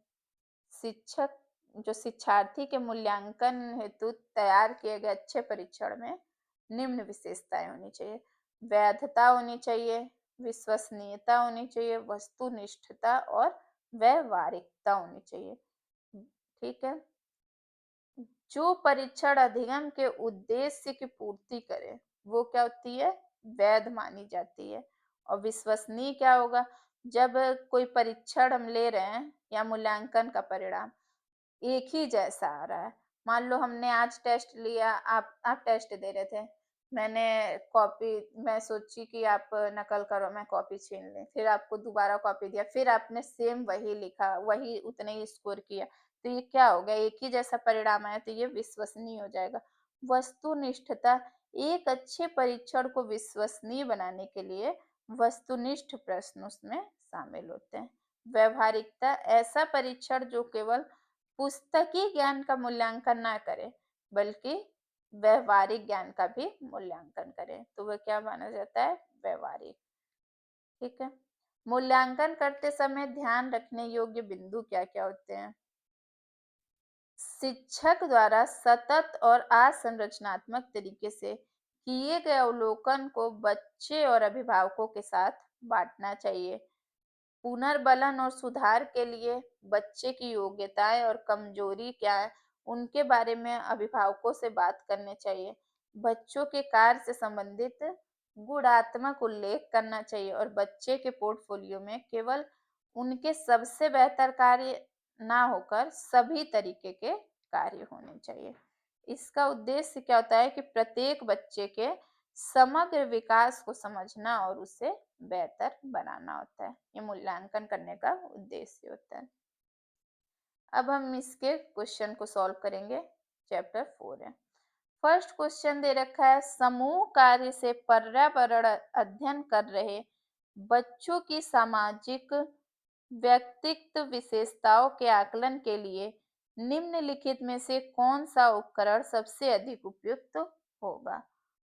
शिक्षक जो शिक्षार्थी के मूल्यांकन हेतु तैयार किए गए अच्छे परीक्षण में निम्न विशेषताएं होनी चाहिए। वैधता होनी चाहिए, विश्वसनीयता होनी चाहिए, वस्तुनिष्ठता और व्यवहारिकता होनी चाहिए। ठीक है। जो परीक्षण अधिगम के उद्देश्य की पूर्ति करे, वो क्या होती है? वैध मानी जाती है। और विश्वसनीय क्या होगा? जब कोई परीक्षण हम ले रहे हैं या मूल्यांकन का परिणाम एक ही जैसा आ रहा है। मान लो हमने आज टेस्ट लिया, आप टेस्ट दे रहे थे। मैंने कॉपी मैं सोची कि आप नकल करो, मैं कॉपी छीन ली। फिर आपको दोबारा कॉपी दिया, फिर आपने सेम वही लिखा, वही उतने ही स्कोर किया। तो ये क्या हो गया? एक ही जैसा परिणाम आया, तो ये विश्वसनीय हो जाएगा। वस्तुनिष्ठता, एक अच्छे परीक्षण को विश्वसनीय बनाने के लिए वस्तुनिष्ठ प्रश्न उसमें शामिल होते हैं। व्यावहारिकता, ऐसा परीक्षण जो केवल पुस्तकीय ज्ञान का मूल्यांकन ना करे, बल्कि व्यावहारिक ज्ञान का भी मूल्यांकन करे, तो वह क्या माना जाता है? व्यावहारिक। ठीक है। मूल्यांकन करते समय ध्यान रखने योग्य बिंदु क्या-क्या होते हैं? शिक्षक द्वारा सतत और असंरचनात्मक तरीके से किए गए अवलोकन को बच्चे और अभिभावकों के साथ बांटना चाहिए। पुनर्बलन और सुधार के लिए बच्चे की योग्यताएं और कमजोरी क्या है, उनके बारे में अभिभावकों से बात करनी चाहिए। बच्चों के कार्य से संबंधित गुणात्मक उल्लेख करना चाहिए और बच्चे के पोर्टफोलियो में केवल उनके सबसे बेहतर कार्य ना होकर सभी तरीके के कार्य होने चाहिए। इसका उद्देश्य क्या होता है कि प्रत्येक बच्चे के समग्र विकास को समझना और उसे बेहतर बनाना होता है। ये मूल्यांकन करने का उद्देश्य होता है। अब हम इसके क्वेश्चन को सॉल्व करेंगे। चैप्टर 4 है। फर्स्ट क्वेश्चन दे रखा है, समूह कार्य से पर्यावरण अध्ययन कर रहे बच्चों की सामाजिक व्यक्तित्व विशेषताओं के आकलन के लिए निम्नलिखित में से कौन सा उपकरण सबसे अधिक उपयुक्त होगा?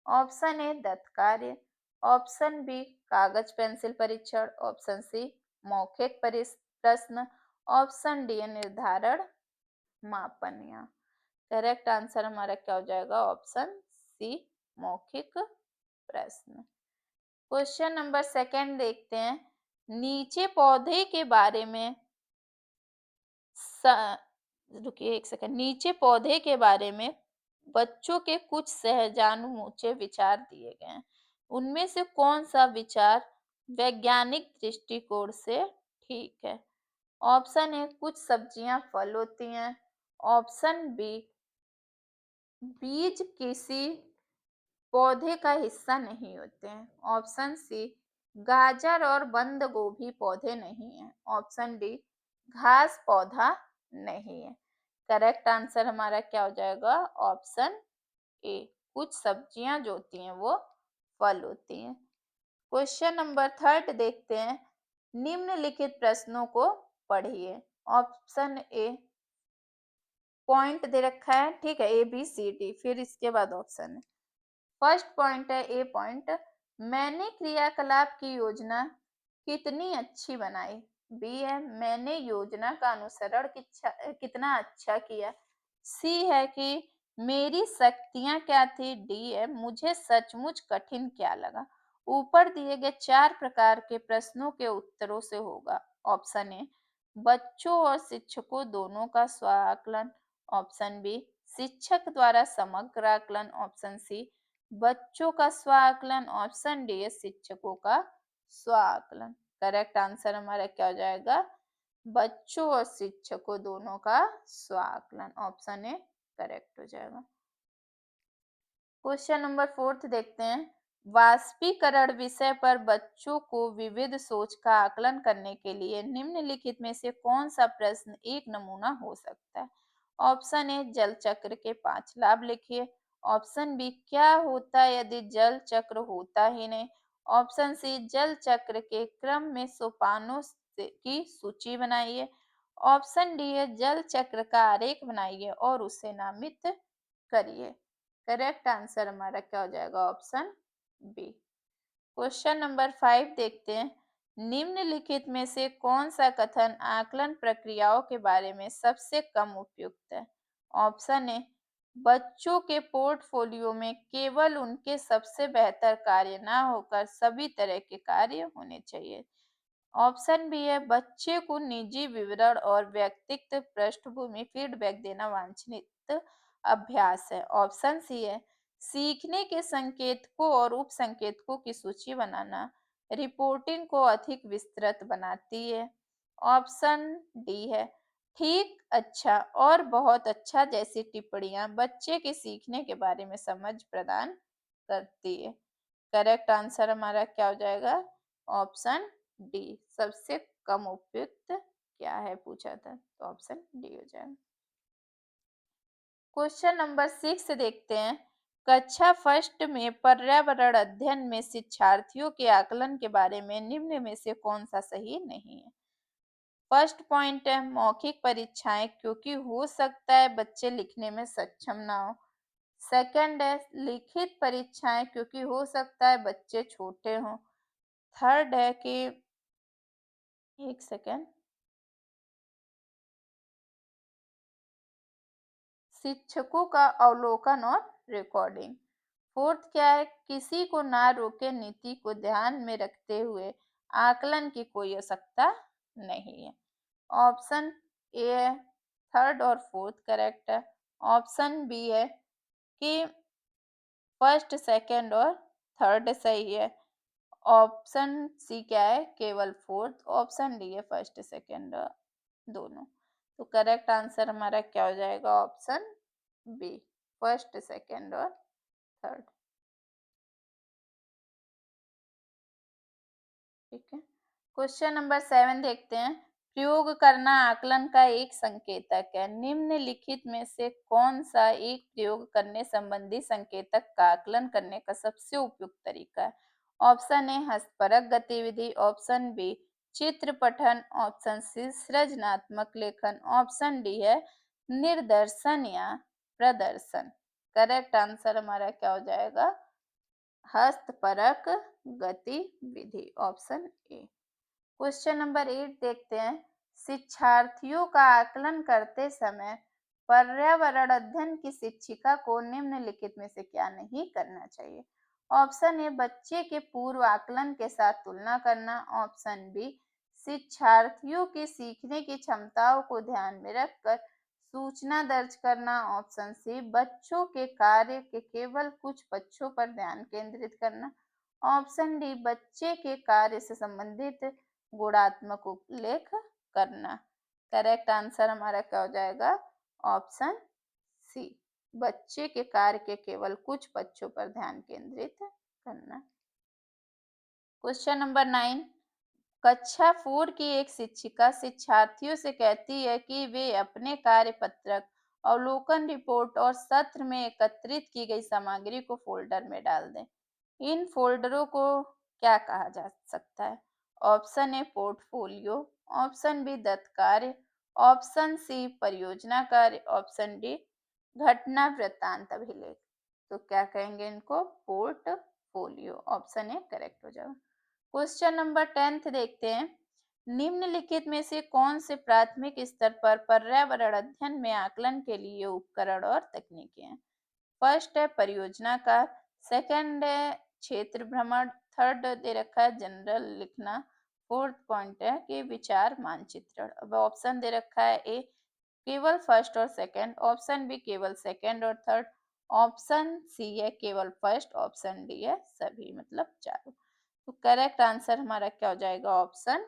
ऑप्शन ए दत्त कार्य, ऑप्शन बी कागज पेंसिल परीक्षण, ऑप्शन सी मौखिक प्रश्न, ऑप्शन डी निर्धारण मापन। यहाँ करेक्ट आंसर हमारा क्या हो जाएगा? ऑप्शन सी मौखिक प्रश्न। क्वेश्चन नंबर सेकंड देखते हैं। नीचे पौधे के बारे में रुकिए एक सेकंड। नीचे पौधे के बारे में बच्चों के कुछ सहजानुमूचे विचार दिए गए हैं। उनमें से कौन सा विचार वैज्ञानिक दृष्टिकोण से ठीक है? ऑप्शन ए कुछ सब्जियां फल होती हैं, ऑप्शन बी बीज किसी पौधे का हिस्सा नहीं होते हैं, ऑप्शन सी गाजर और बंद गोभी पौधे नहीं है, ऑप्शन डी घास पौधा नहीं है। करेक्ट आंसर हमारा क्या हो जाएगा? ऑप्शन ए कुछ सब्जियां जो होती हैं वो फल होती हैं। क्वेश्चन नंबर थर्ड देखते हैं। निम्नलिखित प्रश्नों को पढ़िए। ऑप्शन ए पॉइंट दे रखा है, ठीक है, ए बी सी डी, फिर इसके बाद ऑप्शन है। फर्स्ट पॉइंट है ए पॉइंट, मैंने क्रियाकलाप की योजना कितनी अच्छी बनाई। बी है मैंने योजना का अनुसरण कितना अच्छा किया। सी है कि मेरी शक्तियां क्या थी। डी है मुझे सचमुच कठिन क्या लगा। ऊपर दिए गए 4 प्रकार के प्रश्नों के उत्तरों से होगा। ऑप्शन ए बच्चों और शिक्षकों दोनों का स्व आकलन, ऑप्शन बी शिक्षक द्वारा समग्र आकलन, ऑप्शन सी बच्चों का स्व आकलन, ऑप्शन डी है शिक्षकों का स्व आकलन। करेक्ट आंसर हमारा क्या हो जाएगा? बच्चों और शिक्षकों दोनों का स्व आकलन, ऑप्शन ए करेक्ट हो जाएगा। क्वेश्चन नंबर फोर्थ देखते हैं। वाष्पीकरण विषय पर बच्चों को विविध सोच का आकलन करने के लिए निम्नलिखित में से कौन सा प्रश्न एक नमूना हो सकता है? ऑप्शन ए जल चक्र के 5 लाभ लिखिए, ऑप्शन बी क्या होता है यदि जल चक्र होता ही नहीं, ऑप्शन सी जल चक्र के क्रम में सोपानों की सूची बनाइए, ऑप्शन डी है जल चक्र का आरेख बनाइए और उसे नामित करिए। करेक्ट आंसर हमारा क्या हो जाएगा? Option B. क्वेश्चन नंबर 5 देखते हैं। निम्नलिखित में से कौन सा कथन आकलन प्रक्रियाओं के बारे में सबसे कम उपयुक्त है? ऑप्शन ए बच्चों के पोर्टफोलियो में केवल उनके सबसे बेहतर कार्य ना होकर सभी तरह के कार्य होने चाहिए, ऑप्शन बी है बच्चे को निजी विवरण और व्यक्तित्व पृष्ठभूमि फीडबैक देना वांछनीय अभ्यास है, ऑप्शन सी है सीखने के संकेतकों और उप संकेतकों की सूची बनाना रिपोर्टिंग को अधिक विस्तृत बनाती है। ऑप्शन डी है ठीक, अच्छा और बहुत अच्छा जैसी टिप्पणियां बच्चे के सीखने के बारे में समझ प्रदान करती है। करेक्ट आंसर हमारा क्या हो जाएगा? Option D. सबसे कम उपयुक्त क्या है पूछा था, तो ऑप्शन डी हो जाएगा। क्वेश्चन नंबर 6 देखते हैं। कक्षा फर्स्ट में पर्यावरण अध्ययन में शिक्षार्थियों के आकलन के बारे में निम्न में से कौन सा सही नहीं है? फर्स्ट पॉइंट है मौखिक परीक्षाएं, क्योंकि हो सकता है बच्चे लिखने में सक्षम ना हो। सेकंड है लिखित परीक्षाएं, क्योंकि हो सकता है बच्चे छोटे हों। थर्ड है कि एक सेकेंड, शिक्षकों का अवलोकन और रिकॉर्डिंग। फोर्थ क्या है, किसी को ना रोके नीति को ध्यान में रखते हुए आकलन की कोई आवश्यकता नहीं है। ऑप्शन ए है थर्ड और फोर्थ करेक्ट है। ऑप्शन बी है कि फर्स्ट सेकंड और थर्ड सही है। ऑप्शन सी क्या है, केवल फोर्थ। ऑप्शन डी है फर्स्ट सेकंड दोनों। तो करेक्ट आंसर हमारा क्या हो जाएगा? ऑप्शन बी, फर्स्ट सेकंड और थर्ड। ठीक है। क्वेश्चन नंबर 7 देखते हैं। प्रयोग करना आकलन का एक संकेतक है। निम्नलिखित में से कौन सा एक प्रयोग करने संबंधी संकेतक का आकलन करने का सबसे उपयुक्त तरीका है? ऑप्शन ए हस्तपरक गतिविधि, ऑप्शन बी चित्र पठन, ऑप्शन सी सृजनात्मक लेखन, ऑप्शन डी है निर्दर्शन या प्रदर्शन। करेक्ट आंसर हमारा क्या हो जाएगा? हस्तपरक गतिविधि, ऑप्शन ए। क्वेश्चन नंबर 8 देखते हैं। शिक्षार्थियों का आकलन करते समय पर्यावरण अध्ययन की शिक्षिका को निम्नलिखित में से क्या नहीं करना चाहिए? ऑप्शन ए बच्चे के पूर्व आकलन के साथ तुलना करना, ऑप्शन बी शिक्षार्थियों के सीखने की क्षमताओं को ध्यान में रखकर सूचना दर्ज करना, ऑप्शन सी बच्चों के कार्य के केवल कुछ पक्षों पर ध्यान केंद्रित करना, ऑप्शन डी बच्चे के कार्य से संबंधित गुणात्मक उल्लेख करना। करेक्ट आंसर हमारा क्या हो जाएगा? ऑप्शन सी, बच्चे के कार्य के केवल कुछ पक्षों पर ध्यान केंद्रित करना। Question number 9। कक्षा 4 की एक शिक्षिका शिक्षार्थियों से कहती है कि वे अपने कार्य पत्रक, अवलोकन रिपोर्ट और सत्र में एकत्रित की गई सामग्री को फोल्डर में डाल दें। इन फोल्डरों को क्या कहा जा सकता है? Option A portfolio, option B दत्त कार्य, ऑप्शन सी परियोजना कार्य, ऑप्शन डी घटना वृत्तांत अभिलेख। तो क्या कहेंगे इनको? पोर्टफोलियो, ऑप्शन ए करेक्ट हो जाएगा। क्वेश्चन नंबर 10 देखते हैं। निम्नलिखित में से कौन से प्राथमिक स्तर पर पर्यावरण अध्ययन में आकलन के लिए उपकरण और तकनीकें हैं? फर्स्ट है परियोजना का, सेकंड है क्षेत्र भ्रमण, थर्ड दे रखा है जनरल लिखना, फोर्थ पॉइंट है कि विचार मानचित्रण। अब ऑप्शन दे रखा है ए केवल फर्स्ट और सेकंड, ऑप्शन बी केवल सेकंड और थर्ड, ऑप्शन सी है केवल फर्स्ट, ऑप्शन डी है सभी मतलब चारों। तो करेक्ट आंसर हमारा क्या हो जाएगा? ऑप्शन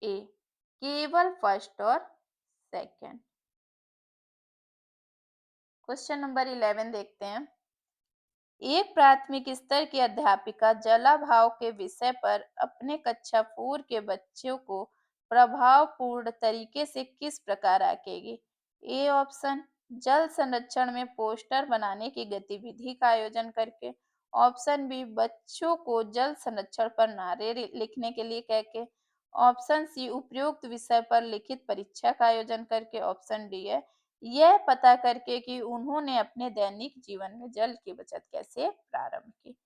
ए केवल फर्स्ट और सेकंड। क्वेश्चन नंबर 11 देखते हैं। एक प्राथमिक स्तर की अध्यापिका जलाभाव के विषय पर अपने कक्षा 4 के बच्चों को प्रभावपूर्ण तरीके से किस प्रकार आंकेगी? ए ऑप्शन जल संरक्षण में पोस्टर बनाने की गतिविधि का आयोजन करके, ऑप्शन बी बच्चों को जल संरक्षण पर नारे लिखने के लिए कह के, ऑप्शन सी उपयुक्त विषय पर लिखित परीक्षा का आयोजन करके, ऑप्शन डी है यह पता करके कि उन्होंने अपने दैनिक जीवन में जल की बचत कैसे प्रारंभ की।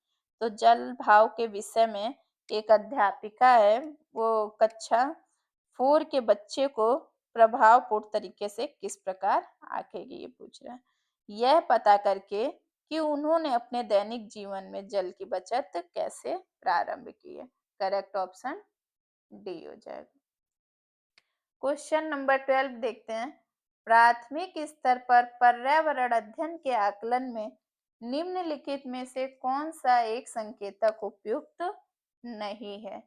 तो जल भाव के विषय में एक अध्यापिका है, वो कक्षा 4 के बच्चे को प्रभावपूर्ण तरीके से किस प्रकार आंकेगी ये पूछ रहा है। यह पता करके कि उन्होंने अपने दैनिक जीवन में जल की बचत कैसे प्रारंभ की है। करेक्ट ऑप्शन डी हो जाएगा। क्वेश्चन नंबर 12 देखते हैं। प्राथमिक स्तर पर पर्यावरण अध्ययन के आकलन में निम्नलिखित में से कौन सा एक संकेतक उपयुक्त नहीं है।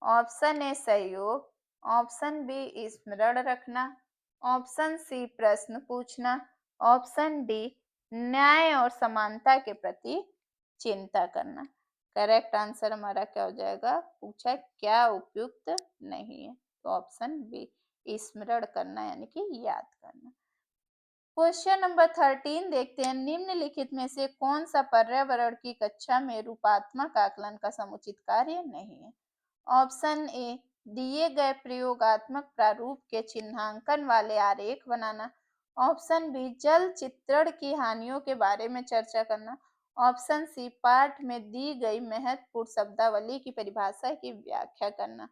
ऑप्शन ए सहयोग, ऑप्शन बी स्मरण रखना, ऑप्शन सी प्रश्न पूछना, ऑप्शन डी न्याय और समानता के प्रति चिंता करना। करेक्ट आंसर हमारा क्या हो जाएगा? पूछा क्या उपयुक्त नहीं है, तो ऑप्शन बी स्मरण करना यानी कि याद करना। क्वेश्चन नंबर 13 देखते हैं, निम्नलिखित में से कौन सा पर्यावरण की कक्षा में रूपात्मक आकलन का समुचित कार्य नहीं है? ऑप्शन ए दिए गए प्रयोगात्मक प्रारूप के चिन्हांकन वाले आरेख बनाना, ऑप्शन बी जल चित्रण की हानियों के बारे में चर्चा करना, ऑप्शन सी पाठ में दी गई महत्वपूर्ण शब्दावली की परिभाषा की व्याख्या करना,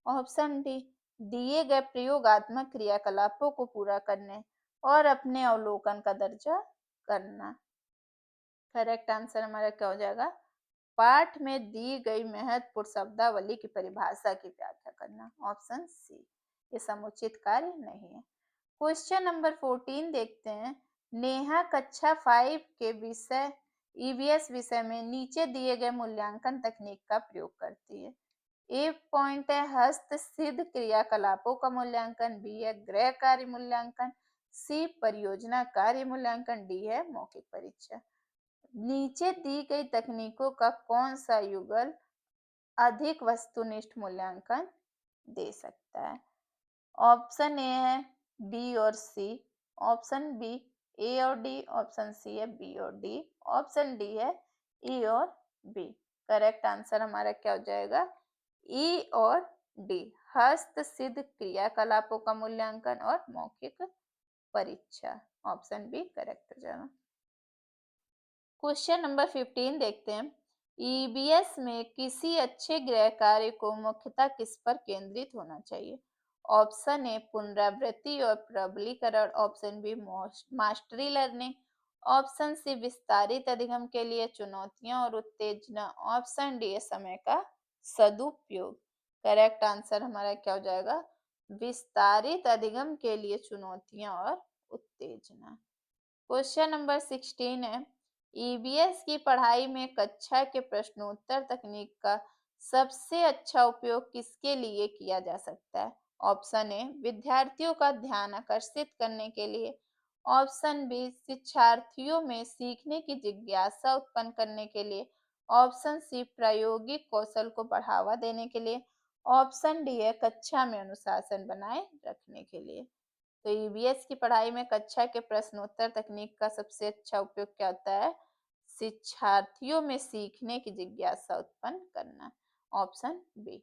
ऑप्शन डी दिए गए प्रयोगात्मक क्रियाकलापों को पूरा करने और अपने अवलोकन का दर्जा करना। करेक्ट आंसर हमारा क्या हो जाएगा? पाठ में दी गई महत्वपूर्ण शब्दावली की परिभाषा की व्याख्या करना, ऑप्शन सी। ये समुचित कार्य नहीं है। क्वेश्चन नंबर 14 देखते हैं, नेहा कक्षा 5 के विषय ईवीएस विषय में नीचे दिए गए मूल्यांकन तकनीक का प्रयोग करती है। ए पॉइंट है हस्त सिद्ध क्रियाकलापों का मूल्यांकन, बी है गृह कार्य मूल्यांकन, सी परियोजना कार्य मूल्यांकन, डी है मौखिक परीक्षा। नीचे दी गई तकनीकों का कौन सा युगल अधिक वस्तुनिष्ठ मूल्यांकन दे सकता है? ऑप्शन ए है बी और सी, ऑप्शन बी ए और डी, ऑप्शन सी है बी और डी, ऑप्शन डी है ई और बी। करेक्ट आंसर हमारा क्या हो जाएगा? ई और डी, हस्त सिद्ध क्रियाकलापों का मूल्यांकन और मौखिक परीक्षा। ऑप्शन बी करेक्ट हो जाएगा। क्वेश्चन नंबर 15 देखते हैं, ईबीएस में किसी अच्छे गृह कार्य को मुख्यतः किस पर केंद्रित होना चाहिए? ऑप्शन ए पुनरावृत्ति और प्रबलीकरण, option B mastery learning, option C विस्तारित अधिगम के लिए चुनौतियां और उत्तेजना, ऑप्शन डी समय का सदुपयोग। करेक्ट आंसर हमारा क्या हो जाएगा? विस्तारित अधिगम के लिए चुनौतियां और उत्तेजना। क्वेश्चन नंबर 16 है, ईबीएस की पढ़ाई में कक्षा के प्रश्नोत्तर तकनीक का सबसे अच्छा उपयोग किसके लिए किया जा सकता है? ऑप्शन ए विद्यार्थियों का ध्यान आकर्षित करने के लिए, ऑप्शन बी शिक्षार्थियों में सीखने की जिज्ञासा उत्पन्न करने के लिए, ऑप्शन सी प्रायोगिक कौशल को बढ़ावा देने के लिए, ऑप्शन डी है कक्षा में अनुशासन बनाए रखने के लिए। तो ईवीएस की पढ़ाई में कक्षा के प्रश्नोत्तर तकनीक का सबसे अच्छा उपयोग क्या होता है? शिक्षार्थियों में सीखने की जिज्ञासा उत्पन्न करना, ऑप्शन बी।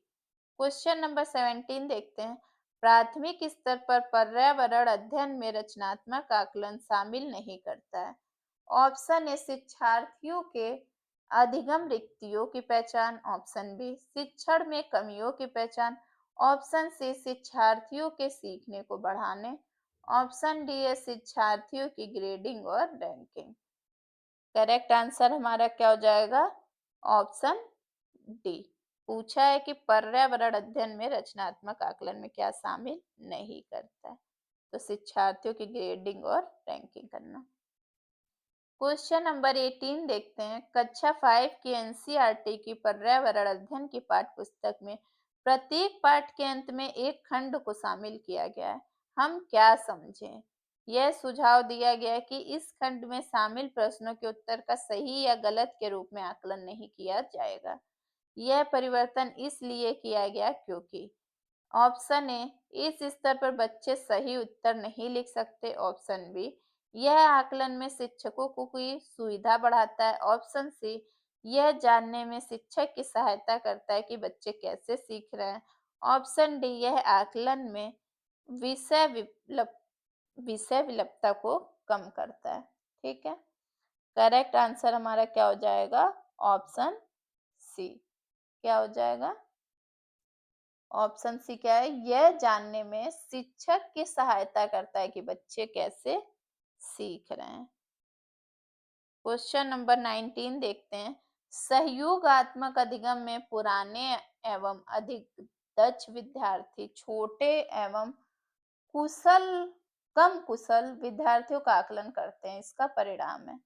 क्वेश्चन नंबर 17 देखते हैं, प्राथमिक स्तर पर पर्यावरण अध्ययन में रचनात्मक आकलन शामिल नहीं करता है। ऑप्शन ए शिक्षार्थियों के अधिगम रिक्तियों की पहचान, ऑप्शन बी शिक्षण में कमियों की पहचान, ऑप्शन सी शिक्षार्थियों के सीखने को बढ़ाने, ऑप्शन डी है शिक्षार्थियों की ग्रेडिंग और रैंकिंग। करेक्ट आंसर हमारा क्या हो जाएगा? Option D. पूछा है कि पर्यावरण अध्ययन में रचनात्मक आकलन में क्या शामिल नहीं करता है, तो शिक्षार्थियों की ग्रेडिंग और रैंकिंग करना। क्वेश्चन नंबर 18 देखते हैं, कक्षा 5 की एनसीईआरटी की पर्यावरण अध्ययन की पाठ्य पुस्तक में प्रत्येक पाठ के अंत में एक खंड को शामिल किया गया है। हम क्या समझें? यह सुझाव दिया गया है कि इस खंड में शामिल प्रश्नों के उत्तर का सही या गलत के रूप में आकलन नहीं किया जाएगा। यह परिवर्तन इसलिए किया गया क्योंकि ऑप्शन ए इस स्तर पर बच्चे सही उत्तर नहीं लिख सकते, ऑप्शन बी यह आकलन में शिक्षकों को की सुविधा बढ़ाता है, ऑप्शन सी यह जानने में शिक्षक की सहायता करता है कि बच्चे कैसे सीख रहे हैं, ऑप्शन डी यह आकलन में विषय विलप विषय विलपता को कम करता है। ठीक है, करेक्ट आंसर हमारा क्या हो जाएगा? Option C. क्या हो जाएगा? ऑप्शन सी क्या है? यह जानने में शिक्षक की सहायता करता है कि बच्चे कैसे सीख रहे हैं। क्वेश्चन नंबर 19 देखते हैं, सहयोगात्मक अधिगम में पुराने एवं अधिक दक्ष विद्यार्थी छोटे एवं कुशल कम कुशल विद्यार्थियों का आकलन करते हैं, इसका परिणाम है।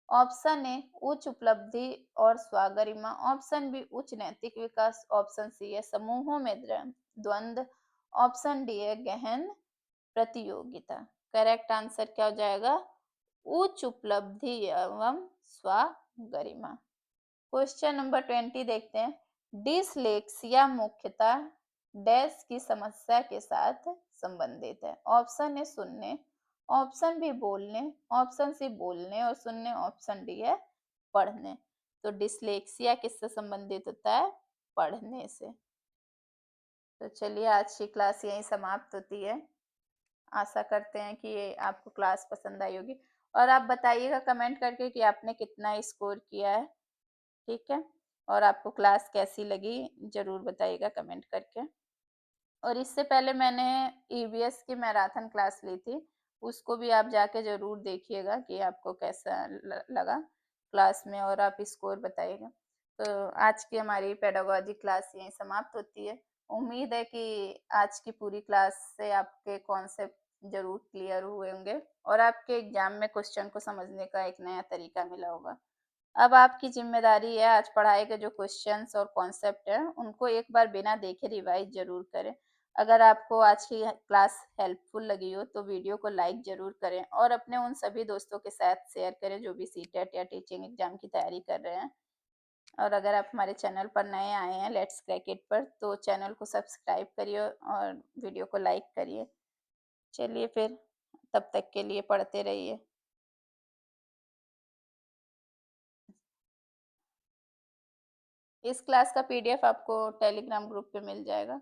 ऑप्शन ए उच्च उपलब्धि और स्वगरिमा, ऑप्शन बी उच्च नैतिक विकास, ऑप्शन सी है समूहों में द्वंद्व, ऑप्शन डी है गहन प्रतियोगिता। करेक्ट आंसर क्या हो जाएगा? उच्च उपलब्धि एवं स्वगरिमा। क्वेश्चन नंबर 20 देखते हैं। डिसलेक्सिया मुख्यतः डैश की समस्या के साथ संबंधित है। ऑप्शन है सुनने, ऑप्शन बी बोलने, ऑप्शन सी बोलने और सुनने, ऑप्शन डी है पढ़ने। तो डिसलेक्सिया किससे संबंधित होता है? पढ़ने से। तो चलिए आज की क्लास यहीं समाप्त होती है। आशा करते हैं कि ये आपको क्लास पसंद आई होगी और आप बताइएगा कमेंट करके कि आपने कितना स्कोर किया है। ठीक है? और आपको क्लास कैसी लगी ज़रूर बताइएगा कमेंट करके। और इससे पहले मैंने ईवीएस की मैराथन क्लास ली थी, उसको भी आप जाके ज़रूर देखिएगा कि आपको कैसा लगा क्लास में और आप स्कोर बताइएगा। तो आज की हमारी पेडागॉजी क्लास यहीं समाप्त होती है। उम्मीद है कि आज की पूरी क्लास से आपके कॉन्सेप्ट ज़रूर क्लियर हुए होंगे और आपके एग्जाम में क्वेश्चन को समझने का एक नया तरीका मिला होगा। अब आपकी ज़िम्मेदारी है आज पढ़ाए गए जो क्वेश्चन्स और कॉन्सेप्ट हैं, उनको एक बार बिना देखे रिवाइज़ ज़रूर करें। अगर आपको आज की क्लास हेल्पफुल लगी हो तो वीडियो को लाइक ज़रूर करें और अपने उन सभी दोस्तों के साथ शेयर करें जो भी सीटेट या टीचिंग एग्ज़ाम की तैयारी कर रहे हैं। और अगर आप हमारे चैनल पर नए आए हैं लेट्स क्रैक इट पर तो चैनल को सब्सक्राइब करिए और वीडियो को लाइक करिए। चलिए फिर तब तक के लिए पढ़ते रहिए। इस क्लास का पीडीएफ आपको टेलीग्राम ग्रुप पे मिल जाएगा।